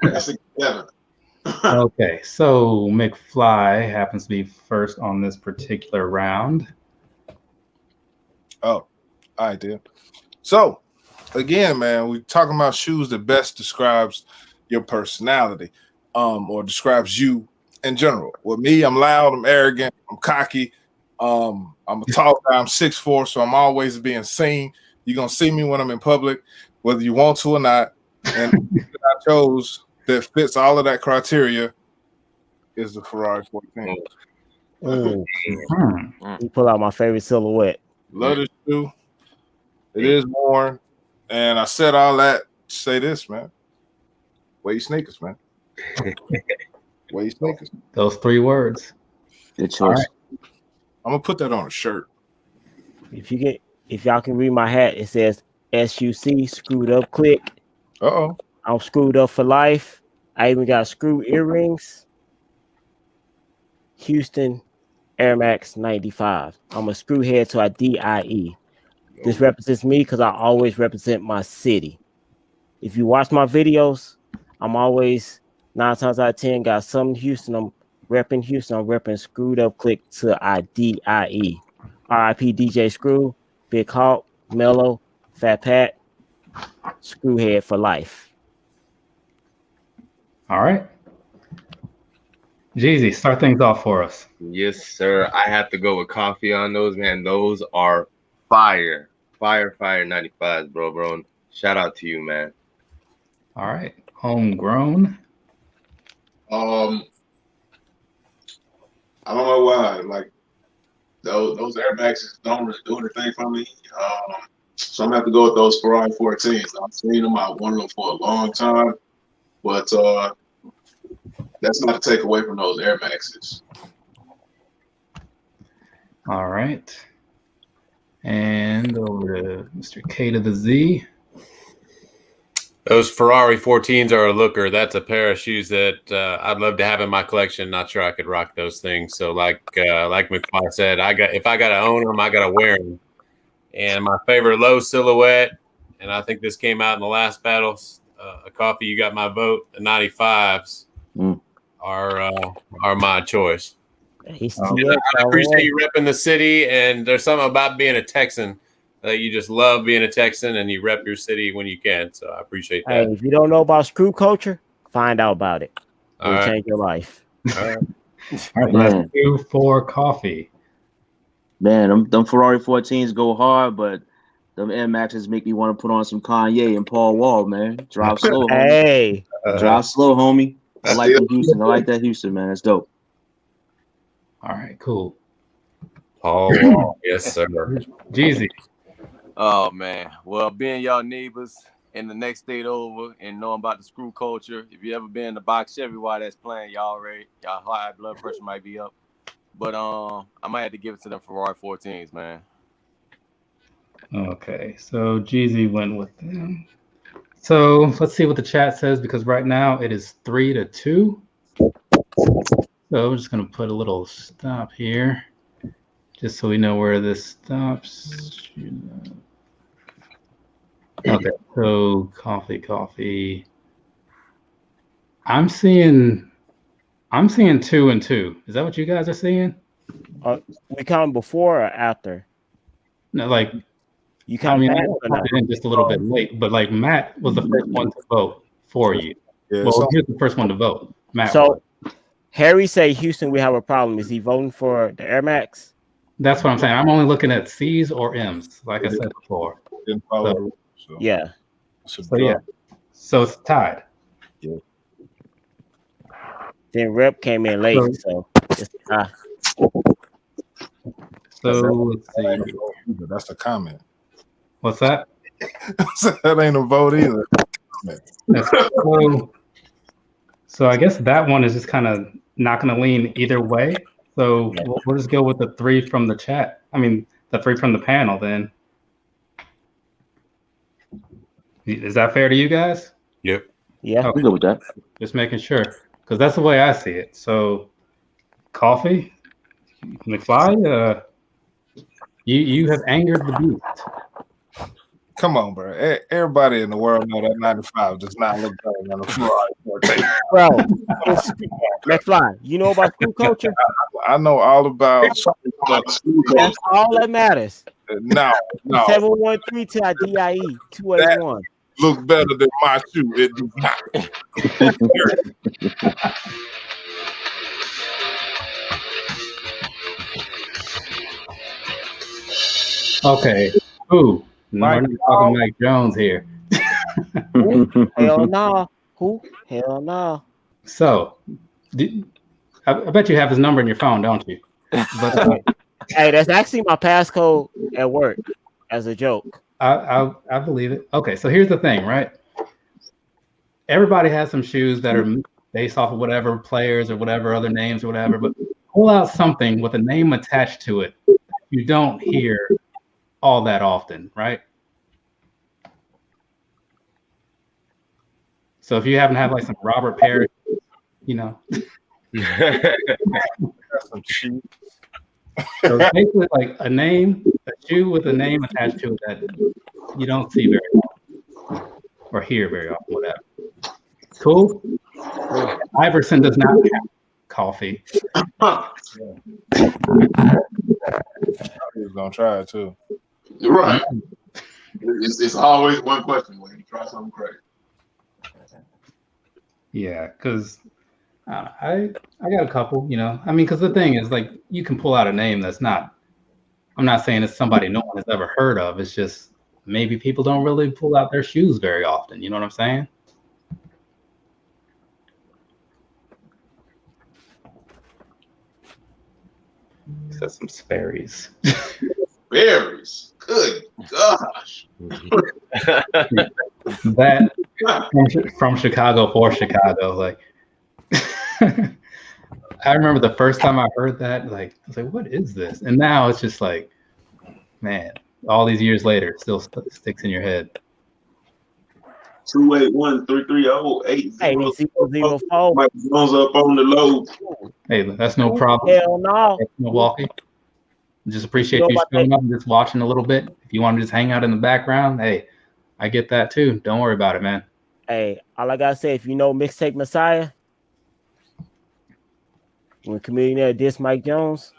That's 7. Okay, so McFly happens to be first on this particular round. Oh, all right, dude. So, again, man, we're talking about shoes that best describes your personality, or describes you in general. With me, I'm loud, I'm arrogant, I'm cocky, I'm a tall guy, I'm 6'4", so I'm always being seen. You're gonna see me when I'm in public, whether you want to or not. And I chose that fits all of that criteria is the Ferrari 14. You pull out my favorite silhouette. Love this shoe. It is worn. And I said all that to say this, man. Wear your sneakers, man. Wear your sneakers. Those 3 words. Good choice. Right. I'm gonna put that on a shirt. If y'all can read my hat, it says SUC, screwed up click. Uh-oh. I'm screwed up for life. I even got screw earrings. Houston Air Max 95. I'm a screwhead to a DIE. This represents me because I always represent my city. If you watch my videos, I'm always 9 times out of 10 got some Houston. I'm repping Houston. I'm repping screwed up click to a DIE. RIP DJ Screw, Big Hawk, Mellow, Fat Pat, Screwhead for life. All right. Jezzy, start things off for us. Yes, sir. I have to go with coffee on those, man. Those are fire 95s, bro. Shout out to you, man. All right. Homegrown. I don't know why. Like those Air Maxes don't really do anything for me. So I'm gonna have to go with those Ferrari 14s. I've seen them. I wanted them for a long time, but that's not to take away from those Air Maxes. All right. And over to Mr. K to the Z. Those Ferrari 14s are a looker. That's a pair of shoes that I'd love to have in my collection. Not sure I could rock those things. So like McFly said, if I got to own them, I got to wear them. And my favorite low silhouette, and I think this came out in the last battle, a coffee, you got my vote, the 95s are my choice. I appreciate you repping the city, and there's something about being a Texan that you just love being a Texan, and you rep your city when you can. So I appreciate that. Hey, if you don't know about screw culture, find out about it. It'll change your life. All right. All right, that's 2-4 coffee. Man, them Ferrari 14s go hard, but them Air Maxes make me want to put on some Kanye and Paul Wall, man. Drive slow, homie. Hey. Drive slow, homie. I like the Houston. I like that Houston, man. That's dope. All right, cool. Paul Wall. Yes, sir. Jeezy. Oh, man. Well, being y'all neighbors in the next state over and knowing about the screw culture, if you ever been in the box Chevy while that's playing, y'all high blood pressure might be up. But I might have to give it to them Ferrari 14s, man. Okay, so Jeezy went with them. So let's see what the chat says, because right now it is 3-2. So we're just going to put a little stop here, just so we know where this stops. Okay, so coffee. I'm seeing 2 and 2. Is that what you guys are seeing? We count before or after? No, like you count. I in just a little bit late, but like Matt was the first one to vote for you. Yeah, well, he was the first one to vote. Matt. So Harry say Houston, we have a problem. Is he voting for the Air Max? That's what I'm saying. I'm only looking at C's or M's, like I said before. So, yeah. So yeah. So it's tied. Yeah. Then Rep came in late, so it's tied. So let's see. That's a comment. What's that? That ain't a vote either. So I guess that one is just kind of not going to lean either way. So we'll just go with the 3 from the chat. I mean, the 3 from the panel then. Is that fair to you guys? Yep. Yeah, we go with that. Just making sure, because that's the way I see it. So, coffee, McFly, you have angered the beast. Come on, bro. Everybody in the world know that 95 does not look better than a Ferrari 14. Bro, McFly, you know about school culture? I know all about. That's all that matters. No. 713 to our DIE 281. Look better than my shoe. It does not. Okay. Ooh. We're not talking Mike Jones here. Hell no. Who? Hell no. So, I bet you have his number in your phone, don't you? But, hey, that's actually my passcode at work as a joke. I believe it. Okay, so here's the thing, right? Everybody has some shoes that are based off of whatever players or whatever other names or whatever, but pull out something with a name attached to it you don't hear all that often, right? So if you happen to have like some Robert Parrish, you know. So basically like a shoe with a name attached to it that you don't see very often or hear very often, whatever. Cool? Iverson does not have coffee. He was gonna try it too. You're right. It's always one question when you try something crazy. Yeah, because I got a couple, you know. I mean, because the thing is, like, you can pull out a name that's not. I'm not saying it's somebody no one has ever heard of. It's just maybe people don't really pull out their shoes very often. You know what I'm saying? Says some Sperry's. Sperry's. Good gosh. That from Chicago for Chicago, like. I remember the first time I heard that, like, I was like, what is this? And now it's just like, man, all these years later, it still sticks in your head. 281-330-8004. Mike Jones up on the low. Hey, that's no problem. Hell no. That's Milwaukee. Just appreciate you showing up and just watching a little bit. If you want to just hang out in the background, hey, I get that too. Don't worry about it, man. Hey, all I gotta say, if you know Mixtape Messiah, when comedian diss Mike Jones,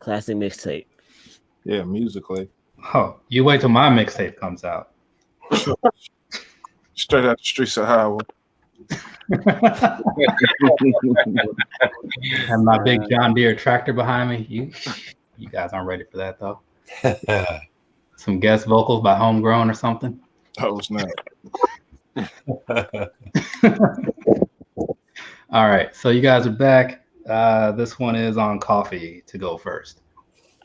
classic mixtape. Yeah, musically. Oh, you wait till my mixtape comes out. Straight out the streets of Howard. And my big John Deere tractor behind me. You guys aren't ready for that though. Some guest vocals by HomeGrown or something. Oh, it's not. All right, so you guys are back. This one is on Coffee to go first.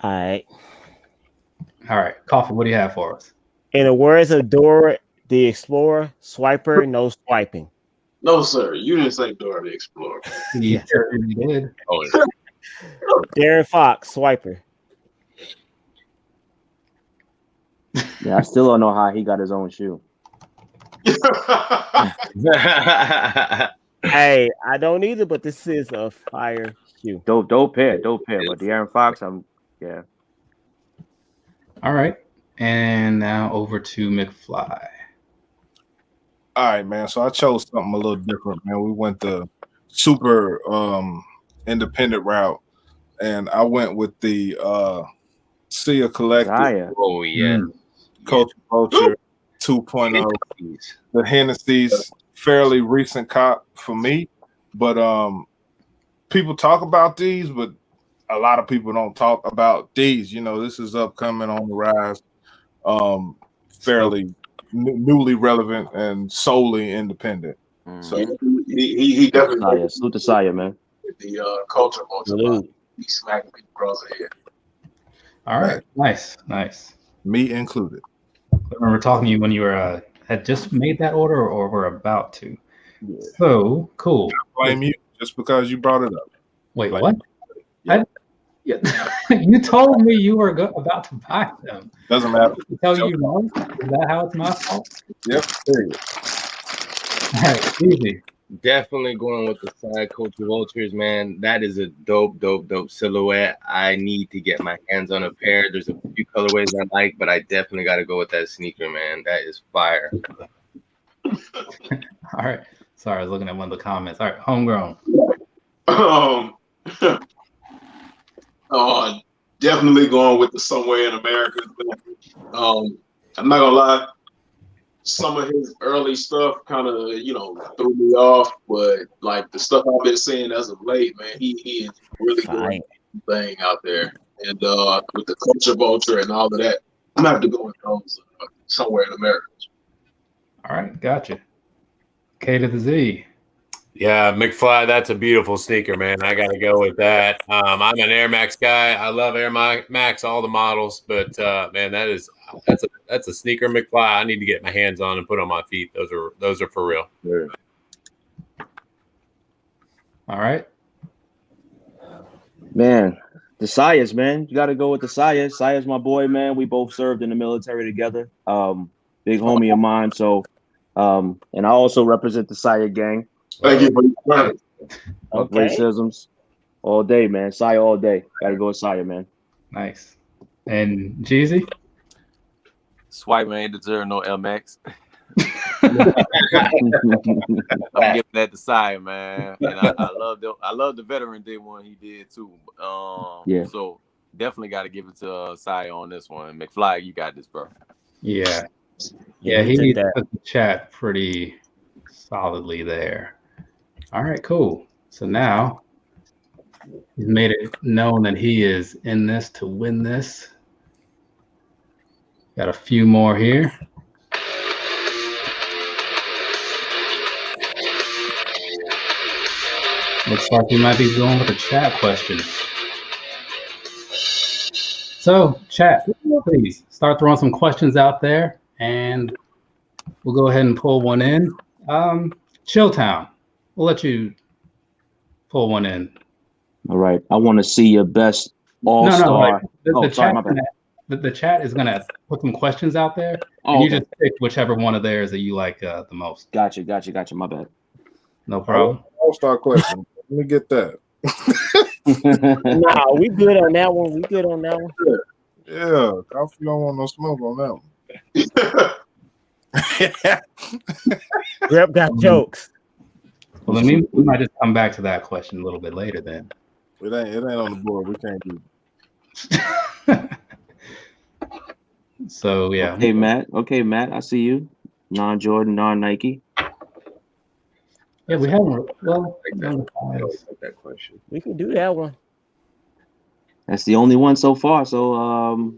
All right, Coffee, what do you have for us? In the words of Dora the Explorer, swiper, no swiping. No, sir. You didn't say Dora the Explorer. You certainly did. Oh, yeah. Darren Fox, swiper. Yeah, I still don't know how he got his own shoe. Hey, I don't either, but this is a fire shoe. Dope pair. But De'Aaron Fox, yeah. All right, and now over to McFly. All right, man. So I chose something a little different, man. We went the super independent route, and I went with the Sia Collective. Oh, yeah. Culture 2.0. The Hennessy's fairly recent cop for me, but people talk about these, but a lot of people don't talk about these. You know, this is upcoming on the rise, fairly newly relevant and solely independent. So he definitely salute to Saya, man. The culture most he smacked me across the head. All right, nice. Me included. I remember talking to you when you were had just made that order or were about to. Yeah. So cool. I blame you just because you brought it up. Wait, what? Yeah. You told me you were about to buy them. Doesn't matter. Tell you wrong? Is that how it's my fault? Yep. Period. All right, easy. Definitely going with the side Culture Vultures, man. That is a dope silhouette. I need to get my hands on a pair. There's a few colorways I like, but I definitely got to go with that sneaker, man. That is fire. All right. Sorry, I was looking at one of the comments. All right, HomeGrown. Definitely going with the Somewhere in America. I'm not gonna lie. Some of his early stuff kind of, threw me off, but like the stuff I've been seeing as of late, man, he is really doing thing out there. And with the Culture Vulture and all of that, I'm gonna have to go with those Somewhere in America. All right, gotcha. K to the Z. Yeah, McFly, that's a beautiful sneaker, man. I got to go with that. I'm an Air Max guy. I love Air Max, all the models, but man, that's a sneaker, McFly. I need to get my hands on and put on my feet. Those are for real. Yeah. All right, man. The Sayas, man. You got to go with the Sayas. Saya's my boy, man. We both served in the military together. Big homie of mine. So, and I also represent the Saya gang. Thank you for your racisms all day, man. Saya all day. Gotta go with Saya, man. Nice. And Jezzy? Swipe man deserve no LMAX. I'm giving that to Saya, man. And I love the Veteran Day one he did too. Yeah. So definitely got to give it to Saya on this one. McFly, you got this, bro. Yeah, he took the chat pretty solidly there. All right, cool. So now he's made it known that he is in this to win this. Got a few more here. Looks like we might be going with a chat question. So, chat, please start throwing some questions out there, and we'll go ahead and pull one in. Chilltown, we'll let you pull one in. All right. I want to see your best all-star. The chat is gonna put some questions out there, and you just pick whichever one of theirs that you like the most. Gotcha. My bad. No problem. All-star question. Let me get that. Nah, we good on that one. Yeah, Coffee don't want no smoke on that one. Rep got jokes. Well, then we might just come back to that question a little bit later then. It ain't on the board. We can't do it. So yeah. Okay, Matt. I see you. Non-Jordan, non-Nike. Yeah, we haven't. Well, that question. We can do that one. That's the only one so far. So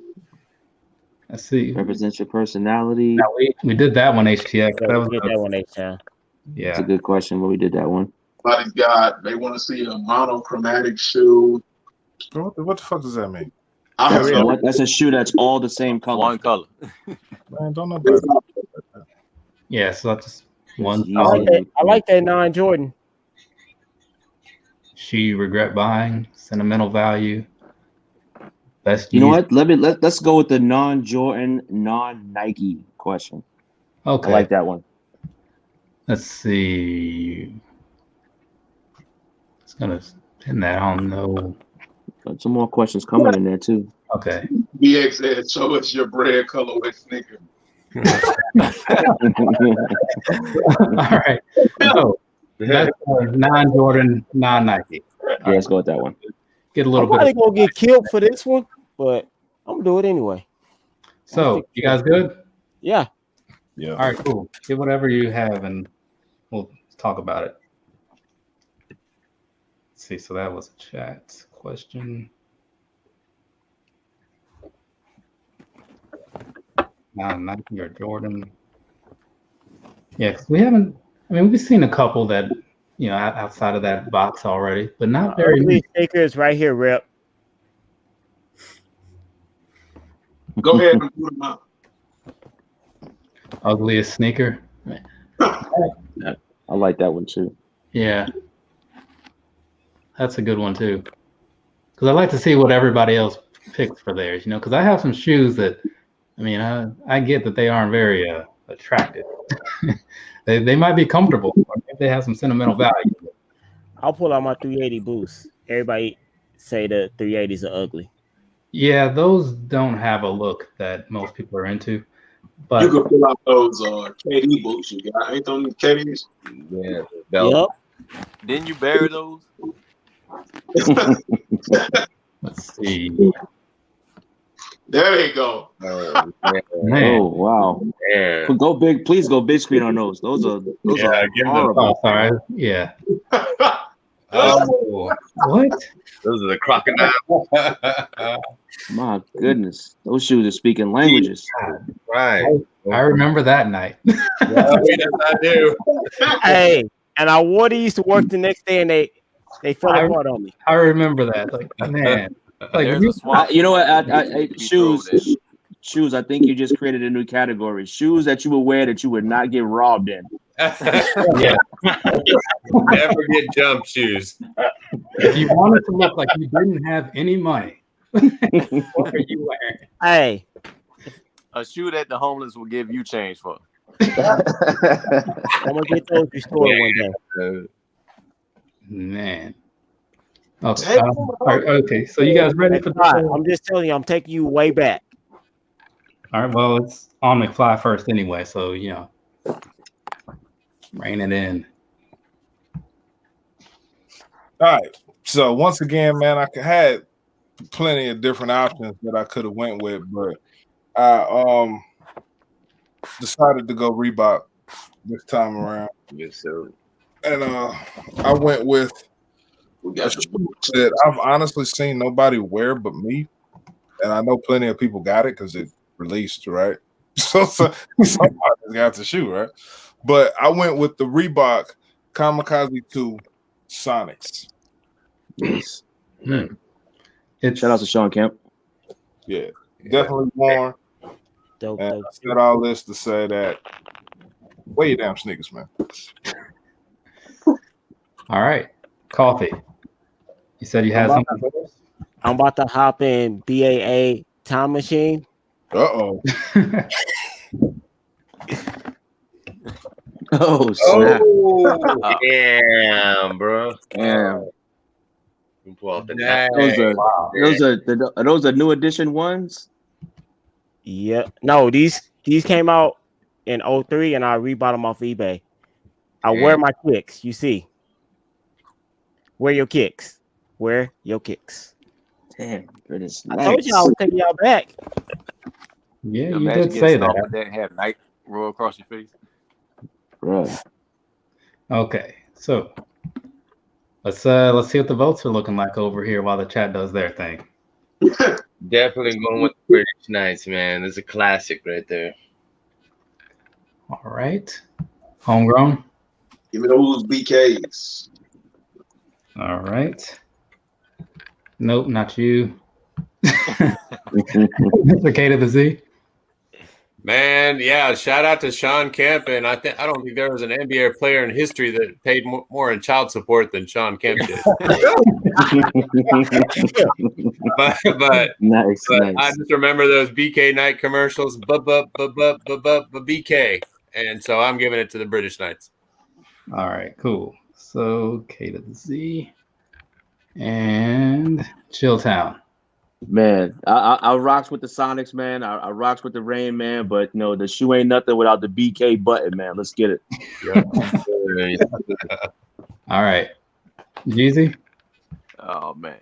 let's see. Represents your personality. No, we did that one, HTX. Yeah, we did that one, HTX. Yeah, that's a good question, but we did that one. Somebody's got. They want to see a monochromatic shoe. What the fuck does that mean? That's a shoe that's all the same color. One color. Man, don't know about that. Yeah, so that's one. I like that non-Jordan. She regret buying, sentimental value. Best. You know what? Let's go with the non-Jordan, non-Nike question. Okay, I like that one. Let's see. It's gonna pin that. I don't know. Got some more questions coming in there too. Okay. BX said, "Show us your bread colorway sneaker." All right. So that's non-Jordan, non-Nike. Yeah, let's go with that one. Get a little I'm probably gonna get killed for this one, but I'm gonna do it anyway. So you guys good? Yeah. Yeah. All right, cool. Get whatever you have and we'll talk about it. Let's see, so that was a chat question. Nike or Jordan. Yeah, because we haven't, I mean, we've seen a couple that, you know, outside of that box already, but not very many. Stickers right here, Rep. Go ahead and put them up. Ugliest sneaker. I like that one too. Yeah. That's a good one too. Because I like to see what everybody else picks for theirs, you know, because I have some shoes that, I mean, I get that they aren't very attractive. they might be comfortable, or maybe they have some sentimental value. I'll pull out my 380 Boost. Everybody say the 380s are ugly. Yeah, those don't have a look that most people are into. But you can pull out those KD boots you got. Ain't them KDs? Yeah. Yep. Didn't you bury those? Let's see. There they go. Oh wow! Man. Go big, please go big screen on those. Those are horrible. Sorry. Yeah. Oh, what? Those are the crocodile. My goodness, those shoes are speaking languages. Right. I remember that night. Yeah, I do. Hey, and I wore these to work the next day, and they fell apart on me. I remember that. Like, man. Like, you know what? I shoes. I think you just created a new category. Shoes that you would wear that you would not get robbed in. Yeah. Never get jump shoes. If you wanted to look like you didn't have any money, what are you wearing? Hey, a shoe that the homeless will give you change for. I'm gonna get those restored one day. Man. Okay. Okay. So you guys ready for the? I'm just telling you, I'm taking you way back. All right. Well, it's on McFly first anyway, so you know, rein it in. All right. So once again, man, I had plenty of different options that I could have went with, but I decided to go Reebok this time around. Yes, sir. And I went with a shoe that I've honestly seen nobody wear but me, and I know plenty of people got it because it released, right? So somebody got the shoe, right? But I went with the Reebok Kamikaze 2 Sonics. Yes. Shout out to Sean Kemp. Yeah, definitely worn. Dope. I said all this to say that weigh your damn sneakers, man. All right, Coffee. You said you had something for us? I'm about to hop in BAA time machine. Uh-oh. Oh snap! Damn, bro. Damn. Pull off the Those are new edition ones. Yeah. No, these came out in 03 and I rebought them off eBay. I wear my kicks, you see. Wear your kicks. Wear your kicks. Damn, goodness. I told you I was taking y'all back. Yeah, you did say that. With that have night roll across your face. Right. Okay, so let's see what the votes are looking like over here while the chat does their thing. Definitely going with the British Knights, man. This is a classic right there. All right, homegrown. Give me those BKs. All right. Nope, not you. Mr. K to the Z. Man, yeah, shout out to Sean Kemp. And I don't think there was an NBA player in history that paid more in child support than Sean Kemp did. but nice. I just remember those BK Knight commercials, BK. And so I'm giving it to the British Knights. All right, cool. So K to the Z and Chilltown. Man, I rocks with the Sonics, man. I rocks with the Rain Man, but no, the shoe ain't nothing without the BK button, man. Let's get it. Yeah. All right, Jezzy. Oh man.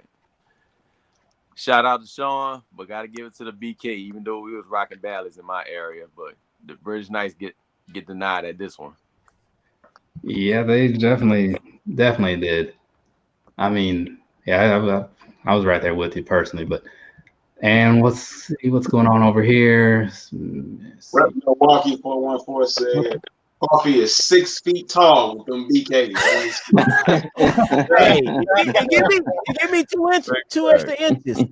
Shout out to Sean, but gotta give it to the BK, even though we was rocking ballads in my area, but the British Knights get denied at this one. Yeah, they definitely did. I mean, yeah, I was right there with you personally, and let's see what's going on over here. Rep Milwaukee 414 said Coffee is 6 feet tall with them BKs. Hey, give me 2 inches, 2 extra inches.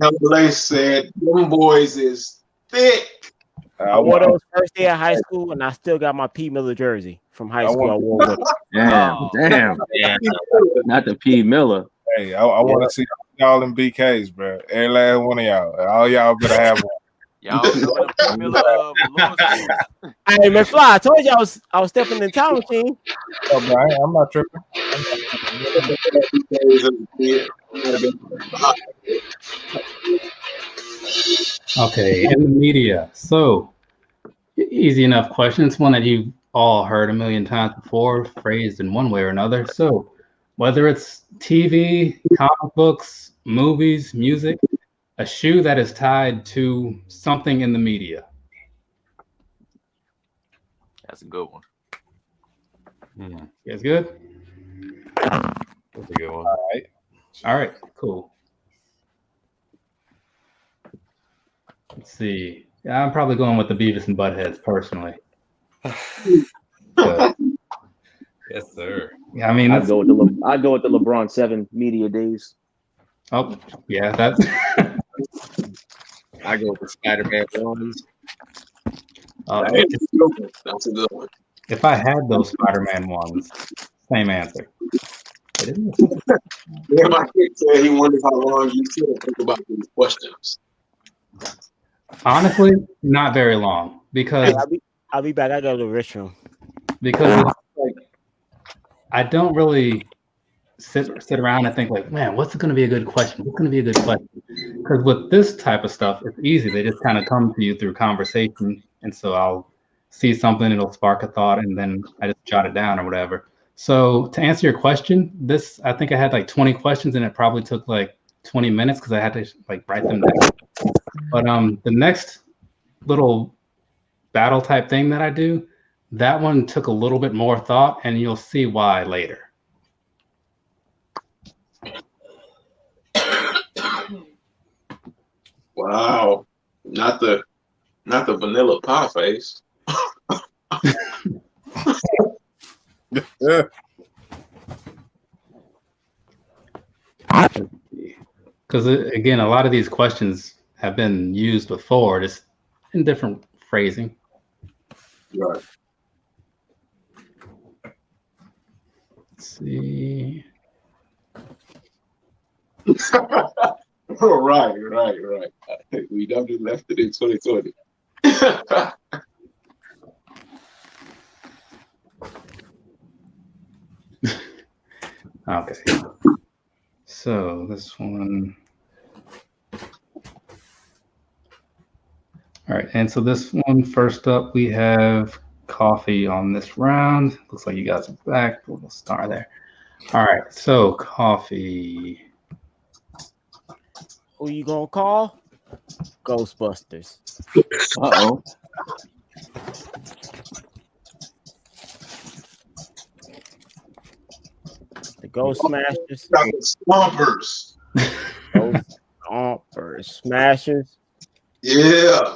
LA said them boys is thick. I wore those first day of high school, and I still got my P. Miller jersey from high school. I wore with Damn. Not the P. Miller. Hey, I want to see y'all in BKs, bro. Every last one of y'all. All y'all better have one. Y'all know the P. Miller Hey, McFly, I told you I was stepping in the time machine. Oh, bro, I'm not tripping. Okay, in the media. So, easy enough question. It's one that you've all heard a million times before, phrased in one way or another. So, whether it's TV, comic books, movies, music, a shoe that is tied to something in the media. That's a good one. You guys good? That's a good one. All right, cool. Let's see. Yeah, I'm probably going with the Beavis and Buttheads personally. Yes, sir. Yeah, I mean, I'd go with the LeBron 7 media days. Oh, yeah, that's. I go with the Spider-Man ones. That's a good one. If I had those Spider-Man ones, same answer. Yeah, my kid said he wonders how long you should think about these questions. Honestly, not very long because I'll be back. I go to the restroom. Because it's like I don't really sit around and think like, man, what's going to be a good question? What's going to be a good question? Because with this type of stuff, it's easy. They just kind of come to you through conversation, and so I'll see something, it'll spark a thought, and then I just jot it down or whatever. So to answer your question, I think I had like 20 questions, and it probably took like 20 minutes because I had to like write them down. But the next little battle type thing that I do, that one took a little bit more thought, and you'll see why later. Wow, not the vanilla pie face. Yeah. Because again, a lot of these questions have been used before, just in different phrasing. Right. Let's see. Right. We definitely left it in 2020. Okay. So this one. All right, and so this one, first up, we have Coffee on this round. Looks like you guys are back. A little star there. All right, so Coffee. Who you gonna call? Ghostbusters. Uh-oh. The Ghost Smashers. Stompers. Ghost Stompers. Smashers. Yeah.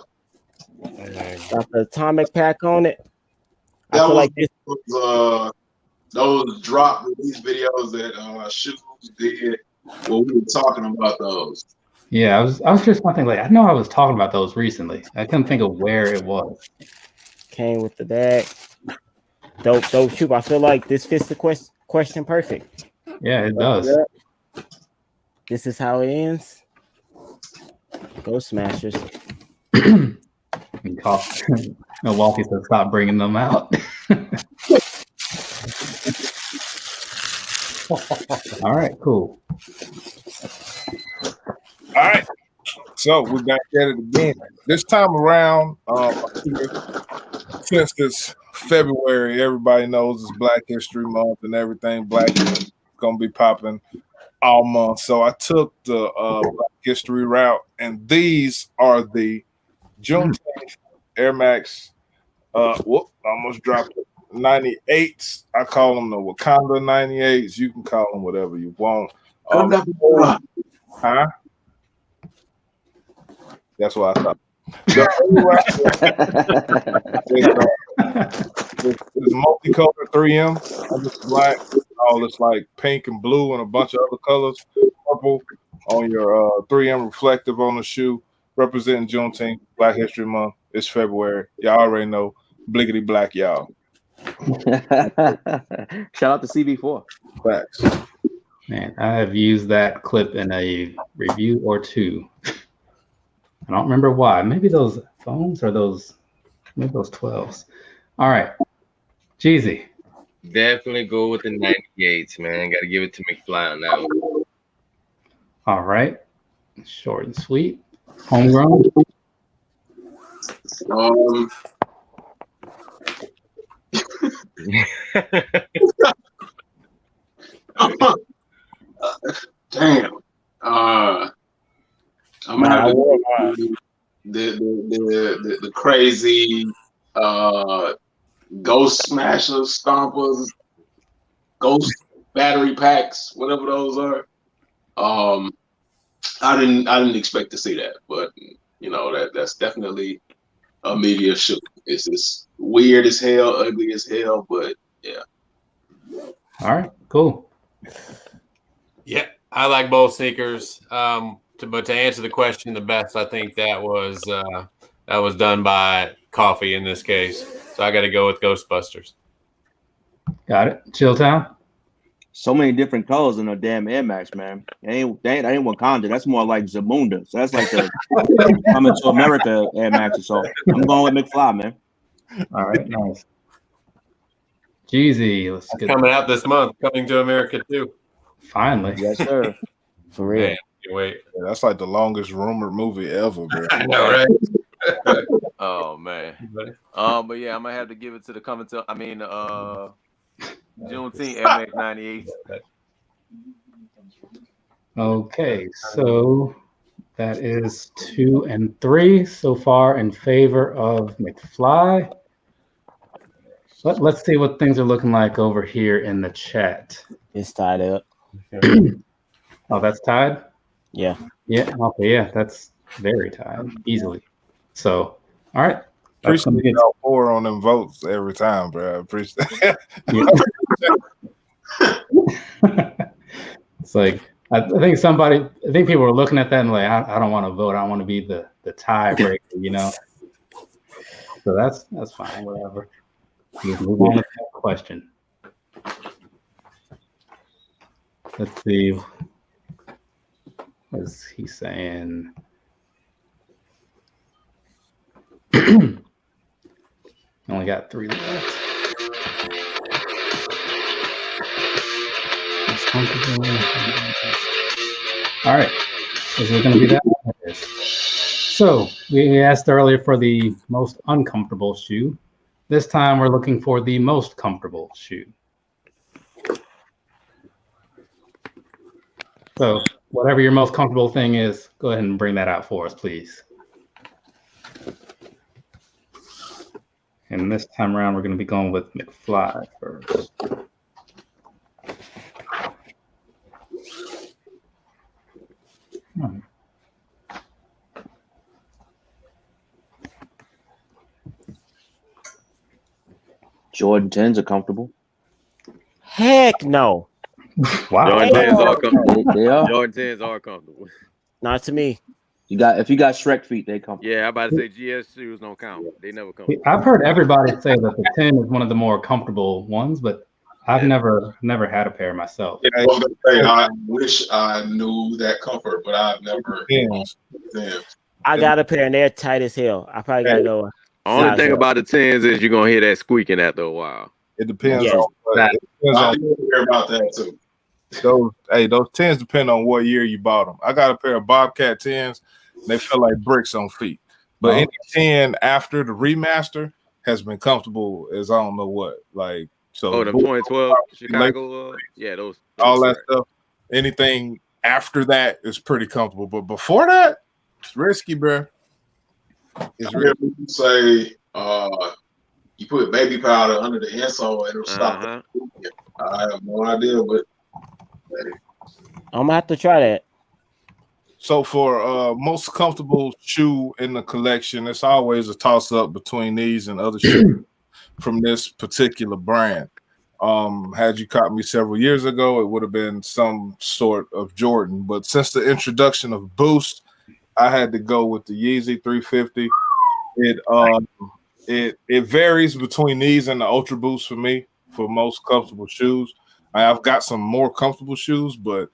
Got the atomic pack on it. I That feel like this. was those drop release videos that Shoes did when we were talking about those. Yeah, I was just thinking, like, I know I was talking about those recently. I couldn't think of where it was. Came with the bag. Dope shoe. I feel like this fits the question perfect. Yeah, it does. This is how it ends. Ghost Smashers. Milwaukee said stop bringing them out. All right, cool. All right. So we're back at it again. This time around, since it's February, everybody knows it's Black History Month and everything. Black is gonna be popping all month. So I took the Black History route, and these are the Juneteenth Air Max. Almost dropped it. 98s. I call them the Wakanda 98s. You can call them whatever you want. Huh? That's what I thought. It's multicolored 3M. It's black, all it's like pink and blue and a bunch of other colors. Purple on your 3M reflective on the shoe, representing Juneteenth, Black History Month. It's February. Y'all already know. Blickety black, y'all. Shout out to CB4. Facts. Man, I have used that clip in a review or two. I don't remember why. Maybe those phones or maybe those 12s. All right. Jezzy. Definitely go with the 98s, man. Got to give it to McFly on that one. All right. Short and sweet. Homegrown. Damn. I'm gonna have to the crazy Ghost Smashers, Stompers, Ghost Battery Packs, whatever those are. I didn't expect to see that, but you know that's definitely a media shoot. It's just weird as hell, ugly as hell, but yeah. All right, cool. Yeah, I like both sneakers. But to answer the question the best, I think that was done by Coffee in this case. So I got to go with Ghostbusters. Got it. Chilltown. So many different colors in a damn Air Max, man. That ain't Wakanda. That's more like Zamunda. So that's like the Coming to America Air Max. So I'm going with McFly, man. All right, nice. Jezzy, let's get coming out this month. Coming to America too. Finally, yes, sir. For real. Man, wait. Yeah, that's like the longest rumored movie ever, bro. I know, right? Oh man. But yeah, I'm gonna have to give it to the Juneteenth Air Max 98. Okay, so that is 2 and 3 so far in favor of McFly. Let's see what things are looking like over here in the chat. It's tied up. Oh, that's tied? Yeah. Yeah. Okay. Yeah, that's very tied easily. So, all right. Appreciate y'all 4 on them votes every time, bro. I appreciate that. It's like I think people were looking at that and like, I don't want to vote. I want to be the tiebreaker, you know. So that's fine. Whatever. Let's move on to the next question. Let's see. is he's saying only got 3 left. It's comfortable. All right. Is it going to be that? It is. So we asked earlier for the most uncomfortable shoe. This time we're looking for the most comfortable shoe. So whatever your most comfortable thing is, go ahead and bring that out for us, please. And this time around, we're going to be going with McFly first. Jordan 10s are comfortable. Heck no. Wow. Jordan 10s are comfortable. They are. Jordan 10s are comfortable. Not to me. If you got Shrek feet, they comfortable. Yeah, I'm about to say GS shoes don't count. They never come. I've heard everybody say that the 10 is one of the more comfortable ones, but I've never had a pair myself. Yeah, I was gonna say, I wish I knew that comfort, but I've never. I got a pair and they're tight as hell. I probably gotta go. Only thing about the 10s is you're gonna hear that squeaking after a while. It depends Yes. on. I hear about that too. Those 10s depend on what year you bought them. I got a pair of Bobcat 10s. They feel like bricks on feet. But any 10 after the remaster has been comfortable as I don't know what. Like so. Oh, the 2012 Chicago. Yeah, those all that stuff. Anything after that is pretty comfortable. But before that, it's risky, bro. It's risky. You say you put baby powder under the insole and it'll stop. I have no idea, but I'm gonna have to try that. So for most comfortable shoe in the collection, it's always a toss-up between these and other shoes from this particular brand. Had you caught me several years ago, it would have been some sort of Jordan. But since the introduction of Boost, I had to go with the Yeezy 350. It varies between these and the Ultra Boost for me for most comfortable shoes. I've got some more comfortable shoes, but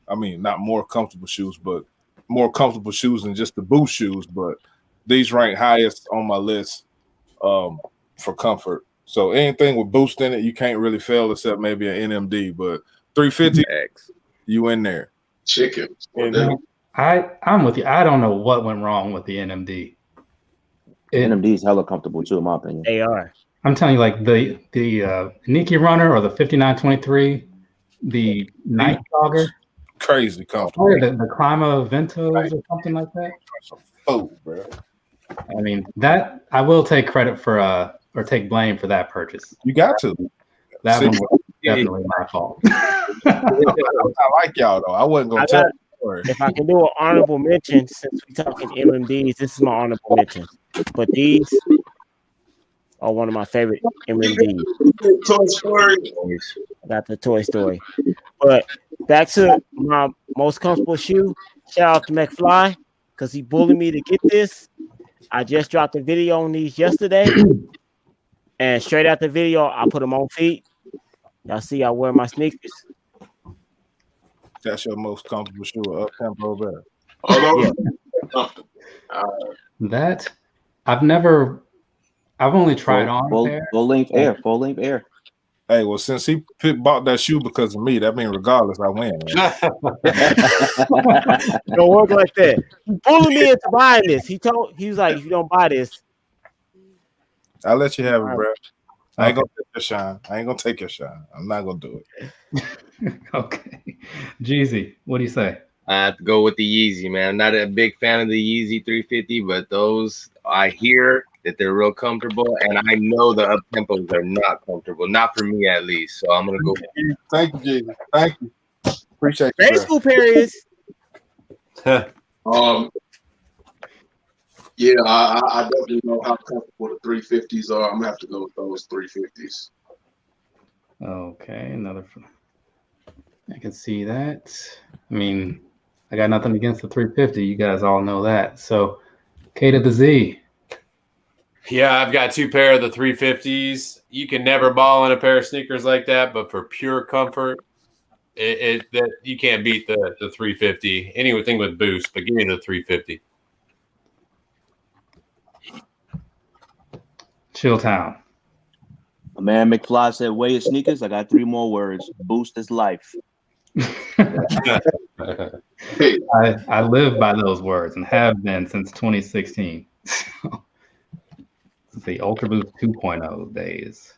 I mean not more comfortable shoes, but more comfortable shoes than just the Boost shoes. But these rank highest on my list for comfort. So anything with Boost in it, you can't really fail except maybe an NMD. But 350, you in there. Chicken. I'm with you. I don't know what went wrong with the NMD. NMD is hella comfortable too, in my opinion. They are. I'm telling you, like the Nike Runner or the 5923, the Night Jogger, crazy comfortable. The Clima Ventos or something like that. Oh, bro. I mean, that I will take credit for or take blame for that purchase. You got to. That one was definitely my fault. I like y'all though. I wasn't gonna tell you. If I can do an honorable mention, since we talking MMDs, this is my honorable mention. But these are one of my favorite MMDs. Toy Story. I got the Toy Story. But back to my most comfortable shoe. Shout out to McFly because he bullied me to get this. I just dropped a video on these yesterday. And straight out the video, I put them on feet. Y'all see I wear my sneakers. That's your most comfortable shoe, up tempo better. That I've only tried on full length air. Hey, well, since he bought that shoe because of me, that means regardless, I win. Don't work like that. He bullied me into buying this. He was like, if you don't buy this, I'll let you have it, bro. I ain't gonna take your shine. I'm not gonna do it. Okay. Jeezy, what do you say? I have to go with the Yeezy, man. I'm not a big fan of the Yeezy 350, but those I hear that they're real comfortable, and I know the up tempos are not comfortable, not for me at least. So I'm gonna go. Thank you, Jeezy. Thank you. Appreciate you. Baseball periods. Yeah, I definitely know how comfortable the 350s are. I'm gonna have to go with those 350s. Okay, I can see that. I mean, I got nothing against the 350. You guys all know that. So, K to the Z. Yeah, I've got 2 pair of the 350s. You can never ball in a pair of sneakers like that, but for pure comfort, that you can't beat the 350. Anything with boost, but give me the 350. Chilltown. A man McFly said, "Weigh your sneakers." I got 3 more words. Boost is life. I live by those words and have been since 2016. So, it's the Ultra Boost 2.0 days.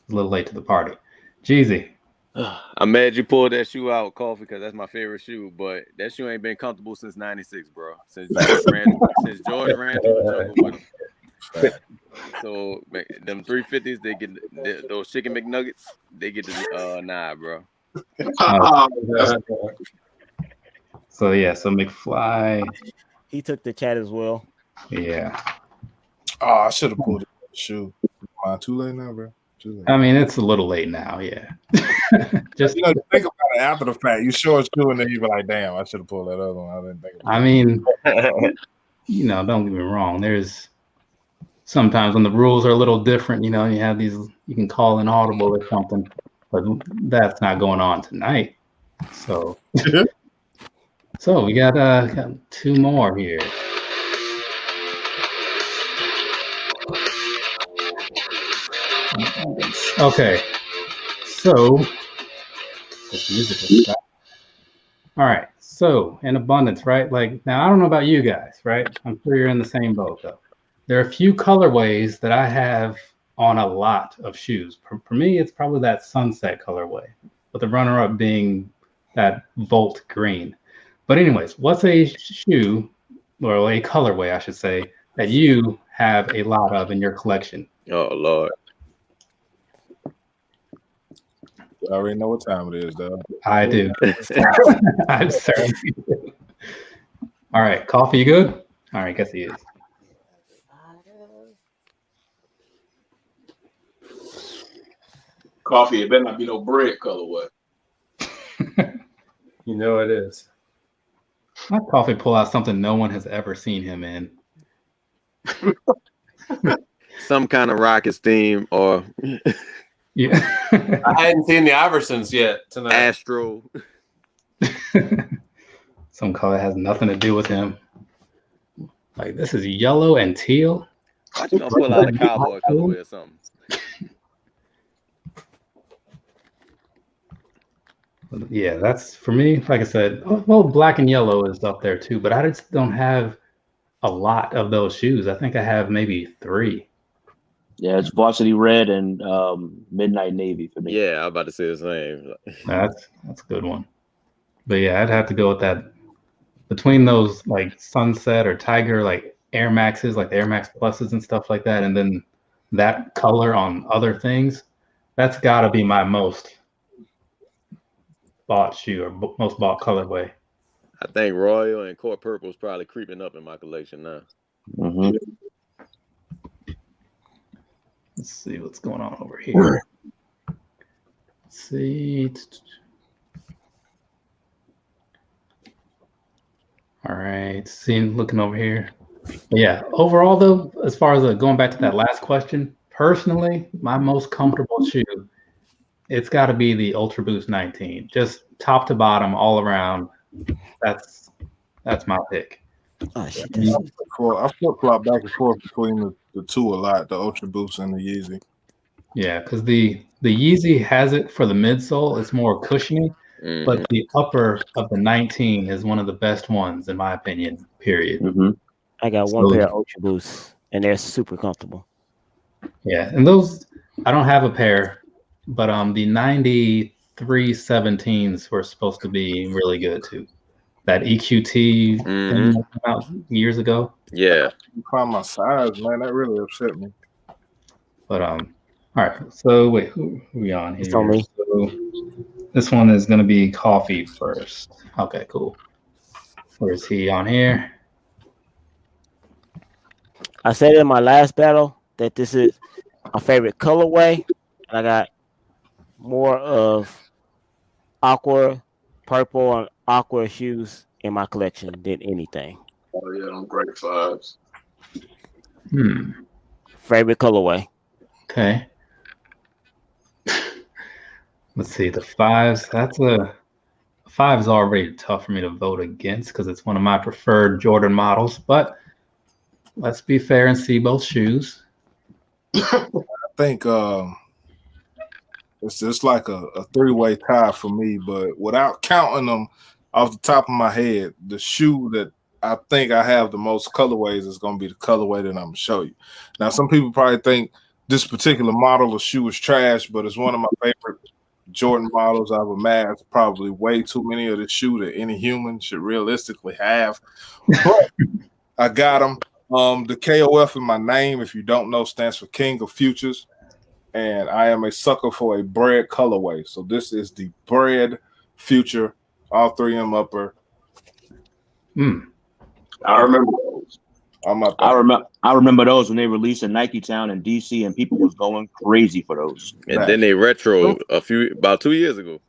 A little late to the party. Jezzy. I'm mad you pulled that shoe out, Coffee, because that's my favorite shoe. But that shoe ain't been comfortable since '96, bro. Since George ran through the jungle with him. So them 350s, they get those chicken McNuggets. They get the bro. So yeah, so McFly. He took the chat as well. Yeah. Oh, I should have pulled the shoe. Too late now, bro. I mean, it's a little late now. Yeah. Just think about it after the fact. You show a shoe and then you be like, "Damn, I should have pulled that other one." I didn't think about it. I mean, don't get me wrong. There's sometimes when the rules are a little different, you have these, you can call an audible or something, but that's not going on tonight. So, so we got 2 more here. Okay, so all right. So in abundance, right? Like now, I don't know about you guys, right? I'm sure you're in the same boat though. There are a few colorways that I have on a lot of shoes. For me, it's probably that sunset colorway, with the runner-up being that Volt green. But anyways, what's a shoe, or a colorway, I should say, that you have a lot of in your collection? Oh, Lord. I already know what time it is, though. I do. I'm certainly do. All right, Coffee, you good? All right, guess he is. Coffee, it better not be no bread colorway. You know it is. My Coffee pull out something no one has ever seen him in. Some kind of Rockets theme or yeah. I hadn't seen the Iversons yet tonight. Astro. Some color has nothing to do with him. Like this is yellow and teal. I just gonna pull out a cowboy colorway or something. Yeah, that's for me. Like I said, well, black and yellow is up there too, but I just don't have a lot of those shoes. I think I have maybe 3. Yeah, it's varsity red and midnight navy for me. Yeah, I was about to say the same. That's a good one. But yeah, I'd have to go with that. Between those like sunset or tiger, like Air Maxes, like the Air Max Pluses and stuff like that, and then that color on other things, that's got to be my most bought shoe or most bought colorway. I think Royal and Court Purple is probably creeping up in my collection now. Mm-hmm. Let's see what's going on over here. Let's see. All right, looking over here. Yeah, overall though, as far as going back to that last question, personally, my most comfortable shoe, it's got to be the Ultra Boost 19. Just top to bottom, all around. That's my pick. Oh, shit. I flip-flop back and forth between the two a lot, the Ultra Boost and the Yeezy. Yeah, because the Yeezy has it for the midsole. It's more cushiony, but the upper of the 19 is one of the best ones, in my opinion, period. Mm-hmm. I got one pair of Ultra Boosts, and they're super comfortable. Yeah, and those, I don't have a pair, but the 93 17s were supposed to be really good too. That EQT thing that came out years ago. Yeah. You find my size, man. That really upset me. But all right. So wait, who are we on here? It's on me. So this one is gonna be Coffee first. Okay, cool. Where is he on here? I said in my last battle that this is my favorite colorway, and I got more of aqua, purple, and aqua shoes in my collection than anything. Oh yeah, them great 5s. Favorite colorway. Okay. Let's see, the 5s. 5 is already tough for me to vote against because it's one of my preferred Jordan models. But let's be fair and see both shoes. I think it's just like a three-way tie for me, but without counting them off the top of my head, the shoe that I think I have the most colorways is going to be the colorway that I'm going to show you. Now, some people probably think this particular model of shoe is trash, but it's one of my favorite Jordan models I've amassed. Probably way too many of the shoe that any human should realistically have. But I got them. The KOF in my name, if you don't know, stands for King of Futures. And I am a sucker for a bread colorway. So this is the bread future, all 3M upper. I remember those. I remember those when they released in Nike Town in DC, and people was going crazy for those. And then they retro about 2 years ago.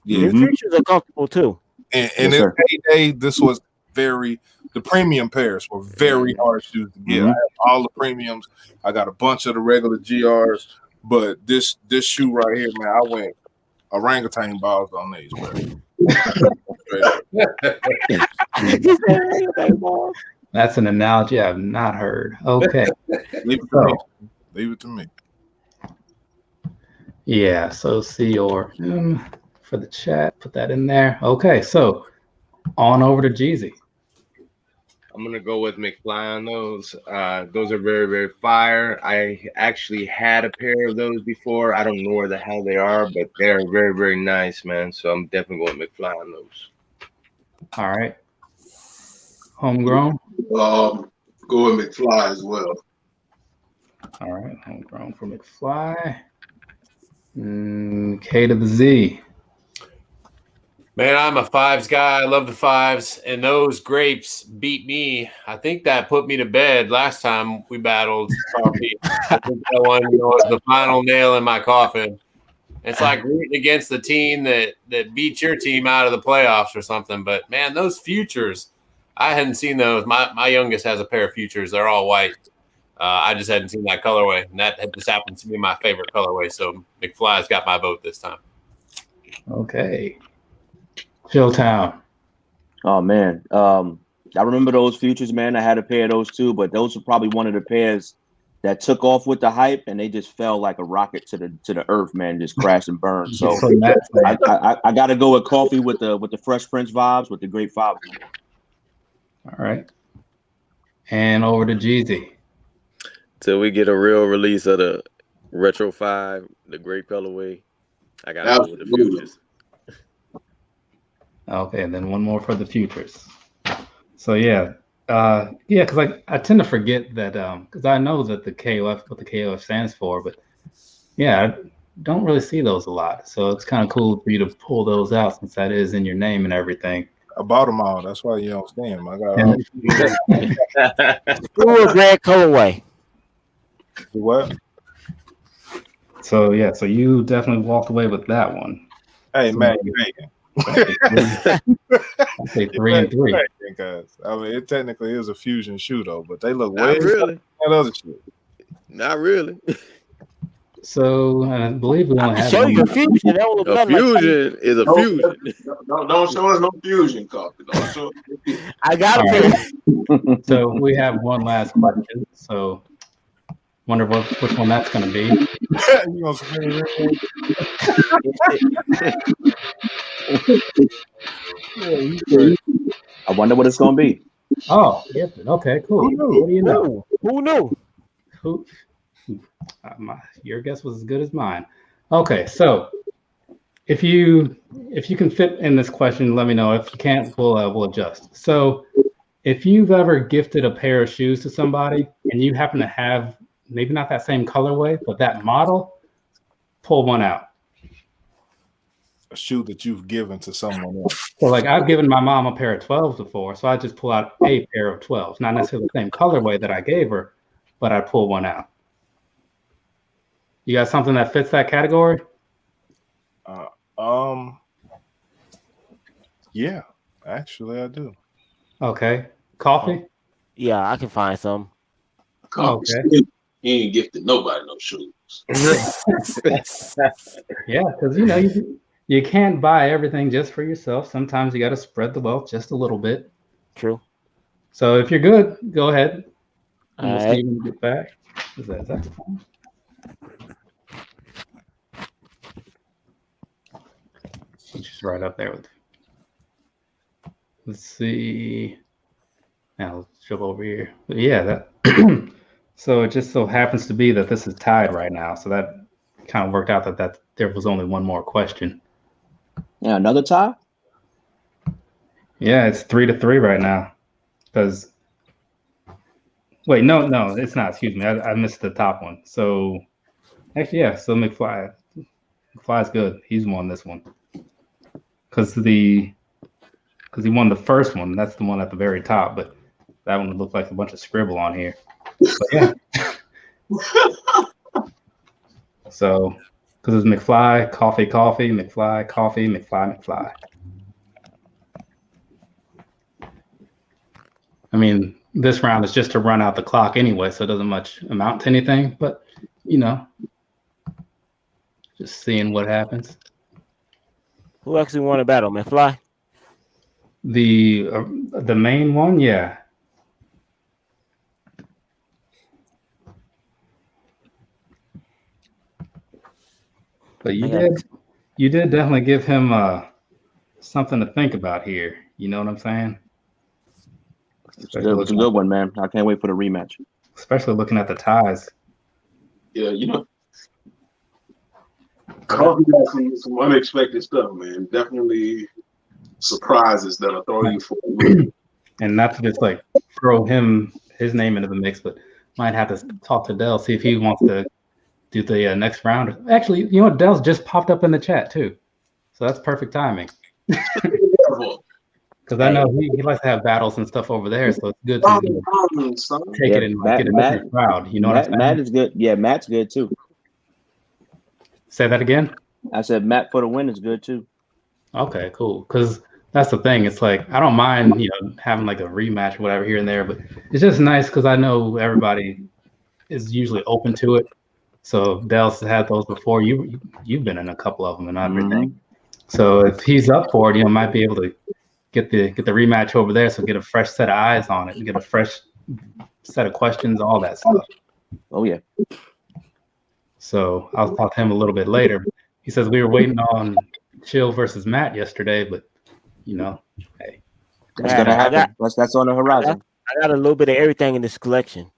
Yeah, the futures are comfortable too. And in its heyday, this was the premium pairs were very hard shoes to get. I have all the premiums. I got a bunch of the regular GRs, but this shoe right here, man, I went orangutan balls on these, man. That's an analogy I've not heard. Okay. Leave it to me. Yeah, so C or M for the chat. Put that in there. Okay, so on over to Jezzy. I'm going to go with McFly on those. Those are very, very fire. I actually had a pair of those before. I don't know where the hell they are, but they're very, very nice, man. So I'm definitely going with McFly on those. All right. Homegrown? Go with McFly as well. All right. Homegrown for McFly. K to the Z. Man, I'm a fives guy. I love the fives, and those grapes beat me. I think that put me to bed last time we battled. I think that one was the final nail in my coffin. It's like rooting against the team that beat your team out of the playoffs or something. But man, those futures, I hadn't seen those. My youngest has a pair of futures. They're all white. I just hadn't seen that colorway, and that just happens to be my favorite colorway. So McFly's got my vote this time. Okay. Chilltown. Oh man, I remember those futures, man. I had a pair of those too, but those were probably one of the pairs that took off with the hype, and they just fell like a rocket to the earth, man. Just crashed and burned. So I got to go with coffee with the Fresh Prince vibes, with the Great Five. All right, and over to Jezzy. Till we get a real release of the Retro 5, the great colorway, I got to go with the futures. Okay, and then one more for the futures. So yeah, because I tend to forget that because I know that the KOF, what the KOF stands for, but yeah, I don't really see those a lot. So it's kind of cool for you to pull those out since that is in your name and everything. I bought them all. That's why you don't see them. I got Ooh, red colorway. What? So yeah, so you definitely walked away with that one. Hey man, you hating. I say 3 and 3. I mean, it technically is a fusion shoe though, but they look Not way really. than that other shit. Not really. So I believe we only have Show you a fusion. That would A fusion is a fusion. Don't show us no fusion, coffee. Don't show us no fusion. I got it. So we have one last question. So wonder which one that's going to be. You gonna spin it? I wonder what it's gonna be. Oh, yeah. Okay, cool. What do you know? Who knew? Your guess was as good as mine. Okay, so if you can fit in this question, let me know. If you can't, we'll adjust. So if you've ever gifted a pair of shoes to somebody and you happen to have maybe not that same colorway, but that model, pull one out. A shoe that you've given to someone else. So like I've given my mom a pair of 12s before, so I just pull out a pair of 12s, not necessarily the same colorway that I gave her, but I pull one out. You got something that fits that category? Yeah, actually I do. Okay. Coffee? Yeah, I can find some. Okay. He ain't gifted nobody no shoes. Yeah, because you You can't buy everything just for yourself. Sometimes you got to spread the wealth just a little bit. True. So if you're good, go ahead. And we'll All see when we get back. Is that the phone? Just right up there with. Let's see. Now let's jump over here. But yeah, that. So it just so happens to be that this is tied right now. So that kind of worked out that there was only one more question. Yeah, another tie? Yeah, it's 3-3 right now. Because wait, no, it's not. Excuse me, I missed the top one. So actually, yeah. So McFly's good. He's won this one because he won the first one. That's the one at the very top, but that one looked like a bunch of scribble on here. But yeah. So because it's McFly, coffee, McFly, coffee, McFly. I mean, this round is just to run out the clock anyway, so it doesn't much amount to anything. But just seeing what happens. Who actually won a battle, McFly? The main one, yeah. But you did definitely give him something to think about here. You know what I'm saying? It's a good one, man. I can't wait for the rematch. Especially looking at the ties. Yeah, Kofi got some unexpected stuff, man. Definitely surprises that'll throw you for a loop. And not to just like throw his name into the mix, but might have to talk to Dell, see if he wants to do the next round. Actually, you know what? Dell's just popped up in the chat too. So that's perfect timing. Because I know he likes to have battles and stuff over there, so it's good to take it and get a different crowd. You know what I'm saying? Matt is good. Yeah, Matt's good too. Say that again? I said Matt for the win is good too. Okay, cool. Because that's the thing. It's like I don't mind, having like a rematch or whatever here and there, but it's just nice because I know everybody is usually open to it. So Dell's had those before. You've been in a couple of them and everything. Mm-hmm. So if he's up for it, might be able to get the rematch over there. So get a fresh set of eyes on it and get a fresh set of questions, all that stuff. Oh yeah. So I'll talk to him a little bit later. He says we were waiting on Chill versus Matt yesterday, but hey, that's gonna happen. That's on the horizon. I got a little bit of everything in this collection.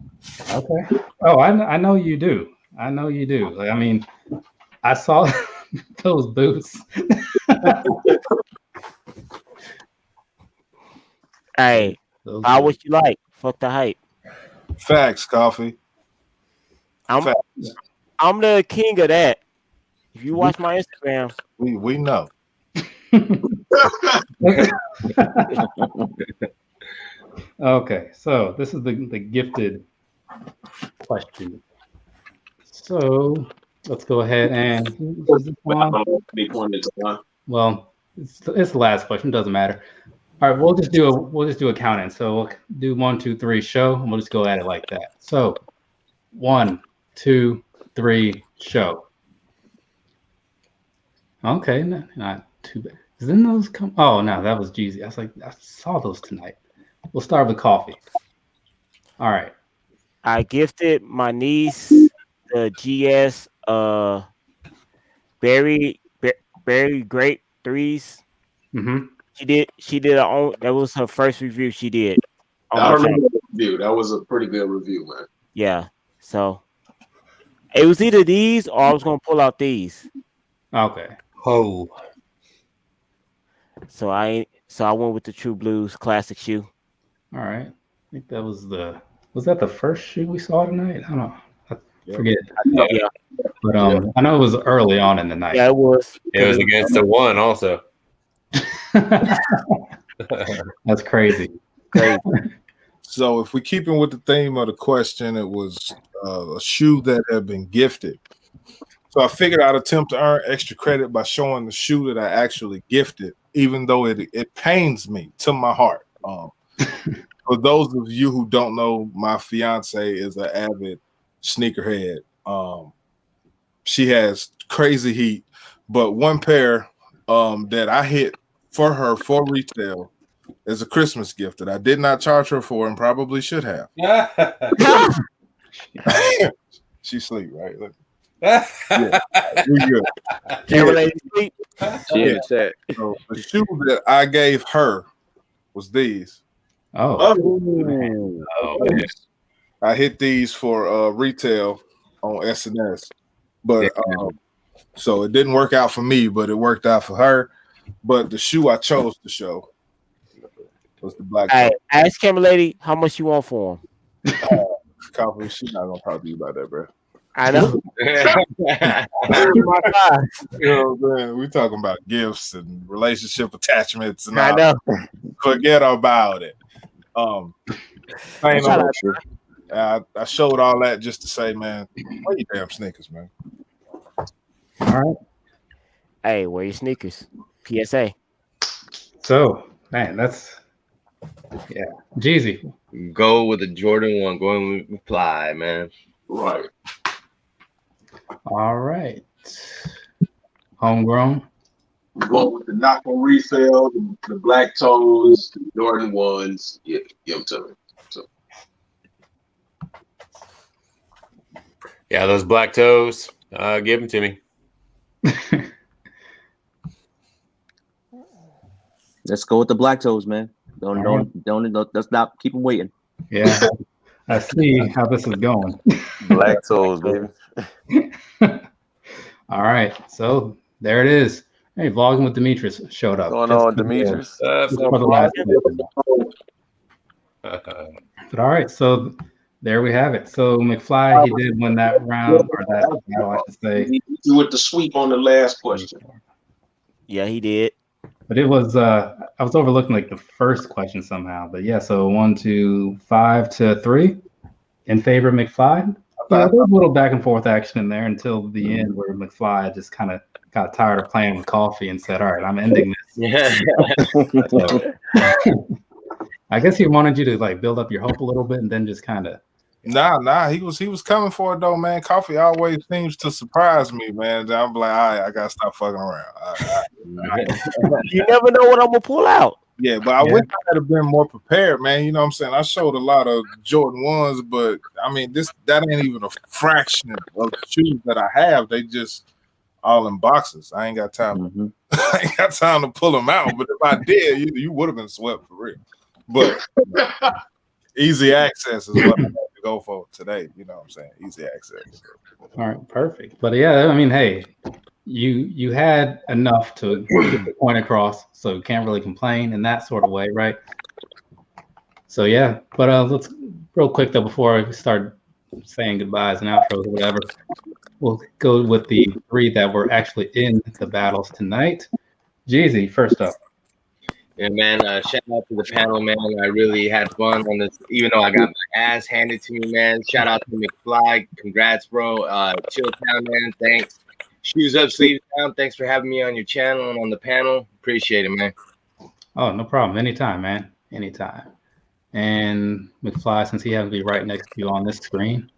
Okay. Oh, I know you do. I know you do. Like, I mean, I saw those boots. Hey, buy what you like. Fuck the hype. Facts, Coffee. I'm the king of that. If you watch my Instagram, we know. Okay, so this is the gifted question. So let's go ahead and well, it's the last question. Doesn't matter. All right, we'll just do a count in. So we'll do 1, 2, 3 show, and we'll just go at it like that. So 1, 2, 3 show. Okay, not too bad. Didn't those come? Oh no, that was Jezzy. I was like, I saw those tonight. We'll start with coffee. All right. I gifted my niece the GS Berry Grape 3s. Mm-hmm. She did her own. That was her first review she did. I remember the review. That was a pretty good review, man. Yeah. So it was either these or I was gonna pull out these. Okay. Oh. So I went with the True Blues classic shoe. All right. I think that was that the first shoe we saw tonight? I don't know. I forget. Yeah. But I know it was early on in the night. Yeah, it was. It was against the one also. That's crazy. So if we keep in with the theme of the question, it was a shoe that had been gifted. So I figured I'd attempt to earn extra credit by showing the shoe that I actually gifted, even though it pains me to my heart. For those of you who don't know, my fiance is an avid sneakerhead. She has crazy heat, but one pair that I hit for her for retail as a Christmas gift that I did not charge her for and probably should have. She sleep, right? Look. Yeah, we good. Caroline sleep. She in the chat. So the shoe that I gave her was these. I hit these for retail on SNS, but so it didn't work out for me, but it worked out for her. But the shoe I chose to show was the black. Hey, ask Camera Lady how much you want for him. Coffee, she's not gonna talk to you about that, bro. I know. You know what I'm saying? We talking about gifts and relationship attachments, and I know. Forget about it. I showed all that just to say, man, wear your damn sneakers, man. All right. Hey, wear your sneakers. PSA. So, man, that's Jezzy. Go with the Jordan 1. Going with McFly, man. Right. All right. Homegrown. Go with the knock on resale, the black toes, the Jordan 1s. Yeah, give them to me. So. Yeah, those black toes. Give them to me. Let's go with the black toes, man. Don't let's not keep them waiting. Yeah, I see how this is going. Black toes, baby. All right, so there it is. Hey, Vlogging with Demetrius showed up. What's going on, Demetrius? For the last but all right, so there we have it. So McFly, he did win that round, or that battle, I should say. He with the sweep on the last question. Yeah, he did. But it was I was overlooking like the first question somehow. But yeah, so 1, 2, 5 to 3 in favor of McFly. Yeah, there was a little back and forth action in there until the end where McFly just kind of got tired of playing with coffee and said, all right, I'm ending this. So, I guess he wanted you to like build up your hope a little bit and then just kind of. Nah, he was coming for it though, man. Coffee always seems to surprise me, man. I'm like, all right, I gotta stop fucking around. You never know what I'm gonna pull out. Yeah, but I wish I had been more prepared, man. You know what I'm saying? I showed a lot of Jordan 1s, but I mean, that ain't even a fraction of the shoes that I have. They just all in boxes. I ain't got time. I ain't got time to pull them out. But if I did, you would have been swept for real. But easy access is what I have to go for today. You know what I'm saying? Easy access. All right, perfect. But yeah, I mean, hey, you had enough to get the point across, so you can't really complain in that sort of way, right? So yeah, but let's real quick though before I start saying goodbyes and outros or whatever, we'll go with the 3 that were actually in the battles tonight. Jezzy, first up. Yeah, man. Shout out to the panel, man. I really had fun on this, even though I got my ass handed to me, man. Shout out to McFly. Congrats, bro. Chilltown, man. Thanks. Shoes up, sleeves down. Thanks for having me on your channel and on the panel. Appreciate it, man. Oh, no problem. Anytime, man. Anytime. And McFly, since he has to be right next to you on this screen.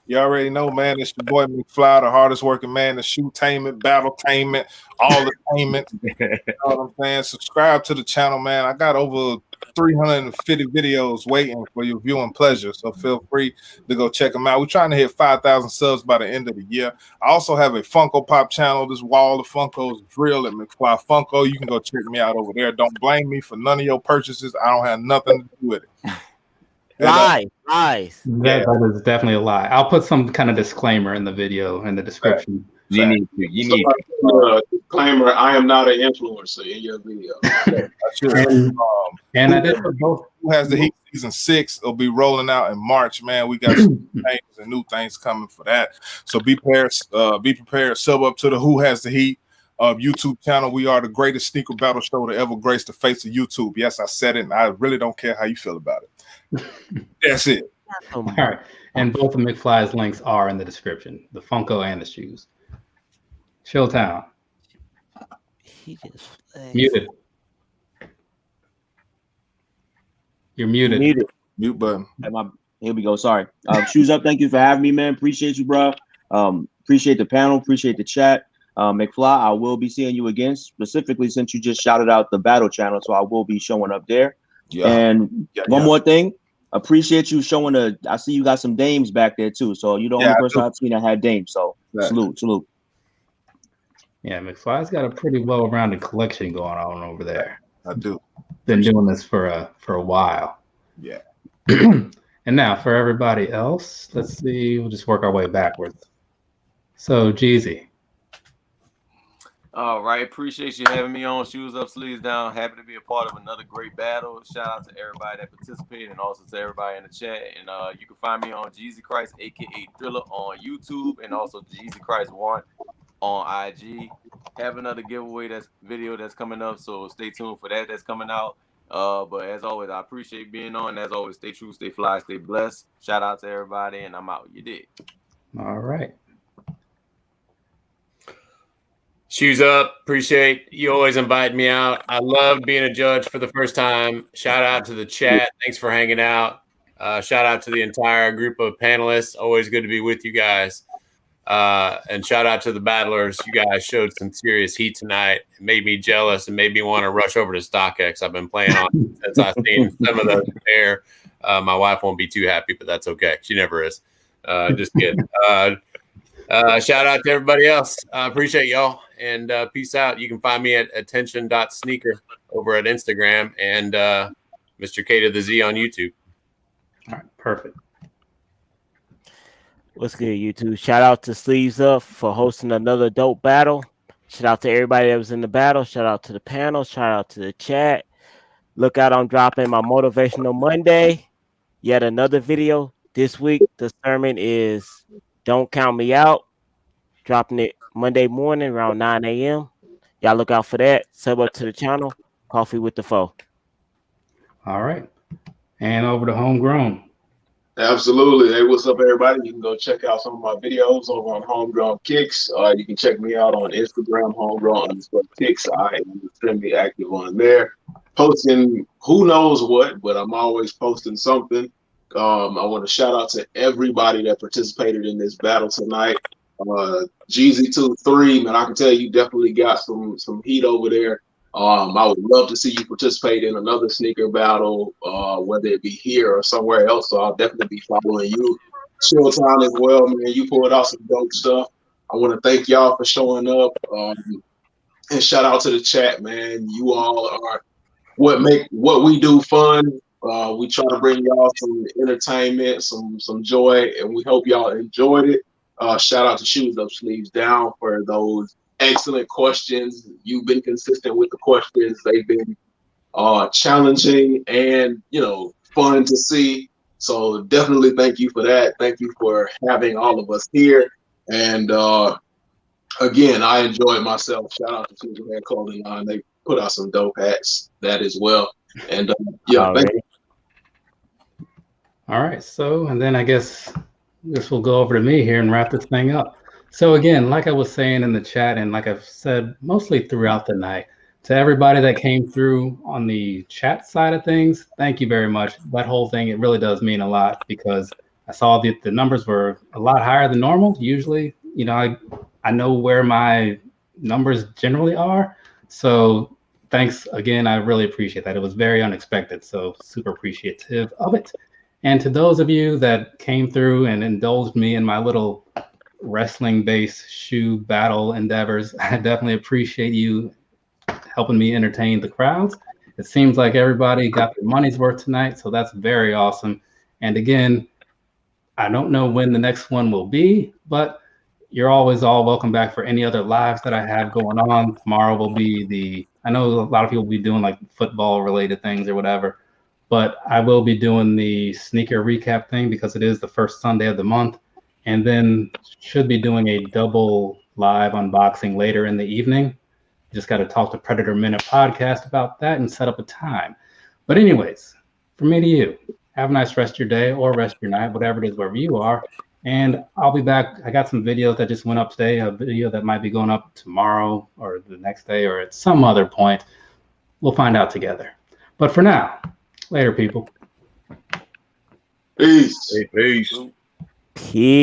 You already know, man. It's your boy McFly, the hardest working man, the shoe-tainment, battle-tainment, all the tainment. You know what I'm saying? Subscribe to the channel, man. I got over 350 videos waiting for your viewing pleasure, so feel free to go check them out. We're trying to hit 5,000 subs by the end of the year. I also have a Funko Pop channel. This wall of Funkos is real at McFly Funko. You can go check me out over there. Don't blame me for none of your purchases. I don't have nothing to do with it. Lies. That is definitely a lie. I'll put some kind of disclaimer in the video in the description. You need disclaimer. I am not an influencer in your video. And I did for both. Who Has the Heat season 6 will be rolling out in March, man. We got some things and new things coming for that. So be prepared. Sub up to the Who Has the Heat YouTube channel. We are the greatest sneaker battle show to ever grace the face of YouTube. Yes, I said it, and I really don't care how you feel about it. That's it. All right. And both of McFly's links are in the description, the Funko and the shoes. Chilltown. He just muted. You're muted. Mute button. Here we go. Sorry. Shoes up. Thank you for having me, man. Appreciate you, bro. Appreciate the panel. Appreciate the chat. McFly, I will be seeing you again, specifically since you just shouted out the battle channel, so I will be showing up there. Yeah. And one more thing, appreciate you showing I see you got some dames back there too. So you're the only person I've seen that had dames. So salute. Yeah, McFly's got a pretty well-rounded collection going on over there. I do. Been doing this for a while. Yeah. And now for everybody else, let's see. We'll just work our way backwards. So, Jezzy. All right, appreciate you having me on Shoes Up, Sleeves Down. Happy to be a part of another great battle. Shout out to everybody that participated and also to everybody in the chat. And you can find me on Jezzy Christ, aka Thriller, on YouTube, and also Jezzy Christ 1 on IG. Have another giveaway video that's coming up, so stay tuned for that. That's coming out. But as always, I appreciate being on. As always, stay true, stay fly, stay blessed. Shout out to everybody, and I'm out. You did. All right. Shoes Up, appreciate you always invite me out. I love being a judge for the first time. Shout out to the chat. Thanks for hanging out. Shout out to the entire group of panelists. Always good to be with you guys. And shout out to the battlers. You guys showed some serious heat tonight. It made me jealous and made me want to rush over to StockX. I've been playing on since I've seen some of those there. My wife won't be too happy, but that's okay. She never is. Just kidding. Shout out to everybody else. I appreciate y'all, and peace out. You can find me at attention.sneaker over at Instagram and Mr. K to the Z on YouTube. All right, perfect. What's good, YouTube? Shout out to Sleeves Up for hosting another dope battle. Shout out to everybody that was in the battle. Shout out to the panel. Shout out to the chat. Look out, I'm dropping my Motivational Monday. Yet another video this week. The sermon is Don't Count Me Out. Dropping it Monday morning around 9 a.m. Y'all look out for that. Sub up to the channel. Coffee with DaFoe. All right. And over to Homegrown. Absolutely. Hey, what's up, everybody? You can go check out some of my videos over on HomeGrown Kicks. You can check me out on Instagram, HomeGrown_Kicks. I am extremely active on there, posting who knows what, but I'm always posting something. I want to shout out to everybody that participated in this battle tonight. Jezzy 2.3, man, I can tell you definitely got some heat over there. I would love to see you participate in another sneaker battle, whether it be here or somewhere else. So I'll definitely be following you. Chilltown as well, man. You pulled out some dope stuff. I want to thank y'all for showing up. And shout out to the chat, man. You all are what make what we do fun. We try to bring y'all some entertainment, some joy, and we hope y'all enjoyed it. Shout out to Shoes Up, Sleeves Down for those excellent questions. You've been consistent with the questions. They've been challenging and, fun to see. So definitely thank you for that. Thank you for having all of us here. And again, I enjoyed myself. Shout out to Superman Clothing Line. They put out some dope hats, that as well. And thank you. All right. So, and then I guess this will go over to me here and wrap this thing up. So again, like I was saying in the chat, and like I've said mostly throughout the night, to everybody that came through on the chat side of things, thank you very much. That whole thing, it really does mean a lot, because I saw the numbers were a lot higher than normal. Usually, I know where my numbers generally are. So thanks again. I really appreciate that. It was very unexpected. So super appreciative of it. And to those of you that came through and indulged me in my little wrestling-based shoe battle endeavors, I definitely appreciate you helping me entertain the crowds. It seems like everybody got their money's worth tonight, so that's very awesome. And again, I don't know when the next one will be, but you're always all welcome back for any other lives that I have going on. Tomorrow will be I know a lot of people will be doing like football-related things or whatever, but I will be doing the sneaker recap thing because it is the first Sunday of the month. And then should be doing a double live unboxing later in the evening. Just got to talk to Predator Minute Podcast about that and set up a time. But anyways, from me to you, have a nice rest of your day or rest of your night, whatever it is, wherever you are. And I'll be back. I got some videos that just went up today, a video that might be going up tomorrow or the next day or at some other point. We'll find out together. But for now, later, people. Peace. Peace. Peace.